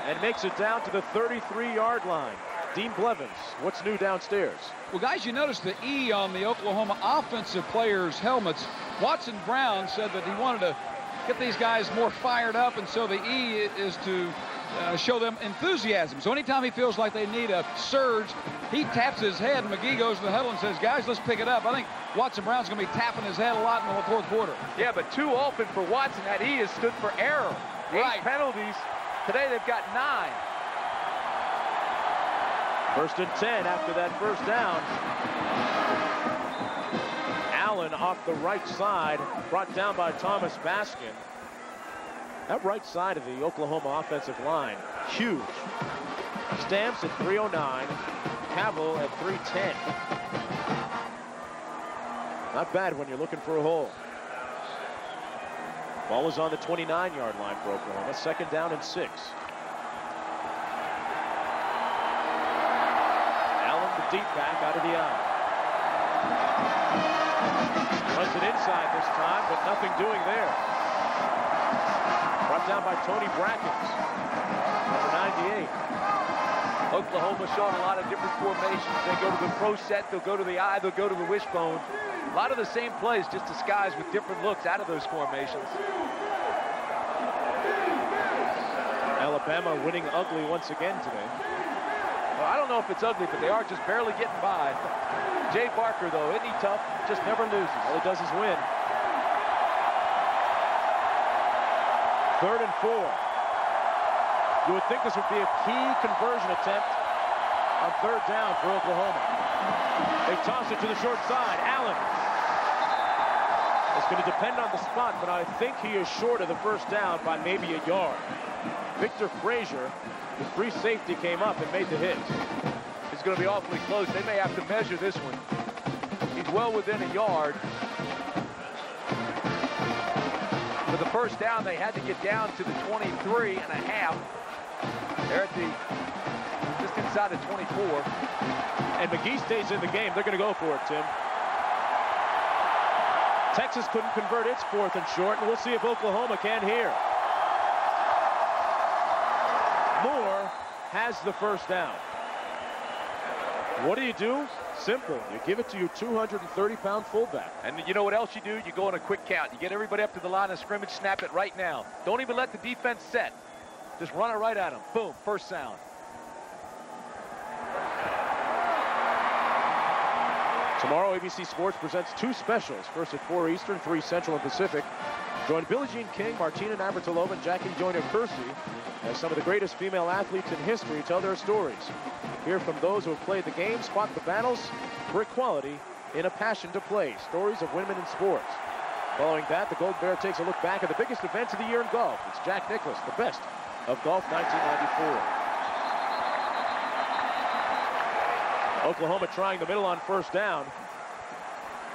and makes it down to the 33-yard line. Dean Blevins, what's new downstairs? Well, guys, you notice the E on the Oklahoma offensive players' helmets. Watson Brown said that he wanted to get these guys more fired up, and so the E is to show them enthusiasm. So anytime he feels like they need a surge, he taps his head, and McGee goes to the huddle and says, guys, let's pick it up. I think Watson Brown's going to be tapping his head a lot in the 4th quarter. Yeah, but too often for Watson, that E has stood for error. Right. 8 penalties. Today they've got 9. 1st and 10 after that first down. Allen off the right side, brought down by Thomas Baskin. That right side of the Oklahoma offensive line, huge. Stamps at 309, Cavill at 310. Not bad when you're looking for a hole. Ball is on the 29-yard line for Oklahoma. 2nd down and 6. Allen, the deep back, out of the eye. Runs it inside this time, but nothing doing there. Brought down by Tony Brackens, number 98. Oklahoma showing a lot of different formations. They go to the pro set, they'll go to the eye, they'll go to the wishbone. A lot of the same plays, just disguised with different looks out of those formations. Alabama winning ugly once again today. Well, I don't know if it's ugly, but they are just barely getting by. Jay Barker, though, isn't he tough? Just never loses. All he does is win. 3rd and 4. You would think this would be a key conversion attempt on 3rd down for Oklahoma. They toss it to the short side. Allen. It's going to depend on the spot, but I think he is short of the 1st down by maybe a yard. Victor Frazier, the free safety, came up and made the hit. It's going to be awfully close. They may have to measure this one. He's well within a yard. For the 1st down, they had to get down to the 23.5. They're at the just inside the 24. And McGee stays in the game. They're going to go for it, Tim. Texas couldn't convert its 4th and short, and we'll see if Oklahoma can here. Moore has the 1st down. What do? Simple. You give it to your 230-pound fullback. And you know what else you do? You go on a quick count. You get everybody up to the line of scrimmage, snap it right now. Don't even let the defense set. Just run it right at them. Boom, 1st sound. Tomorrow, ABC Sports presents 2 specials. First at 4 Eastern, 3 Central and Pacific. Join Billie Jean King, Martina Navratilova, and Jackie Joyner-Kersee as some of the greatest female athletes in history tell their stories. Hear from those who have played the game, spot the battles for equality in a passion to play. Stories of women in sports. Following that, the Gold Bear takes a look back at the biggest events of the year in golf. It's Jack Nicklaus, the best of golf 1994. Oklahoma trying the middle on 1st down,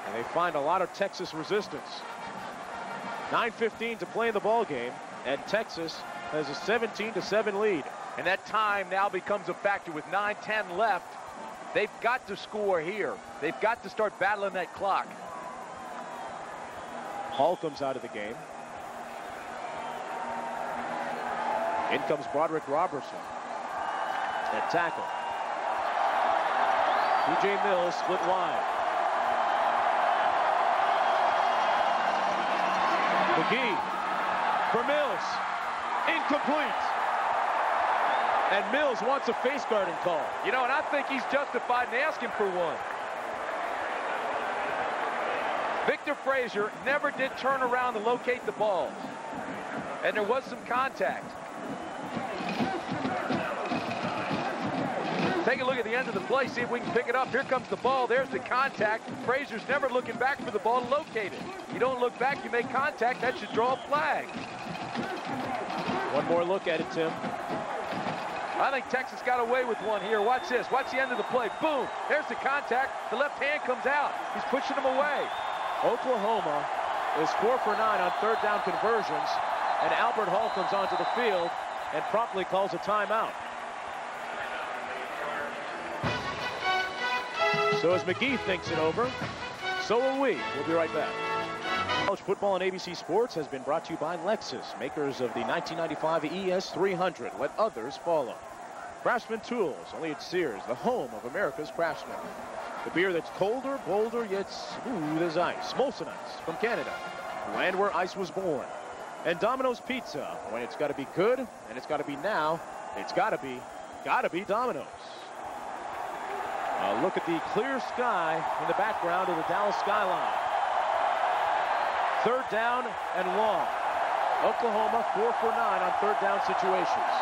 and they find a lot of Texas resistance. 9:15 to play in the ball game, and Texas has a 17-7 lead. And that time now becomes a factor with 9:10 left. They've got to score here. They've got to start battling that clock. Hall comes out of the game. In comes Broderick Robertson at tackle. P.J. Mills split wide. McGee for Mills. Incomplete. And Mills wants a face guarding call. You know, and I think he's justified in asking for one. Victor Frazier never did turn around to locate the ball. And there was some contact. Take a look at the end of the play, see if we can pick it up. Here comes the ball. There's the contact. Frazier's never looking back for the ball to locate it. You don't look back, you make contact. That should draw a flag. One more look at it, Tim. I think Texas got away with one here. Watch this. Watch the end of the play. Boom. There's the contact. The left hand comes out. He's pushing him away. Oklahoma is 4 for 9 on 3rd down conversions, and Albert Hall comes onto the field and promptly calls a timeout. So as McGee thinks it over, so will we. We'll be right back. College football on ABC Sports has been brought to you by Lexus, makers of the 1995 ES300. Let others follow. Craftsman Tools, only at Sears, the home of America's craftsmen. The beer that's colder, bolder, yet smooth as ice. Molson Ice from Canada, the land where ice was born. And Domino's Pizza, when it's got to be good, and it's got to be now, it's got to be Domino's. Look at the clear sky in the background of the Dallas skyline. 3rd down and long. Oklahoma 4 for 9 on 3rd down situations.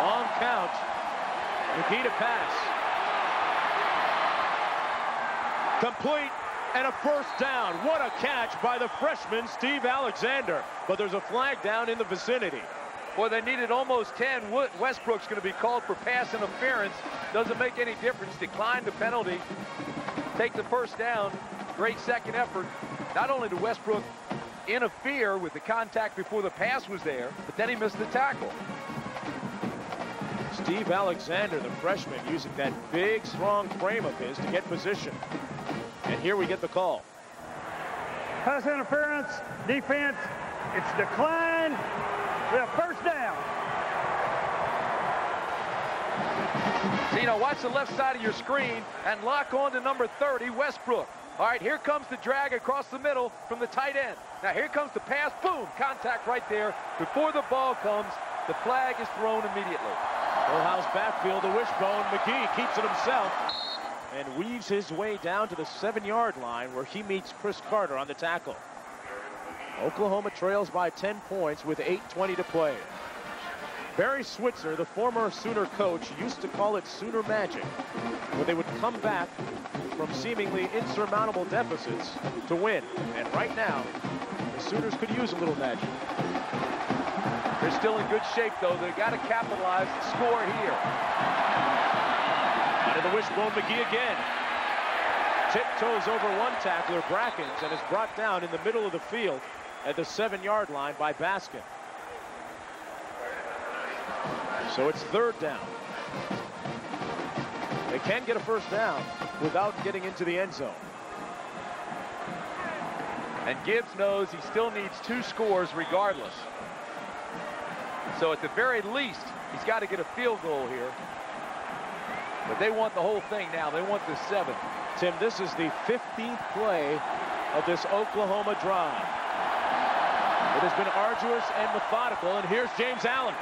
Long count. McGee to pass. Complete and a first down. What a catch by the freshman, Steve Alexander. But there's a flag down in the vicinity. Boy, they needed almost 10. Westbrook's going to be called for pass interference. Doesn't make any difference. Decline the penalty. Take the first down. Great second effort. Not only did Westbrook interfere with the contact before the pass was there, but then he missed the tackle. Steve Alexander, the freshman, using that big, strong frame of his to get position. And here we get the call. Pass interference, defense, it's declined. We have first down. So, you know, watch the left side of your screen and lock on to number 30, Westbrook. All right, here comes the drag across the middle from the tight end. Now here comes the pass, boom, contact right there. Before the ball comes, the flag is thrown immediately. Full-house backfield, the wishbone. McGee keeps it himself and weaves his way down to the 7-yard line where he meets Chris Carter on the tackle. Oklahoma trails by 10 points with 8:20 to play. Barry Switzer, the former Sooner coach, used to call it Sooner Magic, where they would come back from seemingly insurmountable deficits to win. And right now, the Sooners could use a little magic. They're still in good shape, though. They've got to capitalize the score here. Out of the wishbone, McGee again. Tiptoes over one tackler, Brackens, and is brought down in the middle of the field at the 7-yard line by Baskin. So it's third down. They can get a first down without getting into the end zone. And Gibbs knows he still needs 2 scores regardless. So at the very least, he's got to get a field goal here. But they want the whole thing now. They want the 7. Tim, this is the 15th play of this Oklahoma drive. It has been arduous and methodical, and here's James Allen.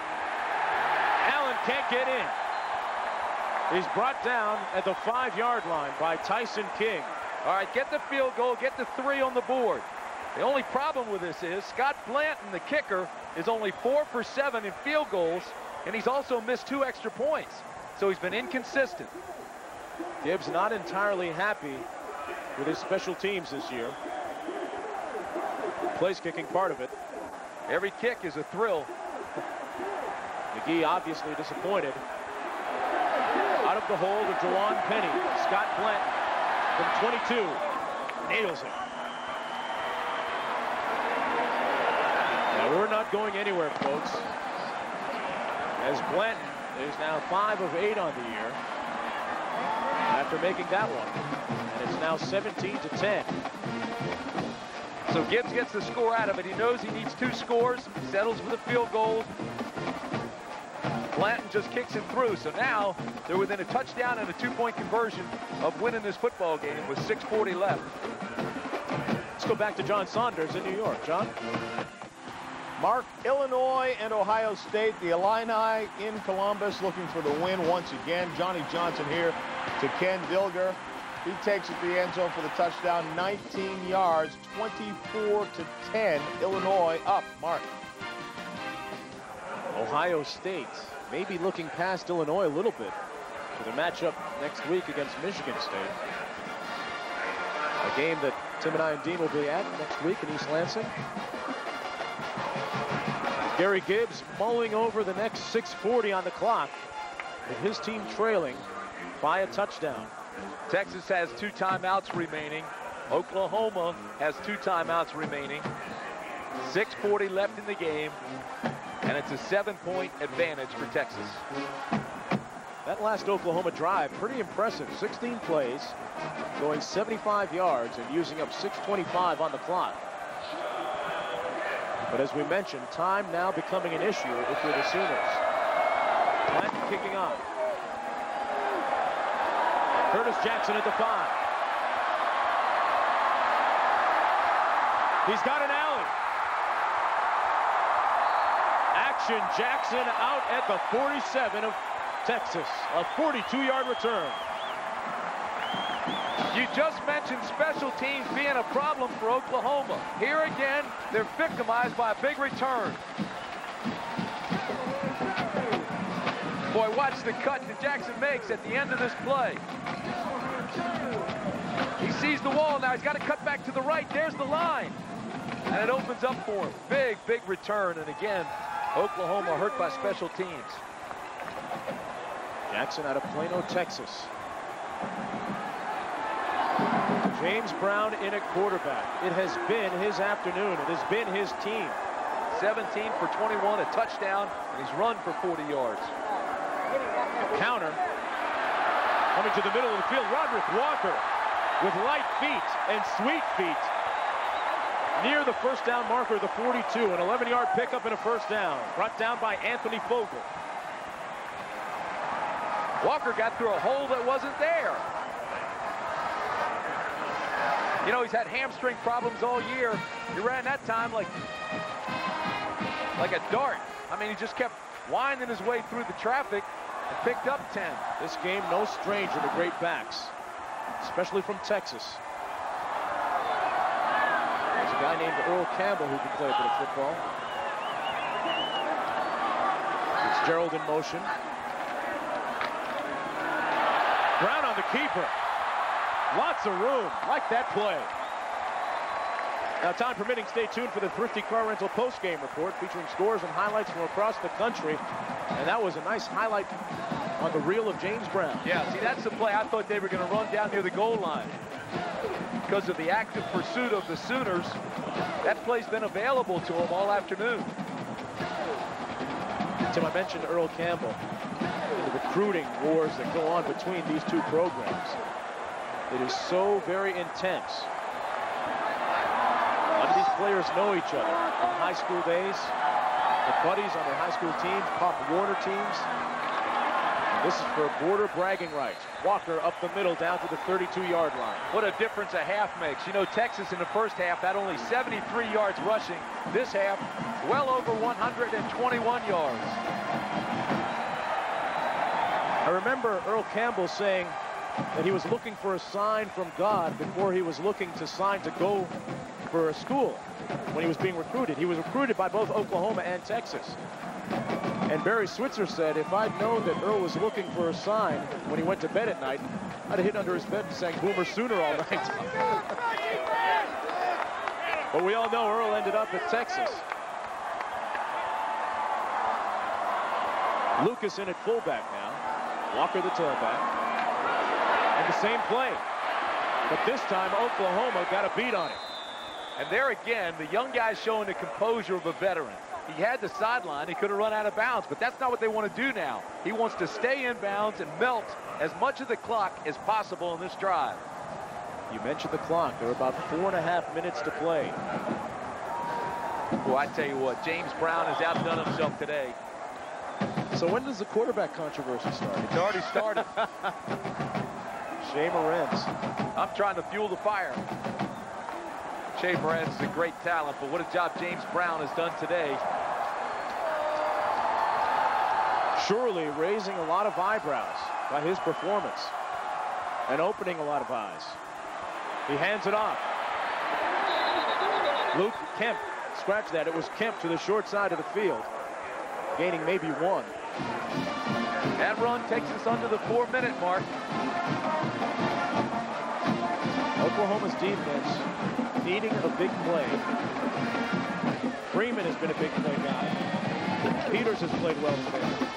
Allen can't get in. He's brought down at the 5-yard line by Tyson King. All right, get the field goal, get the 3 on the board. The only problem with this is Scott Blanton, the kicker, is only 4 for 7 in field goals, and he's also missed 2 extra points. So he's been inconsistent. Gibbs not entirely happy with his special teams this year. Place kicking part of it. Every kick is a thrill. McGee obviously disappointed. Out of the hold of Jawan Penny. Scott Blanton from 22 nails it. Now we're not going anywhere, folks, as Blanton is now 5 of 8 on the year after making that one, and it's now 17-10. So Gibbs gets the score out of it. He knows he needs 2 scores, settles for the field goal. Blanton just kicks it through. So now they're within a touchdown and a 2-point conversion of winning this football game with 6:40 left. Let's go back to John Saunders in New York. John? Mark, Illinois and Ohio State, the Illini in Columbus looking for the win once again. Johnny Johnson here to Ken Dilger. He takes it to the end zone for the touchdown, 19 yards, 24-10. Illinois up. Mark. Ohio State maybe looking past Illinois a little bit for the matchup next week against Michigan State. A game that Tim and I and Dean will be at next week in East Lansing. Gary Gibbs mulling over the next 6:40 on the clock with his team trailing by a touchdown. Texas has 2 timeouts remaining. Oklahoma has 2 timeouts remaining. 6:40 left in the game, and it's a 7-point advantage for Texas. That last Oklahoma drive, pretty impressive. 16 plays, going 75 yards and using up 6:25 on the clock. But as we mentioned, time now becoming an issue if you're the Sooners. Blanton kicking off. Curtis Jackson at the 5. He's got an alley. Action Jackson out at the 47 of Texas. A 42-yard return. You just mentioned special teams being a problem for Oklahoma. Here again, they're victimized by a big return. Boy, watch the cut that Jackson makes at the end of this play. He sees the wall now. He's got to cut back to the right. There's the line. And it opens up for him. Big, big return. And again, Oklahoma hurt by special teams. Jackson out of Plano, Texas. James Brown in at quarterback. It has been his afternoon. It has been his team. 17 for 21, a touchdown, and he's run for 40 yards. Counter. Coming to the middle of the field, Roderick Walker with light feet and sweet feet. Near the first down marker, the 42, an 11-yard pickup and a first down. Brought down by Anthony Fogle. Walker got through a hole that wasn't there. You know, he's had hamstring problems all year. He ran that time like a dart. I mean, he just kept winding his way through the traffic and picked up 10. This game, no stranger to great backs, especially from Texas. There's a guy named Earl Campbell who can play a bit of football. Fitzgerald in motion. Brown on the keeper. Lots of room. Like that play. Now, time permitting, stay tuned for the Thrifty Car Rental post-game report featuring scores and highlights from across the country. And that was a nice highlight on the reel of James Brown. Yeah, see, that's the play I thought they were going to run down near the goal line. Because of the active pursuit of the Sooners, that play's been available to them all afternoon. Tim, I mentioned Earl Campbell and the recruiting wars that go on between these two programs. It is so very intense. A lot of these players know each other from high school days. The buddies on their high school teams, Pop Warner teams. This is for border bragging rights. Walker up the middle down to the 32-yard line. What a difference a half makes. You know, Texas in the first half had only 73 yards rushing. This half, well over 121 yards. I remember Earl Campbell saying that he was looking for a sign from God before he was looking to sign to go for a school when he was being recruited. He was recruited by both Oklahoma and Texas. And Barry Switzer said, if I'd known that Earl was looking for a sign when he went to bed at night, I'd have hid under his bed and sang Boomer Sooner all night. But we all know Earl ended up at Texas. Lucas in at fullback now. Walker the tailback. And the same play. But this time, Oklahoma got a beat on it. And there again, the young guy's showing the composure of a veteran. He had the sideline. He could have run out of bounds, but that's not what they want to do now. He wants to stay in bounds and melt as much of the clock as possible in this drive. You mentioned the clock. There are about 4.5 minutes to play. Well, I tell you what, James Brown has outdone himself today. So when does the quarterback controversy start? It's already started. Shea Morenz. I'm trying to fuel the fire. Shea Morenz is a great talent, but what a job James Brown has done today. Surely raising a lot of eyebrows by his performance and opening a lot of eyes. He hands it off. Luke Kemp, scratch that. It was Kemp to the short side of the field, gaining maybe one. That run takes us under the 4-minute mark. Oklahoma's defense needing a big play. Freeman has been a big play guy. Peters has played well today.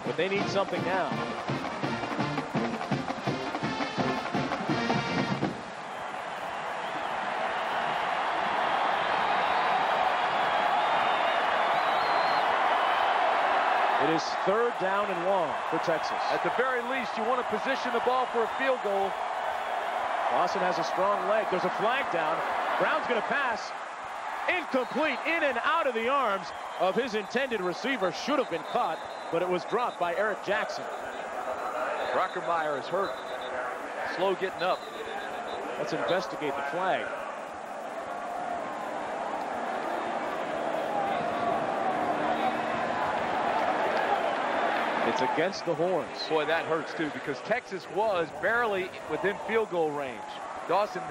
But they need something now. It is 3rd down and long for Texas. At the very least, you want to position the ball for a field goal. Lawson has a strong leg. There's a flag down. Brown's going to pass. Incomplete, in and out of the arms of his intended receiver. Should have been caught, but it was dropped by Eric Jackson. Brockermeyer is hurt. Slow getting up. Let's investigate the flag. It's against the horns. Boy, that hurts too, because Texas was barely within field goal range. Dawson,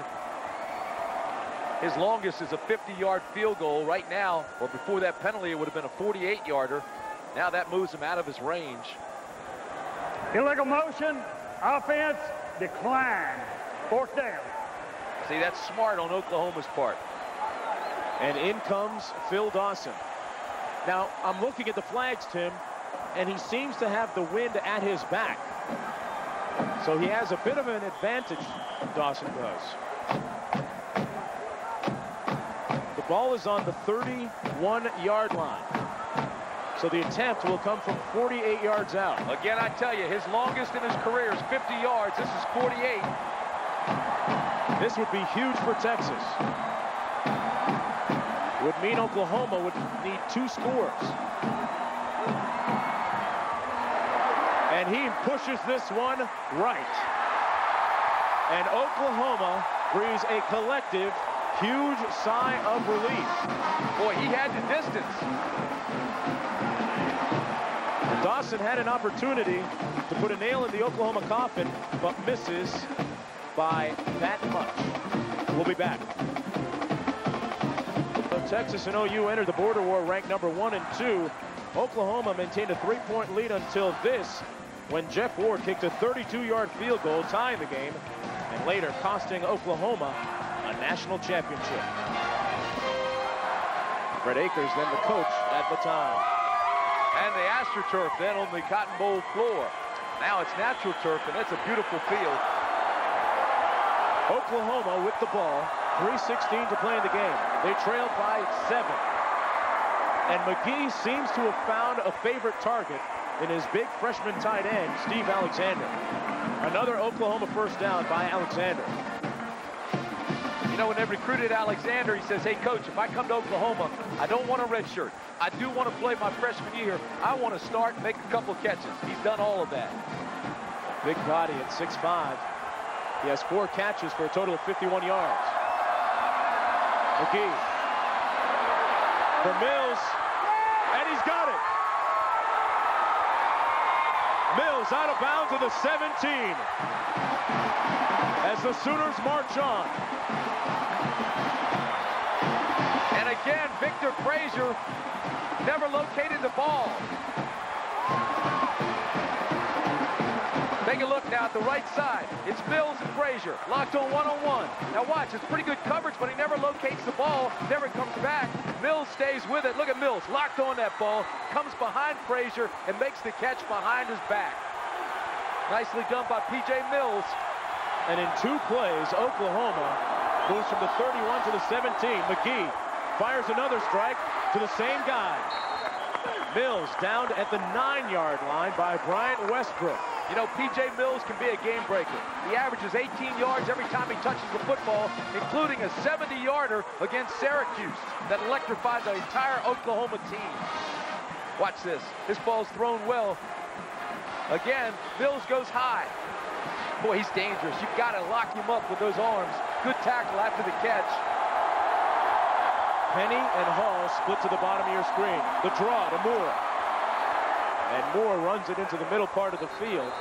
his longest is a 50-yard field goal right now, or before that penalty, it would have been a 48-yarder. Now that moves him out of his range. Illegal motion, offense, decline. 4th down. See, that's smart on Oklahoma's part. And in comes Phil Dawson. Now, I'm looking at the flags, Tim, and he seems to have the wind at his back. So he has a bit of an advantage, Dawson does. The ball is on the 31-yard line. So the attempt will come from 48 yards out. Again, I tell you, his longest in his career is 50 yards. This is 48. This would be huge for Texas. It would mean Oklahoma would need 2 scores. And he pushes this one right. And Oklahoma breathes a collective, huge sigh of relief. Boy, he had the distance. Dawson had an opportunity to put a nail in the Oklahoma coffin, but misses by that much. We'll be back. So Texas and OU entered the border war ranked number 1 and 2. Oklahoma maintained a 3-point lead until this, when Jeff Ward kicked a 32-yard field goal, tying the game, and later costing Oklahoma a national championship. Brett Akers, then the coach at the time. And the AstroTurf then on the Cotton Bowl floor. Now it's natural turf, and it's a beautiful field. Oklahoma with the ball, 3:16 to play in the game. They trail by 7. And McGee seems to have found a favorite target in his big freshman tight end, Steve Alexander. Another Oklahoma first down by Alexander. You know, when they recruited Alexander, he says, hey, coach, if I come to Oklahoma, I don't want a red shirt. I do want to play my freshman year. I want to start and make a couple catches. He's done all of that. Big body at 6'5". He has 4 catches for a total of 51 yards. McGee for Mills, and he's got it. Mills out of bounds to the 17 as the Sooners march on. And again, Victor Frazier never located the ball. Take a look now at the right side. It's Mills and Frazier locked on one-on-one. Now watch, it's pretty good coverage, but he never locates the ball, never comes back. Mills stays with it. Look at Mills, locked on that ball, comes behind Frazier and makes the catch behind his back. Nicely done by P.J. Mills. And in 2 plays, Oklahoma moves from the 31 to the 17. McGee fires another strike to the same guy. Mills downed at the 9-yard line by Bryant Westbrook. You know, P.J. Mills can be a game breaker. He averages 18 yards every time he touches the football, including a 70-yarder against Syracuse that electrified the entire Oklahoma team. Watch this. This ball's thrown well. Again, Mills goes high. Boy, he's dangerous. You've got to lock him up with those arms. Good tackle after the catch. Penny and Hall split to the bottom of your screen. The draw to Moore. And Moore runs it into the middle part of the field,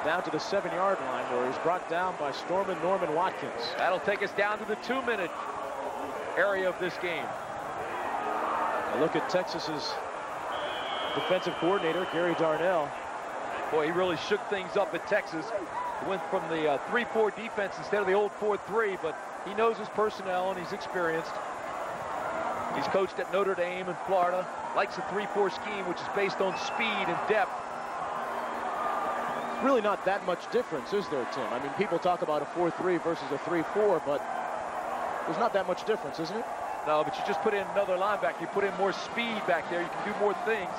down to the 7-yard line, where he's brought down by Storman Norman Watkins. That'll take us down to the 2-minute area of this game. A look at Texas's defensive coordinator, Gary Darnell. Boy, he really shook things up at Texas. He went from the 3-4 defense instead of the old 4-3, but he knows his personnel and he's experienced. He's coached at Notre Dame in Florida, likes a 3-4 scheme, which is based on speed and depth. Really not that much difference, is there, Tim? I mean, people talk about a 4-3 versus a 3-4, but there's not that much difference, isn't it? No, but you just put in another linebacker. You put in more speed back there. You can do more things.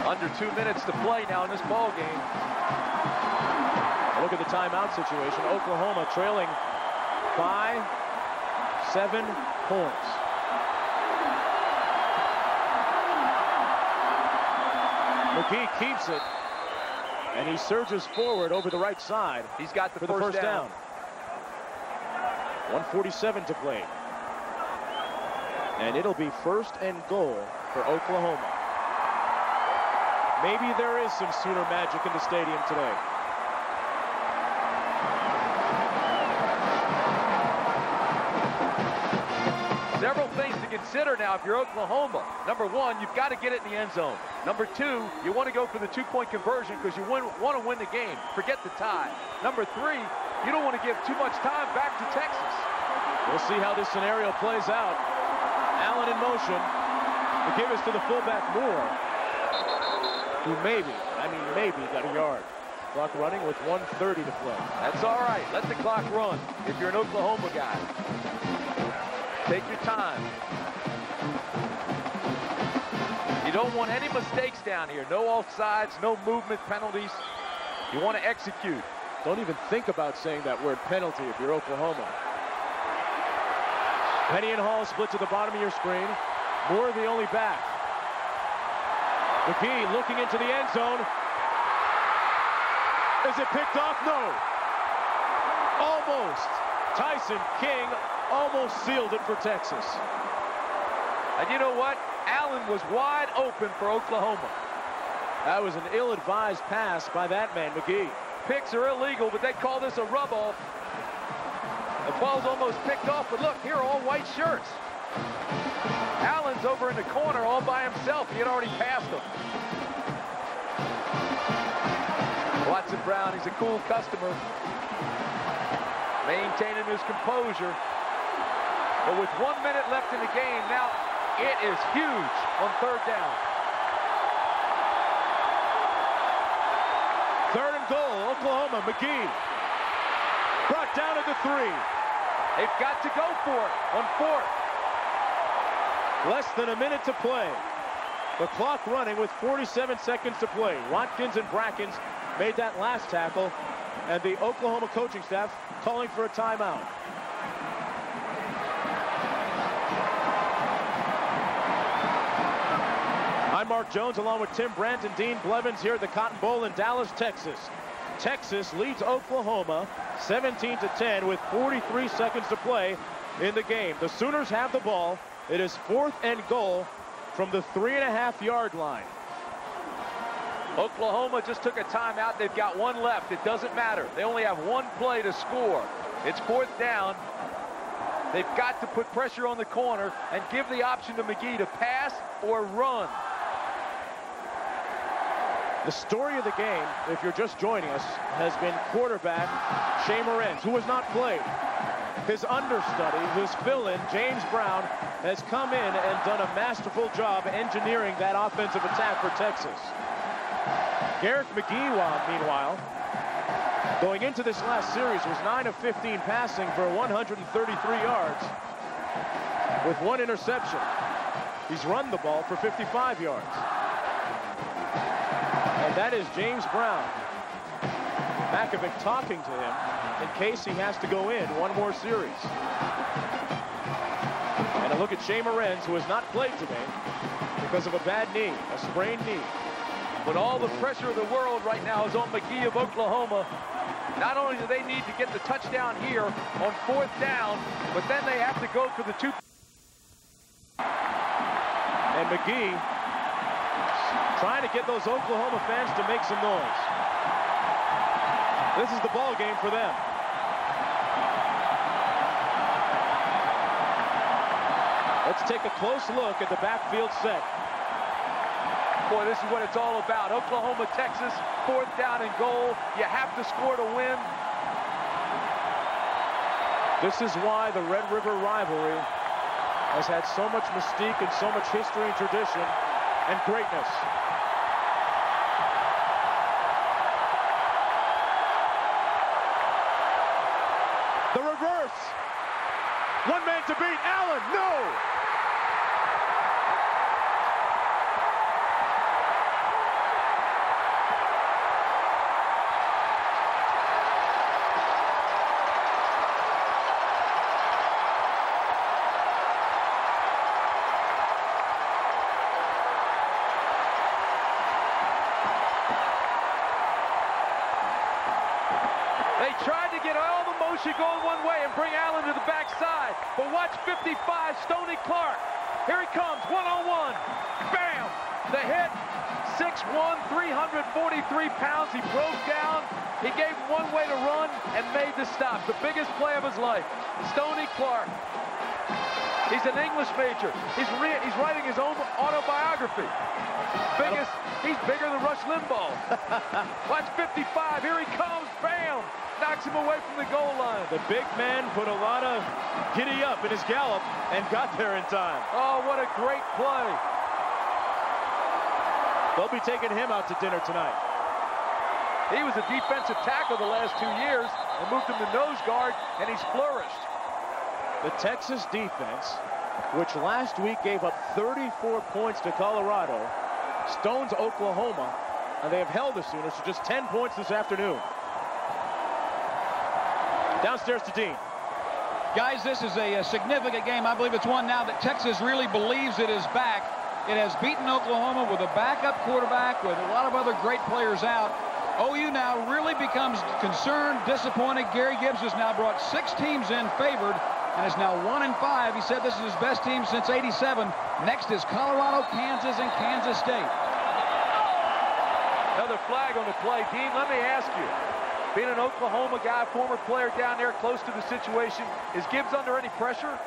Under 2 minutes to play now in this ball game. Look at the timeout situation. Oklahoma trailing by 7 points. McGee keeps it, and he surges forward over the right side. He's got the for the first down. 1:47 to play. And it'll be 1st and goal for Oklahoma. Maybe there is some Sooner magic in the stadium today. Several things to consider now if you're Oklahoma. Number one, you've got to get it in the end zone. Number two, you want to go for the two-point conversion because you want to win the game. Forget the tie. Number three, you don't want to give too much time back to Texas. We'll see how this scenario plays out. Allen in motion. The give is to the fullback Moore, who maybe got a yard. Clock running with 1:30 to play. That's all right. Let the clock run if you're an Oklahoma guy. Take your time. You don't want any mistakes down here. No offsides, no movement penalties. You want to execute. Don't even think about saying that word penalty if you're Oklahoma. Penny and Hall split to the bottom of your screen. Moore the only back. McGee looking into the end zone. Is it picked off? No. Almost. Tyson King almost sealed it for Texas. And you know what? Allen was wide open for Oklahoma. That was an ill-advised pass by that man, McGee. Picks are illegal, but they call this a rub-off. The ball's almost picked off, but look, here are all white shirts. Allen's over in the corner all by himself. He had already passed him. Watson Brown, he's a cool customer. Maintaining his composure. But with 1 minute left in the game, now it is huge on third down. Third and goal, Oklahoma, McGee. Brought down at the 3. They've got to go for it on fourth. Less than a minute to play. The clock running with 47 seconds to play. Watkins and Brackens made that last tackle, and the Oklahoma coaching staff calling for a timeout. I'm Mark Jones along with Tim Brandt and Dean Blevins here at the Cotton Bowl in Dallas, Texas. Texas leads Oklahoma 17-10 with 43 seconds to play in the game. The Sooners have the ball. It is 4th and goal from the 3.5-yard line. Oklahoma just took a timeout. They've got one left. It doesn't matter. They only have one play to score. It's 4th down. They've got to put pressure on the corner and give the option to McGee to pass or run. The story of the game, if you're just joining us, has been quarterback Shea Morenz, who has not played. His understudy, his fill-in, James Brown, has come in and done a masterful job engineering that offensive attack for Texas. Garrett McGee, meanwhile, going into this last series, was 9 of 15 passing for 133 yards with 1 interception. He's run the ball for 55 yards. And that is James Brown. Makovic talking to him in case he has to go in one more series. And a look at Shea Morenz, who has not played today because of a bad knee, a sprained knee. But all the pressure of the world right now is on McGee of Oklahoma. Not only do they need to get the touchdown here on 4th down, but then they have to go for the 2. And McGee trying to get those Oklahoma fans to make some noise. This is the ball game for them. Let's take a close look at the backfield set. Boy, this is what it's all about. Oklahoma, Texas, 4th down and goal. You have to score to win. This is why the Red River rivalry has had so much mystique and so much history and tradition and greatness. The reverse. One man to beat. Allen, no! They tried to get all the motion going one way and bring Allen to the backside. But watch 55, Stoney Clark. Here he comes, one-on-one. Bam! The hit, 6'1", 343 pounds. He broke down. He gave one way to run and made the stop. The biggest play of his life. Stoney Clark. He's an English major. He's writing his own autobiography. He's bigger than Rush Limbaugh. Watch 55. Here he comes. Bam! Knocks him away from the goal line. The big man put a lot of giddy up in his gallop and got there in time. Oh, what a great play. They'll be taking him out to dinner tonight. He was a defensive tackle the last 2 years and moved him to nose guard, and he's flourished. The Texas defense, which last week gave up 34 points to Colorado, stones Oklahoma, and they have held the Sooners to just 10 points this afternoon. Downstairs to Dean. Guys, this is a significant game. I believe it's one now that Texas really believes it is back. It has beaten Oklahoma with a backup quarterback, with a lot of other great players out. OU now really becomes concerned, disappointed. Gary Gibbs has now brought 6 teams in favored and is now 1-5. He said this is his best team since '87. Next is Colorado, Kansas, and Kansas State. Another flag on the play. Dean, let me ask you, being an Oklahoma guy, former player down there close to the situation, is Gibbs under any pressure?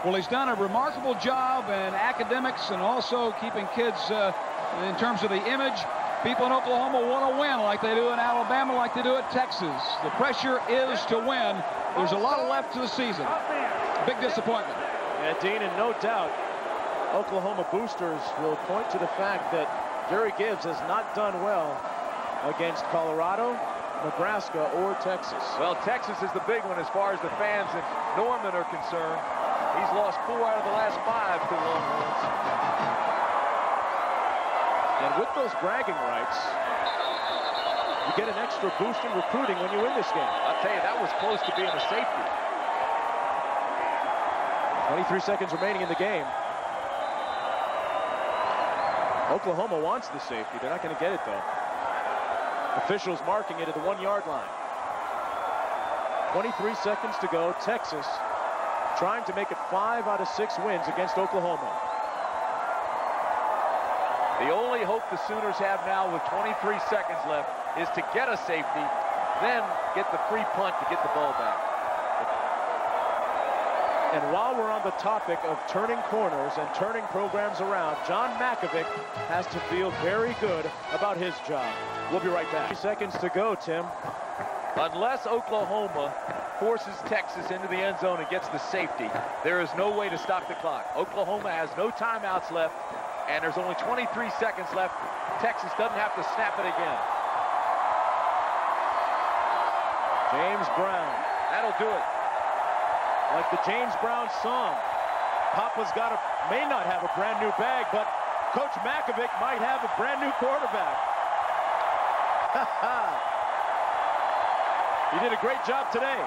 Well, he's done a remarkable job in academics and also keeping kids in terms of the image. People in Oklahoma want to win like they do in Alabama, like they do at Texas. The pressure is to win. There's a lot left to the season. Big disappointment. Yeah, Dean, and no doubt, Oklahoma boosters will point to the fact that Jerry Gibbs has not done well against Colorado, Nebraska, or Texas. Well, Texas is the big one as far as the fans in Norman are concerned. He's lost 4 out of the last 5 to the Longhorns. And with those bragging rights, you get an extra boost in recruiting when you win this game. I'll tell you, that was close to being a safety. 23 seconds remaining in the game. Oklahoma wants the safety. They're not going to get it, though. Officials marking it at the 1-yard line. 23 seconds to go. Texas trying to make it 5 out of 6 wins against Oklahoma. The only hope the Sooners have now with 23 seconds left is to get a safety, then get the free punt to get the ball back. And while we're on the topic of turning corners and turning programs around, John Mackovic has to feel very good about his job. We'll be right back. 3 seconds to go, Tim. Unless Oklahoma forces Texas into the end zone and gets the safety, there is no way to stop the clock. Oklahoma has no timeouts left, and there's only 23 seconds left. Texas doesn't have to snap it again. James Brown. That'll do it. Like the James Brown song. Papa's may not have a brand new bag, but Coach Mackovic might have a brand new quarterback. He did a great job today.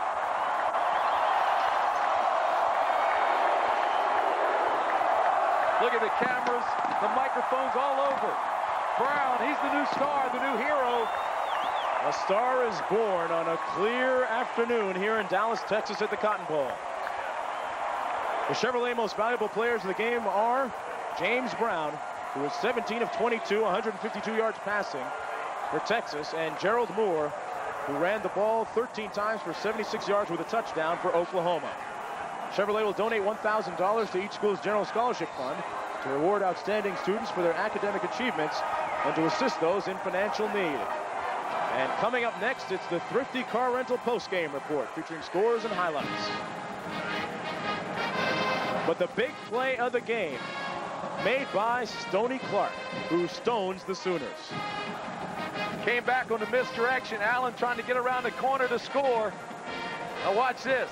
Look at the cameras, the microphones all over. Brown, he's the new star, the new hero. A star is born on a clear afternoon here in Dallas, Texas at the Cotton Bowl. The Chevrolet most valuable players of the game are James Brown, who was 17 of 22, 152 yards passing for Texas, and Gerald Moore, who ran the ball 13 times for 76 yards with a touchdown for Oklahoma. Chevrolet will donate $1,000 to each school's general scholarship fund to reward outstanding students for their academic achievements and to assist those in financial need. And coming up next, it's the Thrifty Car Rental postgame report featuring scores and highlights. But the big play of the game made by Stoney Clark, who stones the Sooners. Came back on the misdirection. Allen trying to get around the corner to score. Now watch this.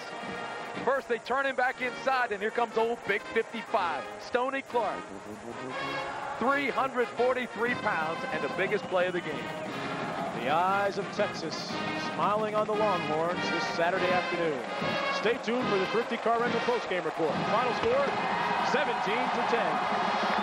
First they turn him back inside, and here comes old Big 55, Stoney Clark. 343 pounds and the biggest play of the game. The eyes of Texas smiling on the Longhorns this Saturday afternoon. Stay tuned for the Thrifty Car Rental postgame report. Final score, 17-10.